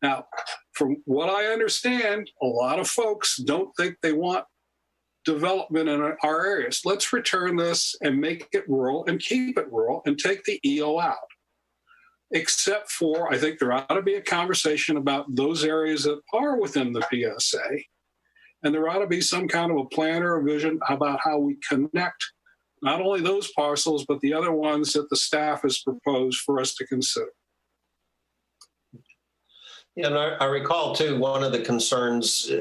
Now, from what I understand, a lot of folks don't think they want development in our areas. Let's return this and make it rural and keep it rural and take the EO out. Except for, I think there ought to be a conversation about those areas that are within the PSA. And there ought to be some kind of a plan or a vision about how we connect not only those parcels, but the other ones that the staff has proposed for us to consider. Yeah, and I recall too, one of the concerns,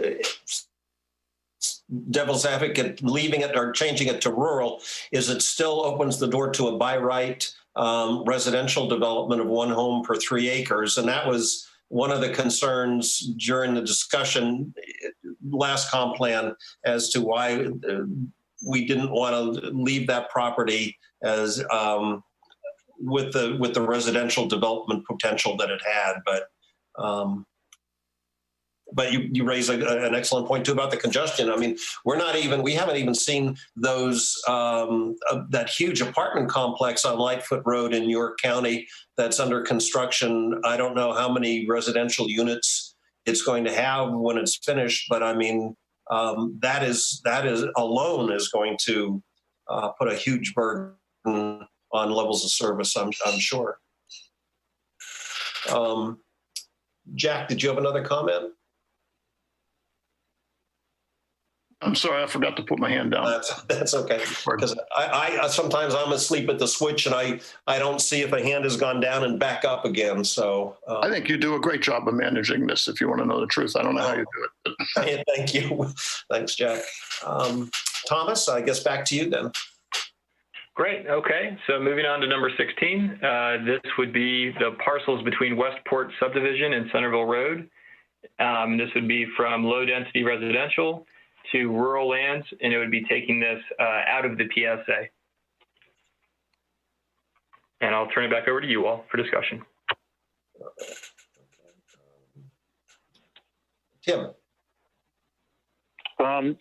devil's advocate, leaving it or changing it to rural, is it still opens the door to a by right residential development of one home per 3 acres. And that was one of the concerns during the discussion last comp plan as to why we didn't want to leave that property as with the residential development potential that it had. But you raise an excellent point too about the congestion. I mean, we haven't even seen those that huge apartment complex on Lightfoot Road in York County that's under construction. I don't know how many residential units it's going to have when it's finished, but I mean, that is alone is going to put a huge burden on levels of service, I'm sure. Jack, did you have another comment? I'm sorry, I forgot to put my hand down. That's okay. Because I sometimes I'm asleep at the switch and I don't see if a hand has gone down and back up again. So I think you do a great job of managing this, if you want to know the truth. I don't know how you do it. Thank you. Thanks, Jack. Thomas, I guess back to you then. Great. Okay. So moving on to number 16, this would be the parcels between Westport Subdivision and Centerville Road. This would be from low density residential to rural lands, and it would be taking this out of the PSA. And I'll turn it back over to you all for discussion. Tim. Thomas,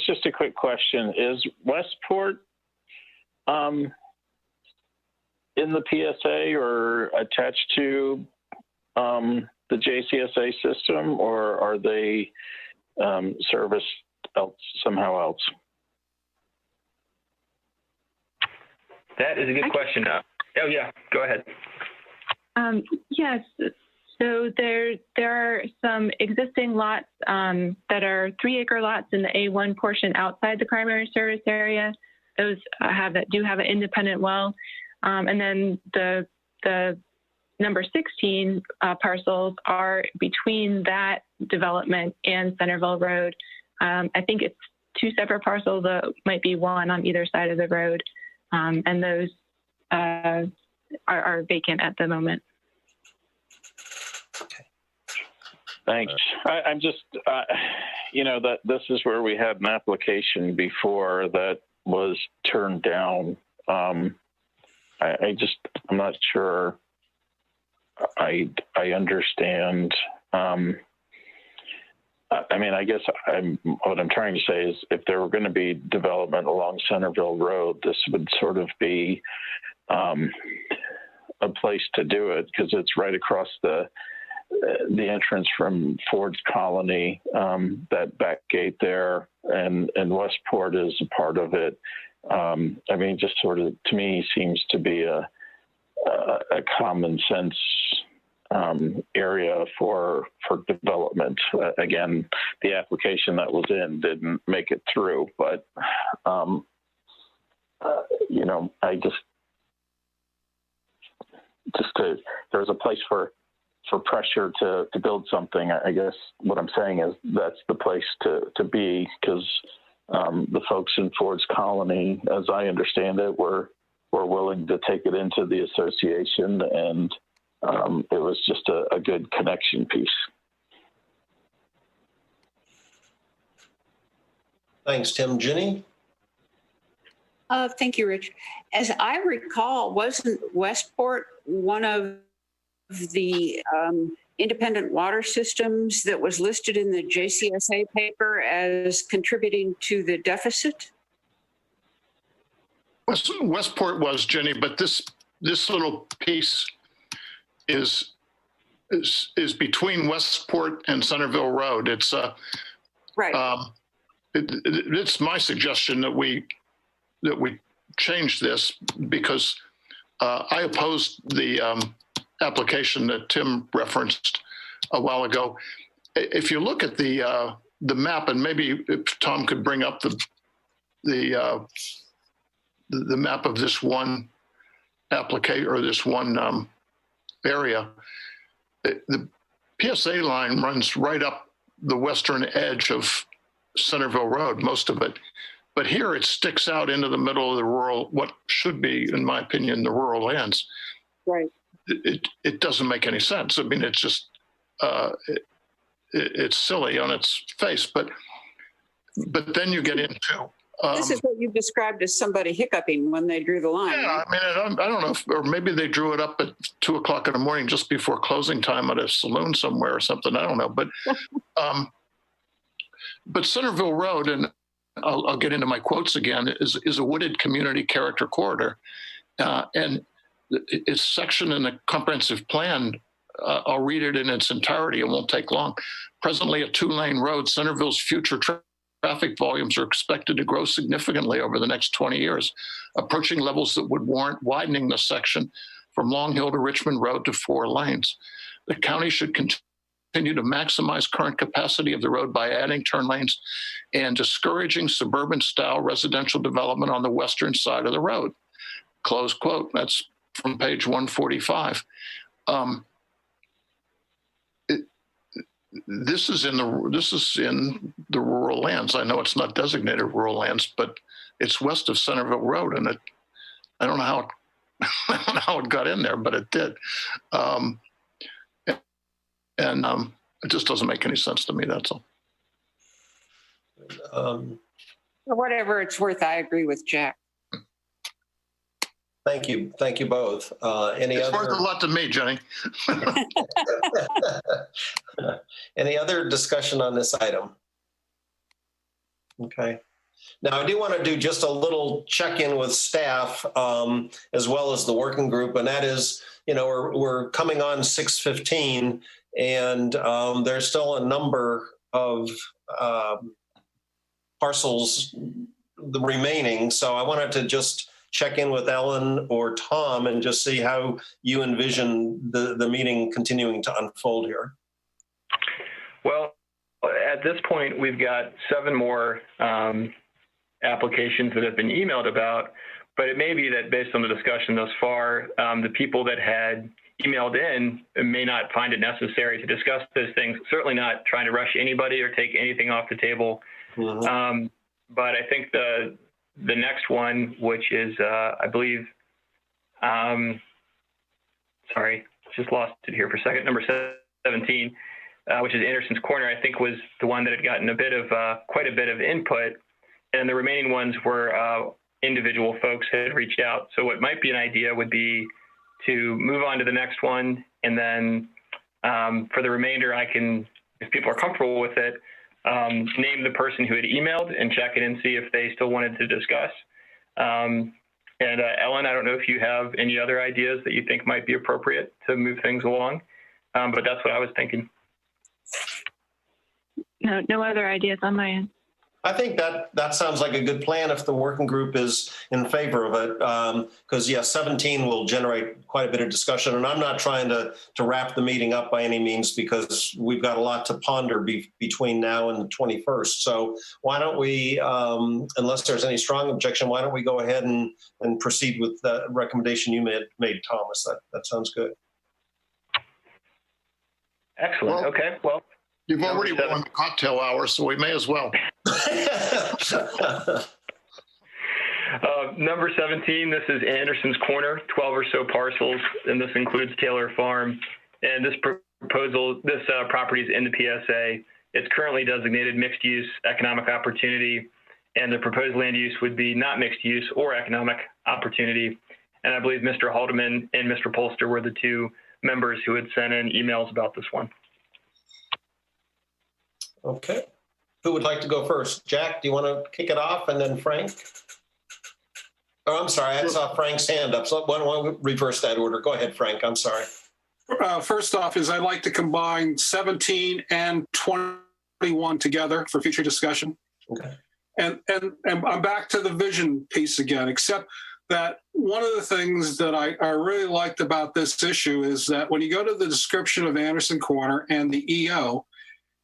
just a quick question. Is Westport in the PSA or attached to the JCSA system, or are they serviced somehow else? That is a good question. Oh yeah, go ahead. Yes. So there are some existing lots that are 3-acre lots in the A1 portion outside the primary service area. Those do have an independent well, and then the number 16 parcels are between that development and Centerville Road. I think it's 2 separate parcels. Might be one on either side of the road, and those are vacant at the moment. Okay. Thanks. I'm just, that this is where we had an application before that was turned down. I'm not sure I understand. I guess what I'm trying to say is if there were going to be development along Centerville Road, this would sort of be a place to do it because it's right across the entrance from Ford's Colony, that back gate there, and Westport is a part of it. Just sort of, to me, seems to be a common sense area for development. Again, the application that was in didn't make it through, but there's a place for pressure to build something. I guess what I'm saying is that's the place to be, because the folks in Ford's Colony, as I understand it, were willing to take it into the association, and it was just a good connection piece. Thanks, Tim. Ginny? Thank you, Rich. As I recall, wasn't Westport one of the independent water systems that was listed in the JCSA paper as contributing to the deficit? Westport was, Jenny, but this little piece is between Westport and Centerville Road. It's right. It's my suggestion that we change this, because I opposed the application that Tim referenced a while ago. If you look at the map, and maybe if Tom could bring up the map of this one application or this one area, the PSA line runs right up the western edge of Centerville Road, most of it. But here it sticks out into the middle of the rural, what should be, in my opinion, the rural lands. Right. It doesn't make any sense. I mean, it's just, it's silly on its face, but then you get into. This is what you described as somebody hiccuping when they drew the line. Yeah, right? I mean, I don't know, or maybe they drew it up at 2:00 in the morning just before closing time at a saloon somewhere or something. I don't know, but Centerville Road, and I'll get into my quotes again, is a wooded community character corridor, and its section in the comprehensive plan. I'll read it in its entirety. It won't take long. Presently a 2-lane road, Centerville's future traffic volumes are expected to grow significantly over the next 20 years, approaching levels that would warrant widening the section from Long Hill to Richmond Road to 4 lanes. The county should continue to maximize current capacity of the road by adding turn lanes and discouraging suburban-style residential development on the western side of the road. Close quote. That's from page 145. This is in the rural lands. I know it's not designated rural lands, but it's west of Centerville Road, and I don't know how it got in there, but it did. It just doesn't make any sense to me. That's all. For whatever it's worth, I agree with Jack. Thank you both. It's worth a lot to me, Jenny. Any other discussion on this item? Okay. Now, I do want to do just a little check-in with staff as well as the working group, and that is, we're coming on 6:15, and there's still a number of parcels remaining. So I wanted to just check in with Ellen or Tom and just see how you envision the meeting continuing to unfold here. Well, at this point, we've got 7 more applications that have been emailed about, but it may be that based on the discussion thus far, the people that had emailed in may not find it necessary to discuss those things. Certainly not trying to rush anybody or take anything off the table. Mm-hmm. But I think the next one, which is, I believe, sorry, just lost it here for a second, number 17, which is Anderson's Corner, I think was the one that had gotten quite a bit of input. And the remaining ones were individual folks had reached out. So what might be an idea would be to move on to the next one. And then for the remainder, I can, if people are comfortable with it, name the person who had emailed and check it and see if they still wanted to discuss. And Ellen, I don't know if you have any other ideas that you think might be appropriate to move things along, but that's what I was thinking. No other ideas on my end. I think that sounds like a good plan if the working group is in favor of it, because 17 will generate quite a bit of discussion, and I'm not trying to wrap the meeting up by any means because we've got a lot to ponder between now and the 21st. So why don't we, unless there's any strong objection, why don't we go ahead and proceed with the recommendation you made, Thomas? That sounds good. Excellent. Well, okay. Well, you've already won the cocktail hour, so we may as well. Number 17, this is Anderson's Corner, 12 or so parcels, and this includes Taylor Farm. And this property is in the PSA. It's currently designated mixed use economic opportunity, and the proposed land use would be not mixed use or economic opportunity. And I believe Mr. Haldeman and Mr. Polster were the 2 members who had sent in emails about this one. Okay. Who would like to go first? Jack, do you want to kick it off, and then Frank? Oh, I'm sorry. I saw Frank's hand up. So why don't we reverse that order? Go ahead, Frank. I'm sorry. First off is I'd like to combine 17 and 21 together for future discussion. Okay. And I'm back to the vision piece again, except that one of the things that I really liked about this issue is that when you go to the description of Anderson Corner and the EO,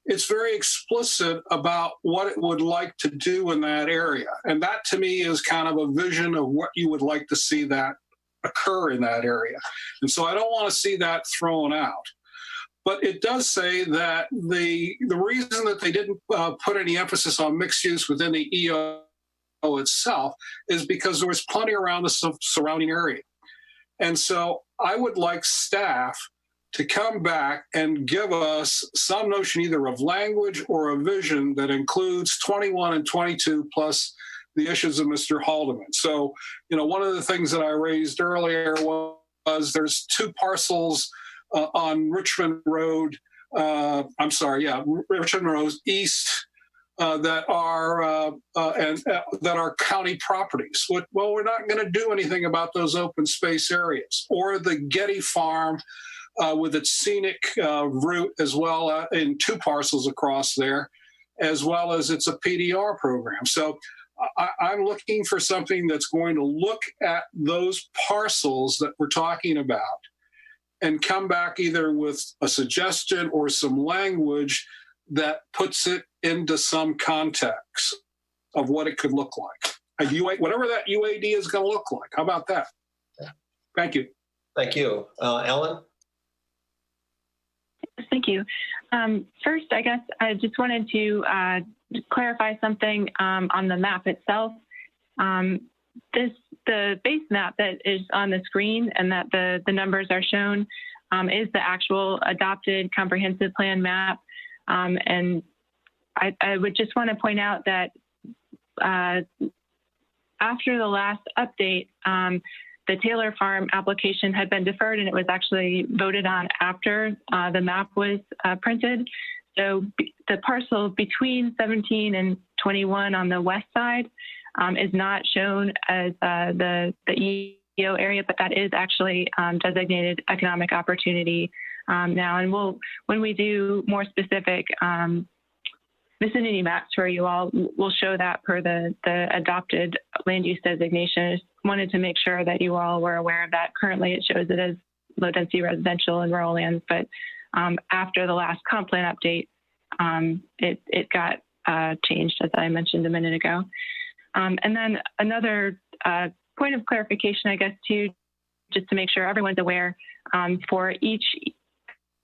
it's very explicit about what it would like to do in that area. And that to me is kind of a vision of what you would like to see that occur in that area. And so I don't want to see that thrown out. But it does say that the reason that they didn't put any emphasis on mixed use within the EO itself is because there was plenty around the surrounding area. And so I would like staff to come back and give us some notion either of language or a vision that includes 21 and 22 plus the issues of Mr. Haldeman. So, one of the things that I raised earlier was there's 2 parcels on Richmond Road, Richmond Road East that are county properties. Well, we're not going to do anything about those open space areas, or the Getty Farm with its scenic route as well in 2 parcels across there, as well as it's a PDR program. So I'm looking for something that's going to look at those parcels that we're talking about and come back either with a suggestion or some language that puts it into some context of what it could look like. Whatever that UAD is going to look like. How about that? Thank you. Thank you. Ellen? Thank you. First, I guess I just wanted to clarify something on the map itself. The base map that is on the screen and that the numbers are shown is the actual adopted comprehensive plan map. And I would just want to point out that after the last update, the Taylor Farm application had been deferred, and it was actually voted on after the map was printed. So the parcel between 17 and 21 on the west side is not shown as the EO area, but that is actually designated economic opportunity now. And when we do more specific vicinity maps for you all, we'll show that per the adopted land use designation. I just wanted to make sure that you all were aware of that. Currently, it shows it as low density residential and rural lands, but after the last comp plan update, it got changed, as I mentioned a minute ago. And then another point of clarification, I guess, too, just to make sure everyone's aware, for each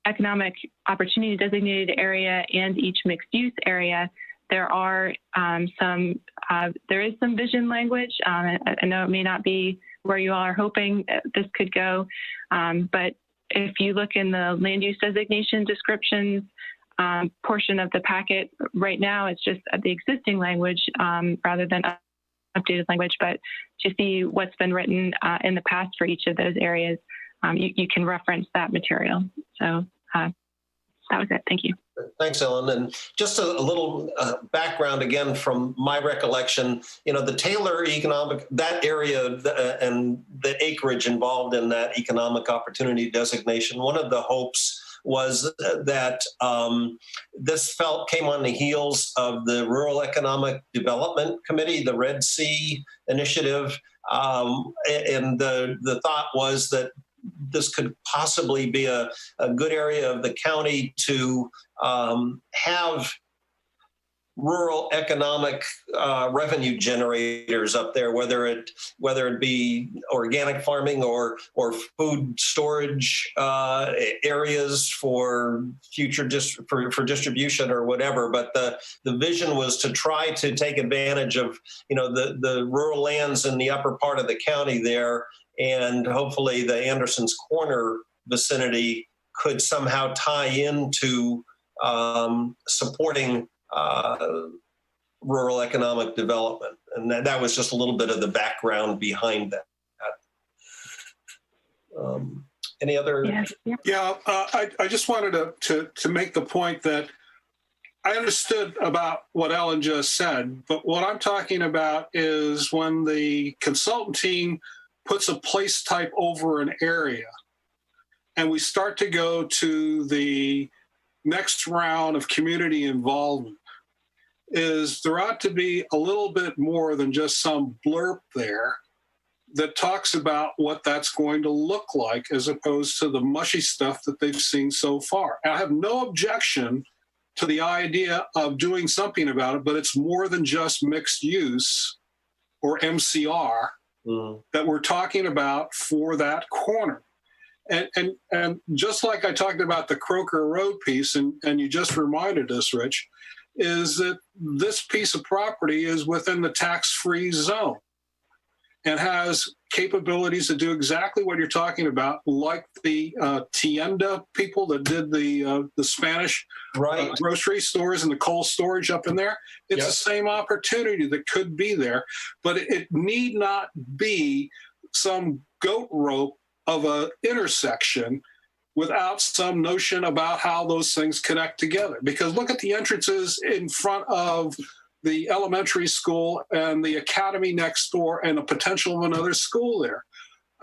economic opportunity designated area and each mixed use area, there is some vision language. I know it may not be where you all are hoping this could go, but if you look in the land use designation descriptions portion of the packet, right now it's just the existing language rather than updated language, but to see what's been written in the past for each of those areas, you can reference that material. So that was it. Thank you. Thanks, Ellen. And just a little background again from my recollection, the Taylor economic, that area and the acreage involved in that economic opportunity designation, one of the hopes was that this came on the heels of the Rural Economic Development Committee, the Red Sea Initiative. And the thought was that this could possibly be a good area of the county to have rural economic revenue generators up there, whether it be organic farming or food storage areas for future for distribution or whatever. But the vision was to try to take advantage of the rural lands in the upper part of the county there, and hopefully the Anderson's Corner vicinity could somehow tie into supporting rural economic development. And that was just a little bit of the background behind that. Any other? Yeah, I just wanted to make the point that I understood about what Ellen just said, but what I'm talking about is when the consultant team puts a place type over an area and we start to go to the next round of community involvement, is there ought to be a little bit more than just some blurb there that talks about what that's going to look like, as opposed to the mushy stuff that they've seen so far. And I have no objection to the idea of doing something about it, but it's more than just mixed use or MCR that we're talking about for that corner. And just like I talked about the Croker Road piece, and you just reminded us, Rich, is that this piece of property is within the tax-free zone and has capabilities to do exactly what you're talking about, like the Tienda people that did the Spanish grocery stores and the cold storage up in there. It's the same opportunity that could be there, but it need not be some goat rope of an intersection without some notion about how those things connect together. Because look at the entrances in front of the elementary school and the academy next door and the potential of another school there.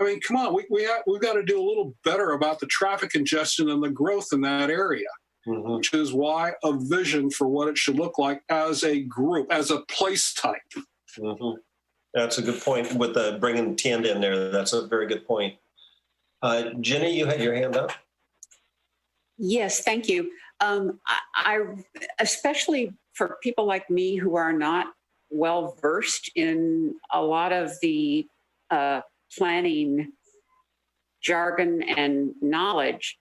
I mean, come on, we've got to do a little better about the traffic congestion and the growth in that area, which is why a vision for what it should look like as a group, as a place type. Mm-hmm. That's a good point with the bringing TAND in there. That's a very good point. Jenny, you had your hand up. Yes, thank you. I especially for people like me who are not well versed in a lot of the planning jargon and knowledge,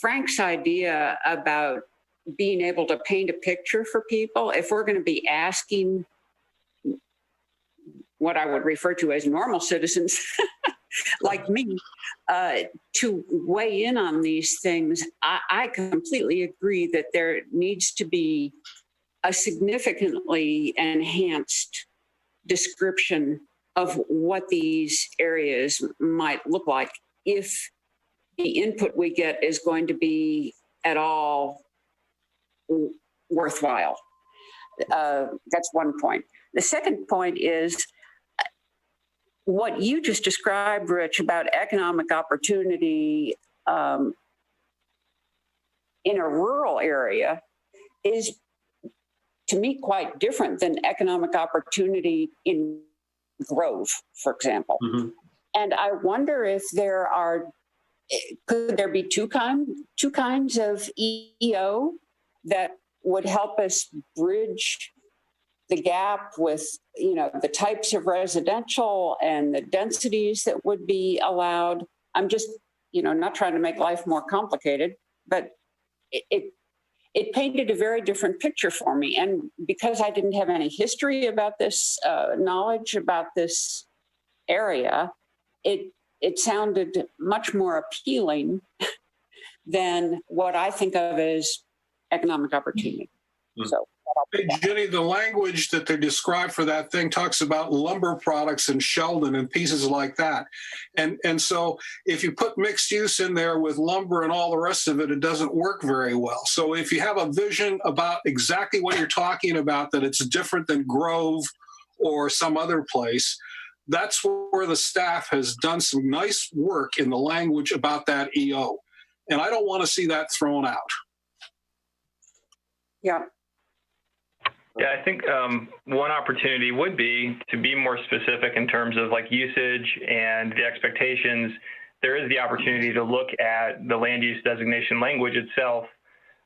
Frank's idea about being able to paint a picture for people, if we're going to be asking what I would refer to as normal citizens like me to weigh in on these things, I completely agree that there needs to be a significantly enhanced description of what these areas might look like if the input we get is going to be at all worthwhile. That's one point. The second point is what you just described, Rich, about economic opportunity in a rural area is, to me, quite different than economic opportunity in Grove, for example. Mm-hmm. And I wonder if could there be two kinds of EO that would help us bridge the gap with, the types of residential and the densities that would be allowed? I'm just, not trying to make life more complicated, but it painted a very different picture for me. And because I didn't have any history about this, knowledge about this area, it sounded much more appealing than what I think of as economic opportunity. Mm-hmm. So, hey, Jenny, the language that they describe for that thing talks about lumber products in Sheldon and pieces like that. And so if you put mixed use in there with lumber and all the rest of it, it doesn't work very well. So if you have a vision about exactly what you're talking about, that it's different than Grove or some other place, that's where the staff has done some nice work in the language about that EO. And I don't want to see that thrown out. Yeah. Yeah, I think one opportunity would be to be more specific in terms of like usage and the expectations. There is the opportunity to look at the land use designation language itself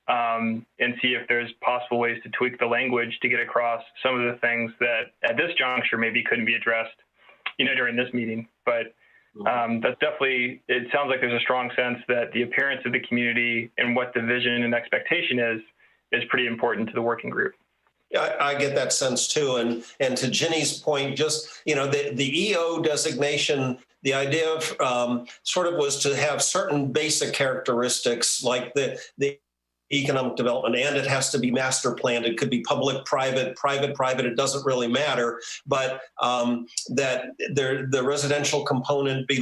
and see if there's possible ways to tweak the language to get across some of the things that at this juncture maybe couldn't be addressed, during this meeting. But that's definitely, it sounds like there's a strong sense that the appearance of the community and what the vision and expectation is pretty important to the working group. I get that sense too. And to Jenny's point, just, the EO designation, the idea of sort of was to have certain basic characteristics like the economic development, and it has to be master planned. It could be public, private, it doesn't really matter, but that the residential component be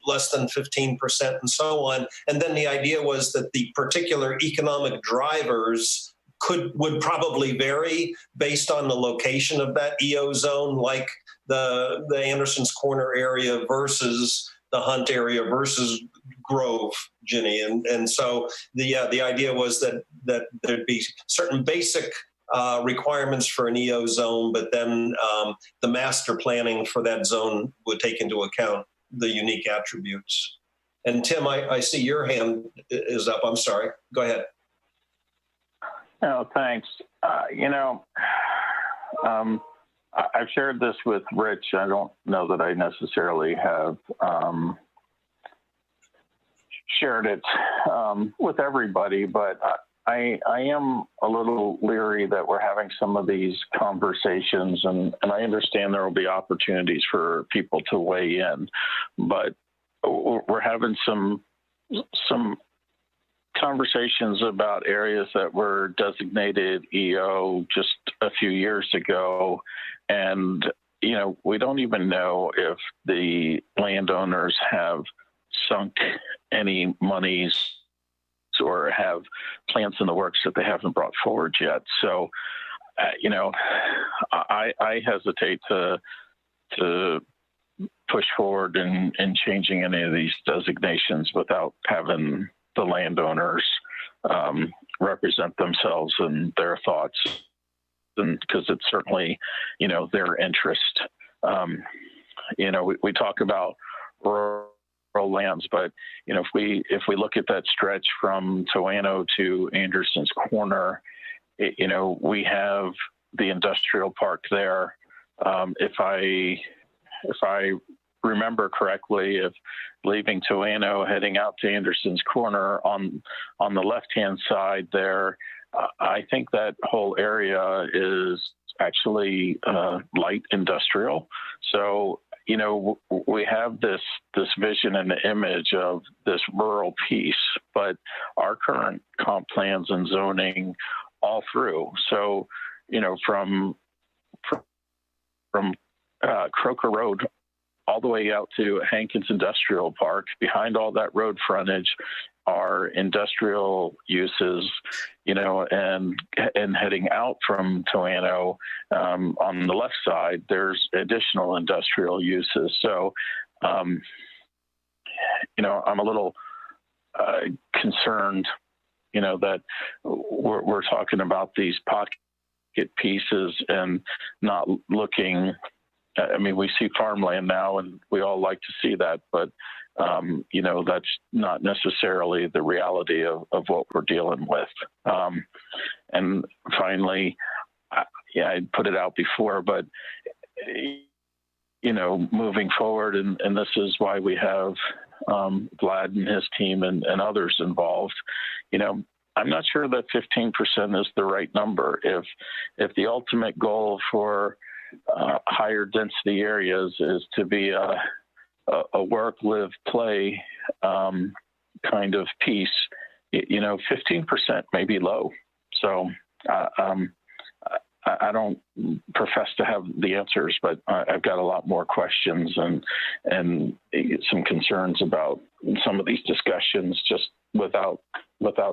less than 15% and so on. And then the idea was that the particular economic drivers would probably vary based on the location of that EO zone, like the Anderson's Corner area versus the Hunt area versus Grove, Jenny. And so the idea was that there'd be certain basic requirements for an EO zone, but then the master planning for that zone would take into account the unique attributes. And Tim, I see your hand is up. I'm sorry. Go ahead. Oh, thanks. I've shared this with Rich. I don't know that I necessarily have shared it with everybody, but I am a little leery that we're having some of these conversations, and I understand there will be opportunities for people to weigh in, but we're having some conversations about areas that were designated EO just a few years ago. And, we don't even know if the landowners have sunk any monies or have plans in the works that they haven't brought forward yet. So, I hesitate to push forward in changing any of these designations without having the landowners represent themselves and their thoughts and because it's certainly, their interest. We talk about rural lands, but if we look at that stretch from Toano to Anderson's Corner, we have the industrial park there. If I remember correctly, if leaving Toano, heading out to Anderson's Corner on the left-hand side there, I think that whole area is actually light industrial. So, we have this vision and the image of this rural piece, but our current comp plans and zoning all through. So, from Croker Road all the way out to Hankins Industrial Park, behind all that road frontage are industrial uses, and heading out from Toano, on the left side, there's additional industrial uses. So, I'm a little concerned, that we're talking about these pocket pieces and not looking. We see farmland now, and we all like to see that, but that's not necessarily the reality of what we're dealing with. And finally, I put it out before, but moving forward, and this is why we have Vlad and his team and others involved. I'm not sure that 15% is the right number. If the ultimate goal for higher density areas is to be a work, live, play kind of piece, 15% may be low. So I don't profess to have the answers, but I've got a lot more questions and some concerns about some of these discussions just without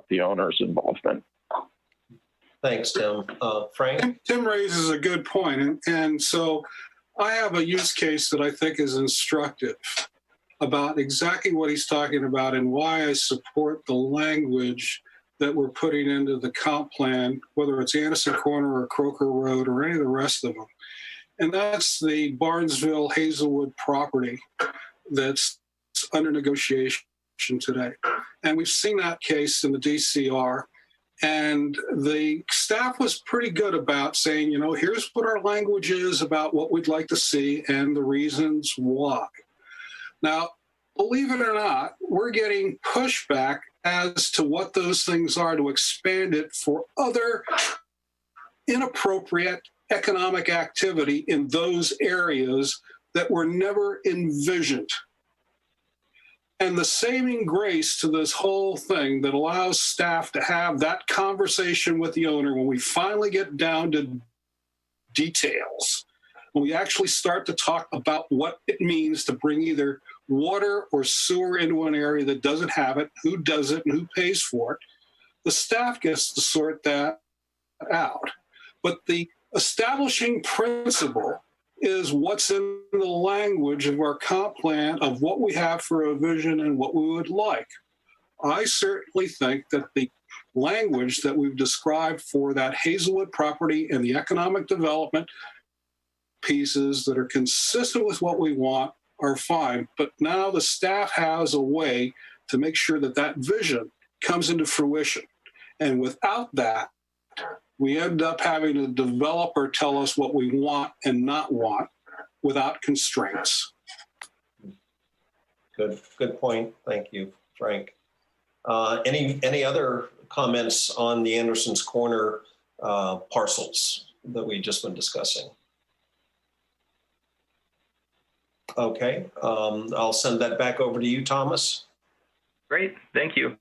the owner's involvement. Thanks, Tim. Frank? Tim raises a good point. And so I have a use case that I think is instructive about exactly what he's talking about and why I support the language that we're putting into the comp plan, whether it's Anderson Corner or Croker Road or any of the rest of them. And that's the Barnesville Hazelwood property that's under negotiation today. And we've seen that case in the DCR. And the staff was pretty good about saying, here's what our language is about what we'd like to see and the reasons why. Now, believe it or not, we're getting pushback as to what those things are to expand it for other inappropriate economic activity in those areas that were never envisioned. And the saving grace to this whole thing that allows staff to have that conversation with the owner when we finally get down to details, when we actually start to talk about what it means to bring either water or sewer into an area that doesn't have it, who does it, and who pays for it, the staff gets to sort that out. But the establishing principle is what's in the language of our comp plan of what we have for a vision and what we would like. I certainly think that the language that we've described for that Hazelwood property and the economic development pieces that are consistent with what we want are fine. But now the staff has a way to make sure that that vision comes into fruition. And without that, we end up having a developer tell us what we want and not want without constraints. Good point. Thank you, Frank. Any other comments on the Anderson's Corner parcels that we've just been discussing? Okay, I'll send that back over to you, Thomas. Great, thank you.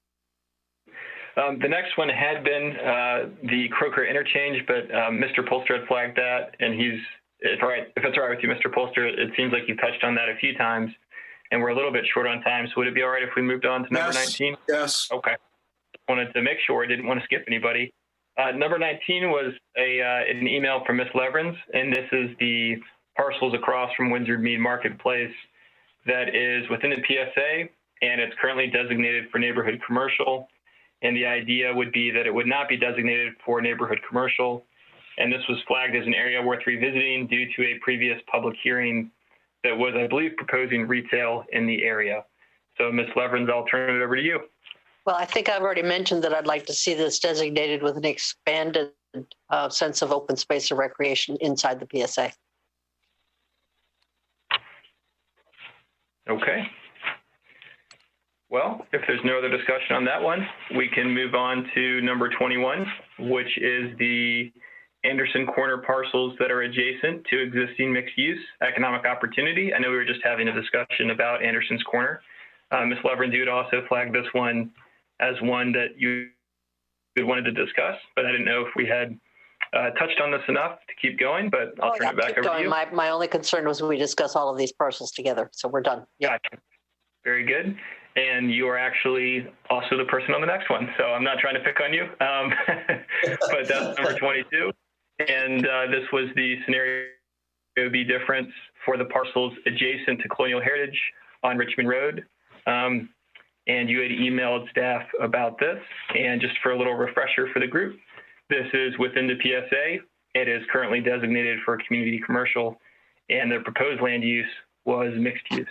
The next one had been the Croker interchange, but Mr. Polster had flagged that, and if it's all right with you, Mr. Polster, it seems like you touched on that a few times, and we're a little bit short on time, so would it be all right if we moved on to number 19? Yes. Okay. Wanted to make sure I didn't want to skip anybody. Number 19 was an email from Ms. Leverins, and this is the parcels across from Windsor Mead Marketplace that is within the PSA, and it's currently designated for neighborhood commercial. And the idea would be that it would not be designated for neighborhood commercial and this was flagged as an area worth revisiting due to a previous public hearing that was, I believe, proposing retail in the area. So Ms. Leverins, I'll turn it over to you. Well, I think I've already mentioned that I'd like to see this designated with an expanded sense of open space or recreation inside the PSA. Okay. Well, if there's no other discussion on that one, we can move on to number 21, which is the Anderson Corner parcels that are adjacent to existing mixed-use economic opportunity. I know we were just having a discussion about Anderson's Corner. Ms. Leverins, you had also flagged this one as one that you wanted to discuss, but I didn't know if we had touched on this enough to keep going, but I'll turn it back over to you. My only concern was we discuss all of these parcels together, so we're done. Yeah. Gotcha. Very good. And you are actually also the person on the next one, so I'm not trying to pick on you, but that's number 22. And this was the scenario B difference for the parcels adjacent to Colonial Heritage on Richmond Road. And you had emailed staff about this. And just for a little refresher for the group, this is within the PSA. It is currently designated for community commercial, and the proposed land use was mixed use.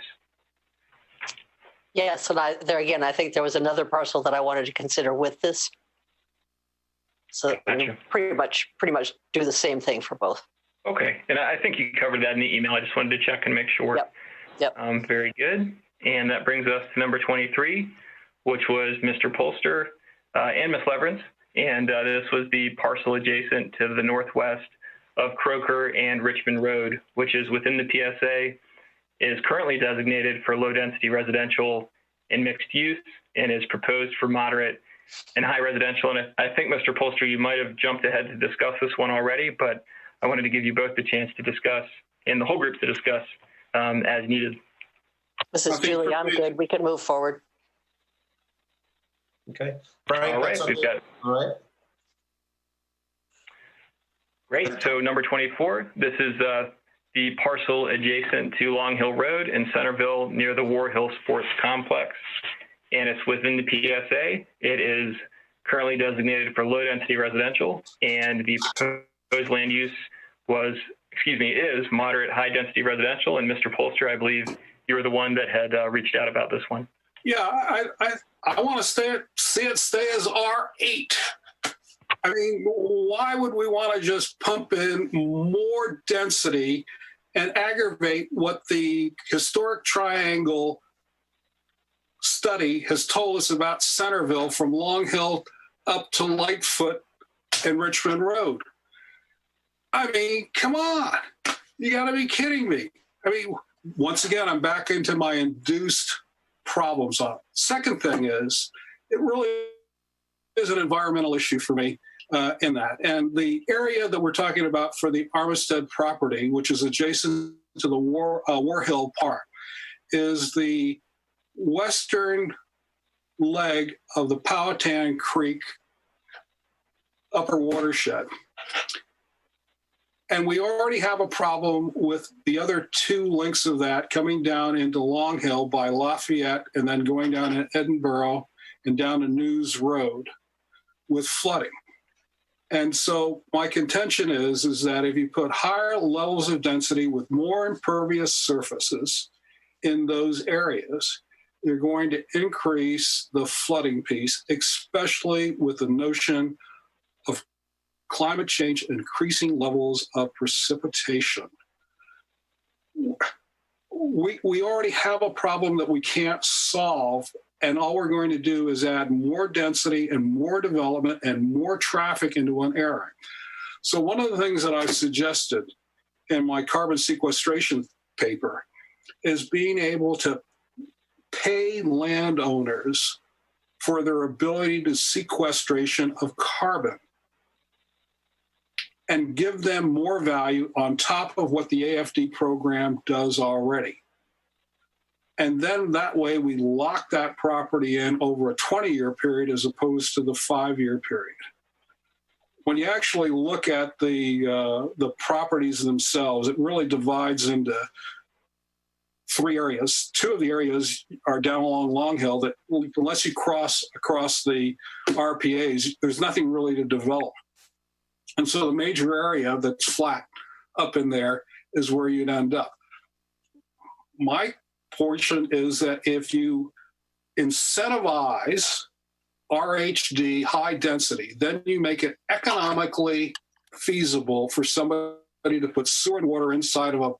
Yes, and there again, I think there was another parcel that I wanted to consider with this. So Gotcha. pretty much do the same thing for both. Okay, and I think you covered that in the email. I just wanted to check and make sure. Yep. Very good. And that brings us to number 23, which was Mr. Polster and Ms. Leverins. And this was the parcel adjacent to the northwest of Croker and Richmond Road, which is within the PSA, is currently designated for low density residential and mixed use, and is proposed for moderate and high residential. And I think, Mr. Polster, you might have jumped ahead to discuss this one already, but I wanted to give you both the chance to discuss, and the whole group to discuss as needed. Mrs. Julie, I'm good. We can move forward. Okay. Frank, all right, we've got it. All right. Great. So number 24, this is the parcel adjacent to Long Hill Road in Centerville near the War Hill Sports Complex. And it's within the PSA. It is currently designated for low density residential, and the proposed land use is moderate high density residential. And Mr. Polster, I believe you were the one that had reached out about this one. Yeah, I want to see it stay as R8. I mean, why would we want to just pump in more density and aggravate what the historic triangle study has told us about Centerville from Long Hill up to Lightfoot and Richmond Road? I mean, come on. You got to be kidding me. I mean, once again, I'm back into my induced problems on it. Second thing is, it really is an environmental issue for me in that. And the area that we're talking about for the Armistead property, which is adjacent to the War Hill Park, is the western leg of the Powhatan Creek upper watershed. And we already have a problem with the other two links of that coming down into Long Hill by Lafayette and then going down to Edinburgh and down to News Road with flooding. And so my contention is that if you put higher levels of density with more impervious surfaces in those areas, you're going to increase the flooding piece, especially with the notion of climate change, increasing levels of precipitation. We already have a problem that we can't solve, and all we're going to do is add more density and more development and more traffic into one area. So one of the things that I've suggested in my carbon sequestration paper is being able to pay landowners for their ability to sequestration of carbon and give them more value on top of what the AFD program does already. And then that way we lock that property in over a 20-year period as opposed to the 5-year period. When you actually look at the properties themselves, it really divides into 3 areas. 2 of the areas are down along Long Hill that, unless you cross across the RPAs, there's nothing really to develop. And so the major area that's flat up in there is where you'd end up. My portion is that if you incentivize RHD high density, then you make it economically feasible for somebody to put sewer and water inside of a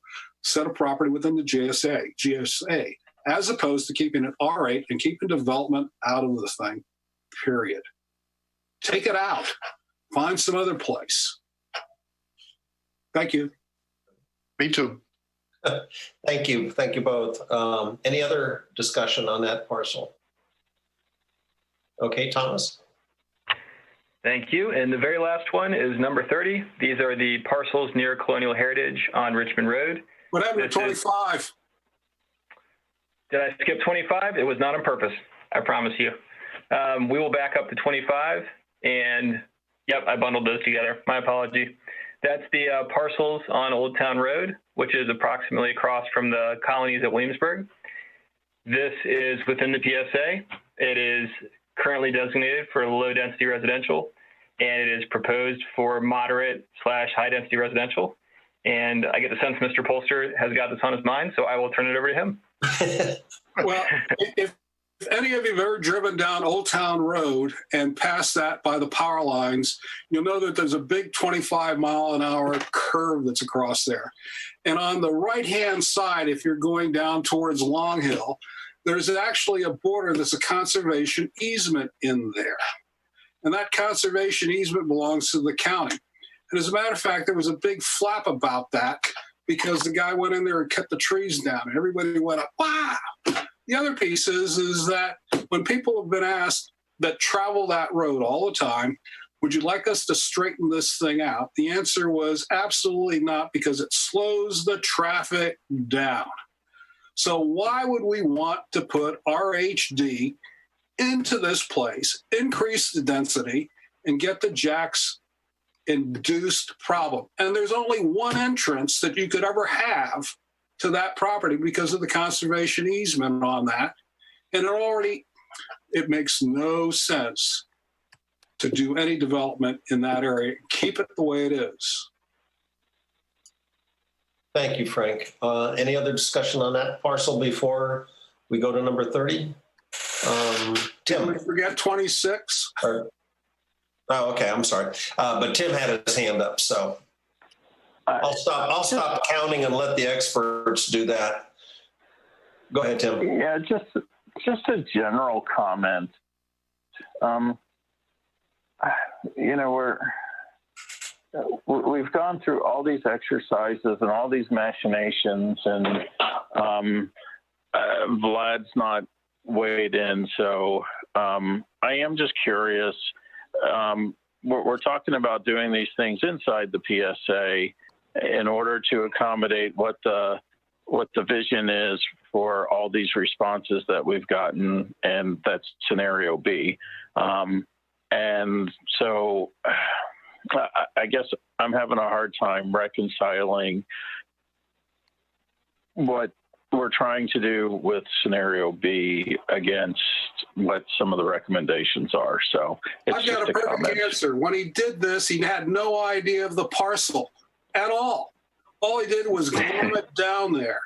set of property within the GSA, as opposed to keeping it R8 and keeping development out of the thing, period. Take it out. Find some other place. Thank you. Me too. Thank you. Thank you both. Any other discussion on that parcel? Okay, Thomas. Thank you. And the very last one is number 30. These are the parcels near Colonial Heritage on Richmond Road. What happened to 25? Did I skip 25? It was not on purpose. I promise you. We will back up to 25. And yep, I bundled those together. My apology. That's the parcels on Old Town Road, which is approximately across from the colonies at Williamsburg. This is within the PSA. It is currently designated for low density residential, and it is proposed for moderate / high density residential. And I get the sense Mr. Polster has got this on his mind, so I will turn it over to him. Well, if any of you have ever driven down Old Town Road and passed that by the power lines, you'll know that there's a big 25-mile-an-hour curve that's across there. And on the right-hand side, if you're going down towards Long Hill, there's actually a border that's a conservation easement in there. And that conservation easement belongs to the county. And as a matter of fact, there was a big flap about that because the guy went in there and cut the trees down and everybody went up, wow. The other piece is that when people have been asked that travel that road all the time, would you like us to straighten this thing out? The answer was absolutely not, because it slows the traffic down. So why would we want to put RHD into this place, increase the density, and get the Jack's induced problem? And there's only one entrance that you could ever have to that property because of the conservation easement on that. And it makes no sense to do any development in that area. Keep it the way it is. Thank you, Frank. Any other discussion on that parcel before we go to number 30? Tim. Don't forget 26. Oh, okay. I'm sorry. But Tim had his hand up, so I'll stop counting and let the experts do that. Go ahead, Tim. Yeah, just a general comment. We've gone through all these exercises and all these machinations, and Vlad's not weighed in. So I am just curious. We're talking about doing these things inside the PSA in order to accommodate what the vision is for all these responses that we've gotten, and that's scenario B. And so I guess I'm having a hard time reconciling what we're trying to do with scenario B against what some of the recommendations are. So it's I've got a perfect answer. When he did this, he had no idea of the parcel at all. All he did was glue it down there.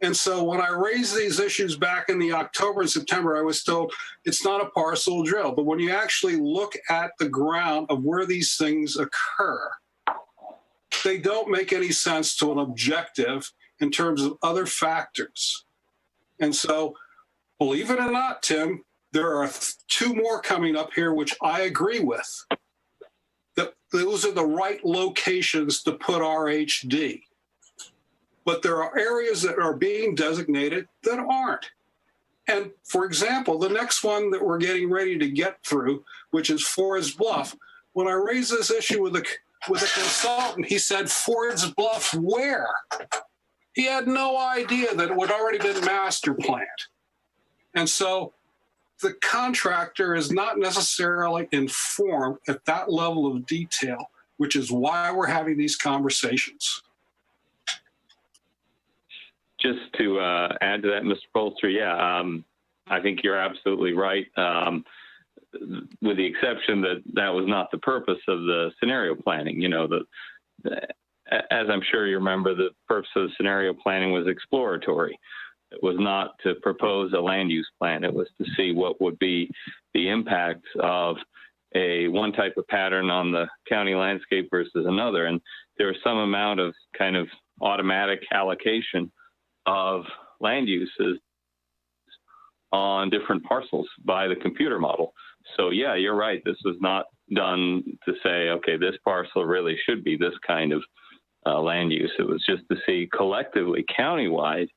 And so when I raised these issues back in the October and September, I was told it's not a parcel drill. But when you actually look at the ground of where these things occur, they don't make any sense to an objective in terms of other factors. And so, believe it or not, Tim, there are two more coming up here, which I agree with. That those are the right locations to put RHD. But there are areas that are being designated that aren't. And for example, the next one that we're getting ready to get through, which is Ford's Bluff, when I raised this issue with a consultant, he said, Ford's Bluff where? He had no idea that it would already been master planned. And so the contractor is not necessarily informed at that level of detail, which is why we're having these conversations. Just to add to that, Mr. Polster, yeah, I think you're absolutely right. with the exception that that was not the purpose of the scenario planning. As I'm sure you remember, the purpose of the scenario planning was exploratory. It was not to propose a land use plan. It was to see what would be the impacts of one type of pattern on the county landscape versus another. And there was some amount of kind of automatic allocation of land uses on different parcels by the computer model. So yeah, you're right. This was not done to say, okay, this parcel really should be this kind of land use. It was just to see collectively, countywide,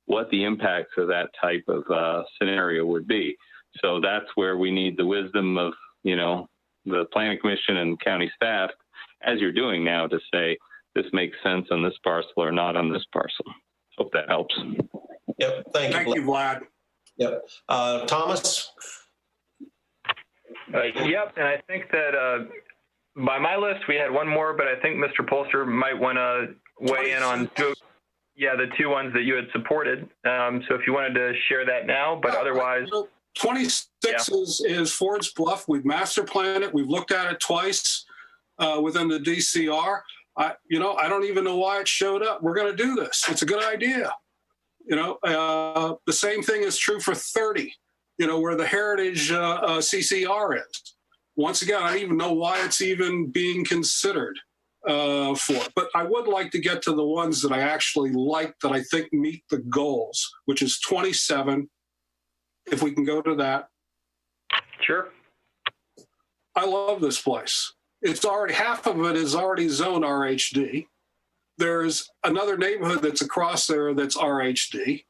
what the impacts of that type of scenario would be. So that's where we need the wisdom of, the planning commission and county staff, as you're doing now, to say this makes sense on this parcel or not on this parcel. Hope that helps. Yep. Thank you, Vlad. Yep. Thomas? Yep. And I think that by my list, we had one more, but I think Mr. Polster might want to weigh in on the two ones that you had supported. So if you wanted to share that now, but otherwise. 26 is Ford's Bluff. We've master planned it. We've looked at it twice within the DCR. I don't even know why it showed up. We're going to do this. It's a good idea. The same thing is true for 30, where the Heritage CCR is. Once again, I don't even know why it's even being considered for. But I would like to get to the ones that I actually like, that I think meet the goals, which is 27. If we can go to that. Sure. I love this place. It's already, half of it is already zoned RHD. There's another neighborhood that's across there that's RHD.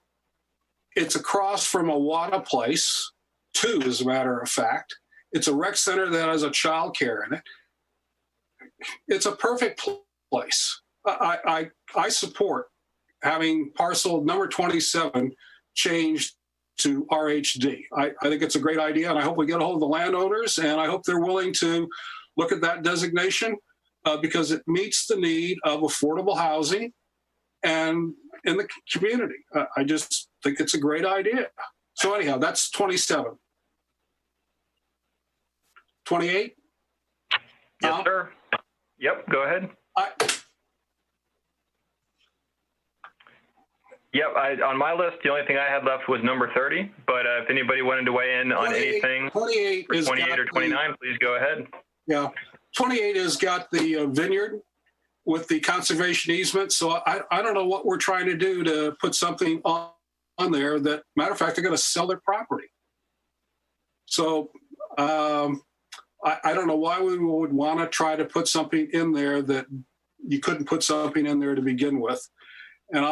It's across from a WADA place, 2 as a matter of fact. It's a rec center that has a child care in it. It's a perfect place. I support having parcel number 27 changed to RHD. I think it's a great idea, and I hope we get a hold of the landowners, and I hope they're willing to look at that designation because it meets the need of affordable housing and in the community. I just think it's a great idea. So anyhow, that's 27. 28? Yes, sir. Yep, go ahead. Yep, on my list, the only thing I had left was number 30, but if anybody wanted to weigh in on anything 28 for 28 or 29, please go ahead. Yeah, 28 has got the vineyard with the conservation easement, so I don't know what we're trying to do to put something on there that, matter of fact, they're going to sell their property. So I don't know why we would want to try to put something in there that you couldn't put something in there to begin with. And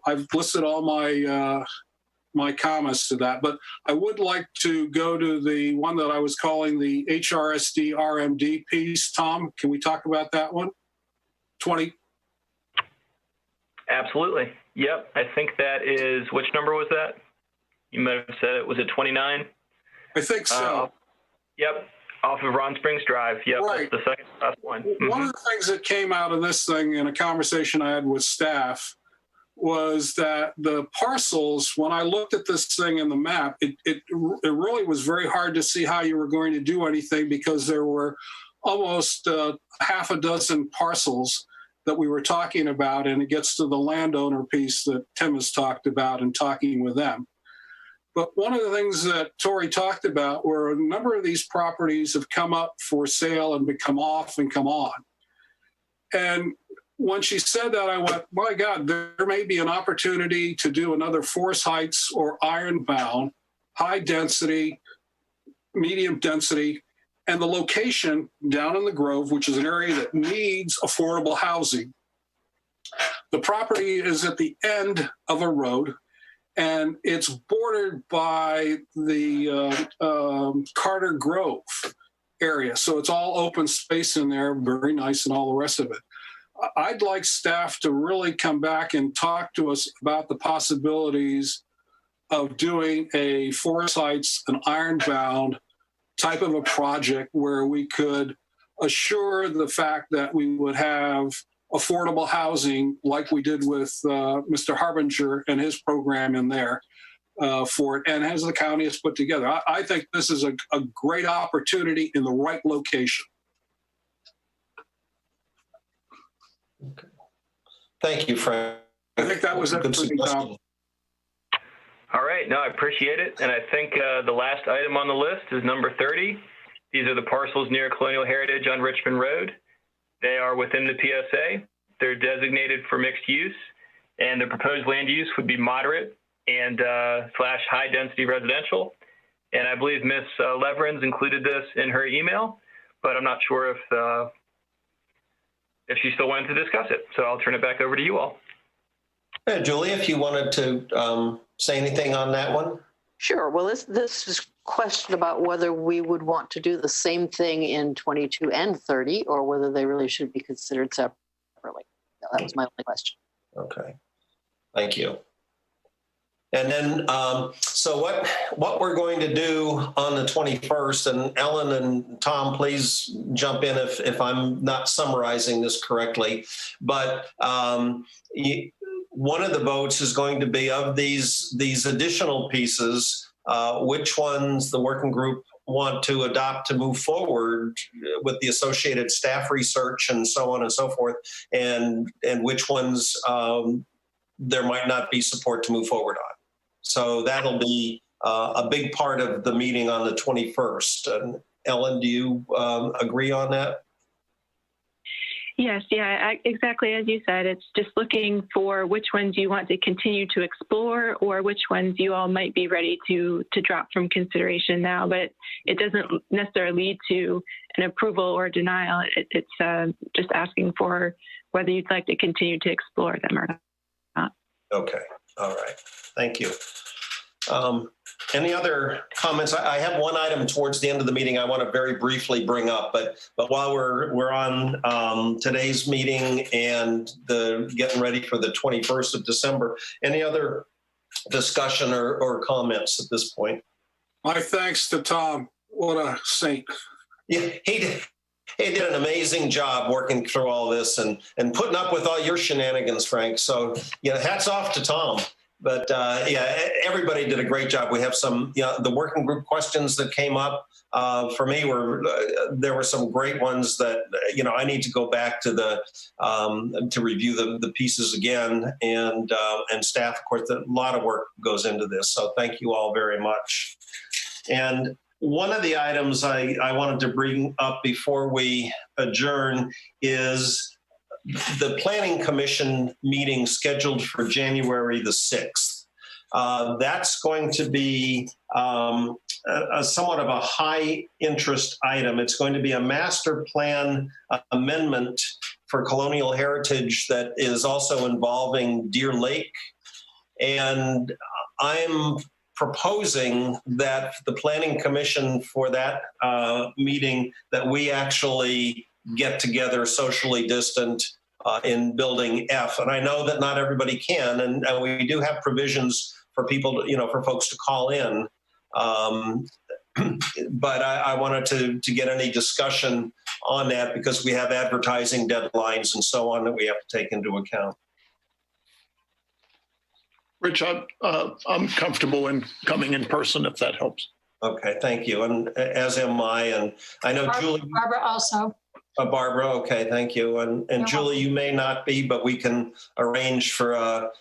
I've listed all my comments to that, but I would like to go to the one that I was calling the HRSD RMD piece. Tom, can we talk about that one? 20. Absolutely. Yep. I think that is, which number was that? You might have said it. Was it 29? I think so. Yep. Off of Ron Springs Drive. Yep. Right. That's the second last one. Mm-hmm. One of the things that came out of this thing in a conversation I had with staff was that the parcels, when I looked at this thing in the map, it really was very hard to see how you were going to do anything because there were almost half a dozen parcels that we were talking about, and it gets to the landowner piece that Tim has talked about and talking with them. But one of the things that Tori talked about were a number of these properties have come up for sale and become off and come on. And when she said that, I went, my God, there may be an opportunity to do another Forest Heights or Ironbound, high density, medium density, and the location down in the Grove, which is an area that needs affordable housing. The property is at the end of a road, and it's bordered by the Carter Grove area. So it's all open space in there, very nice and all the rest of it. I'd like staff to really come back and talk to us about the possibilities of doing a Forest Heights, an Ironbound type of a project where we could assure the fact that we would have affordable housing like we did with Mr. Harbinger and his program in there. for it, and as the county has put together. I think this is a great opportunity in the right location. Okay. Thank you, Frank. I think that was it for me, Tom. All right, no, I appreciate it. And I think the last item on the list is number 30. These are the parcels near Colonial Heritage on Richmond Road. They are within the PSA. They're designated for mixed use, and the proposed land use would be moderate and / high density residential. And I believe Ms. Leverins included this in her email, but I'm not sure if she still wanted to discuss it. So I'll turn it back over to you all. Hey, Julie, if you wanted to say anything on that one. Sure. Well, this is a question about whether we would want to do the same thing in 22 and 30, or whether they really should be considered separately. No, that was my only question. Okay. Thank you. And then, so what we're going to do on the 21st, and Ellen and Tom, please jump in if I'm not summarizing this correctly, but one of the votes is going to be of these additional pieces, which ones the working group want to adopt to move forward with the associated staff research and so on and so forth, and which ones there might not be support to move forward on. So that'll be a big part of the meeting on the 21st. And Ellen, do you agree on that? Yes, exactly as you said. It's just looking for which ones you want to continue to explore, or which ones you all might be ready to drop from consideration now. But it doesn't necessarily lead to an approval or denial. It's just asking for whether you'd like to continue to explore them or not. Okay. All right. Thank you. Any other comments? I have one item towards the end of the meeting I want to very briefly bring up, but while we're on today's meeting and getting ready for the 21st of December, any other discussion or comments at this point? My thanks to Tom. What a saint. Yeah, he did an amazing job working through all this and putting up with all your shenanigans, Frank. So, hats off to Tom. But everybody did a great job. We have some, the working group questions that came up for me there were some great ones that, I need to go back to to review the pieces again, and staff, of course, a lot of work goes into this. So thank you all very much. And one of the items I wanted to bring up before we adjourn is the Planning Commission meeting scheduled for January the 6th. That's going to be somewhat of a high interest item. It's going to be a master plan amendment for colonial heritage that is also involving Deer Lake. And I'm proposing that the Planning Commission for that meeting, that we actually get together socially distant in building F. And I know that not everybody can, and we do have provisions for people to, for folks to call in. But I wanted to get any discussion on that because we have advertising deadlines and so on that we have to take into account. Rich, I'm comfortable in coming in person if that helps. Okay, thank you. And as am I. And I know Julie. Barbara also. Barbara, okay, thank you. And Julie, you may not be, but we can arrange for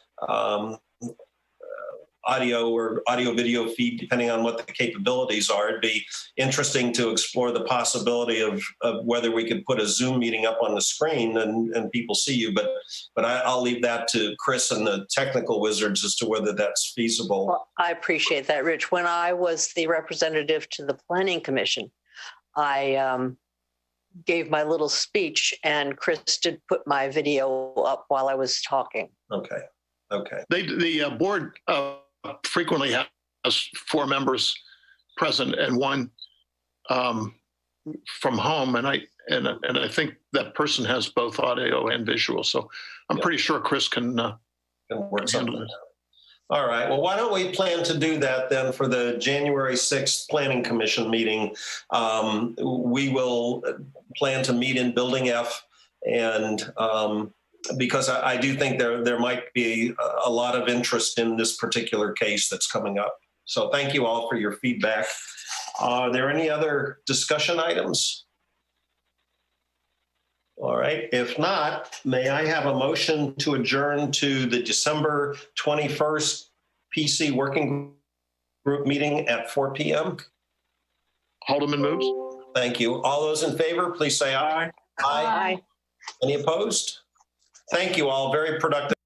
audio or audio-video feed, depending on what the capabilities are. It'd be interesting to explore the possibility of whether we could put a Zoom meeting up on the screen and people see you, but I'll leave that to Chris and the technical wizards as to whether that's feasible. Well, I appreciate that, Rich. When I was the representative to the Planning Commission, I gave my little speech, and Chris did put my video up while I was talking. Okay. The board frequently has 4 members present and 1 from home, and I think that person has both audio and visual. So I'm pretty sure Chris can work something out. All right. Well, why don't we plan to do that then for the January 6th Planning Commission meeting? We will plan to meet in Building F, and because I do think there might be a lot of interest in this particular case that's coming up. So thank you all for your feedback. Are there any other discussion items? All right, if not, may I have a motion to adjourn to the December 21st PC Working Group meeting at 4 p.m.? Haldeman moves. Thank you. All those in favor, please say aye. Aye. Any opposed? Thank you all. Very productive.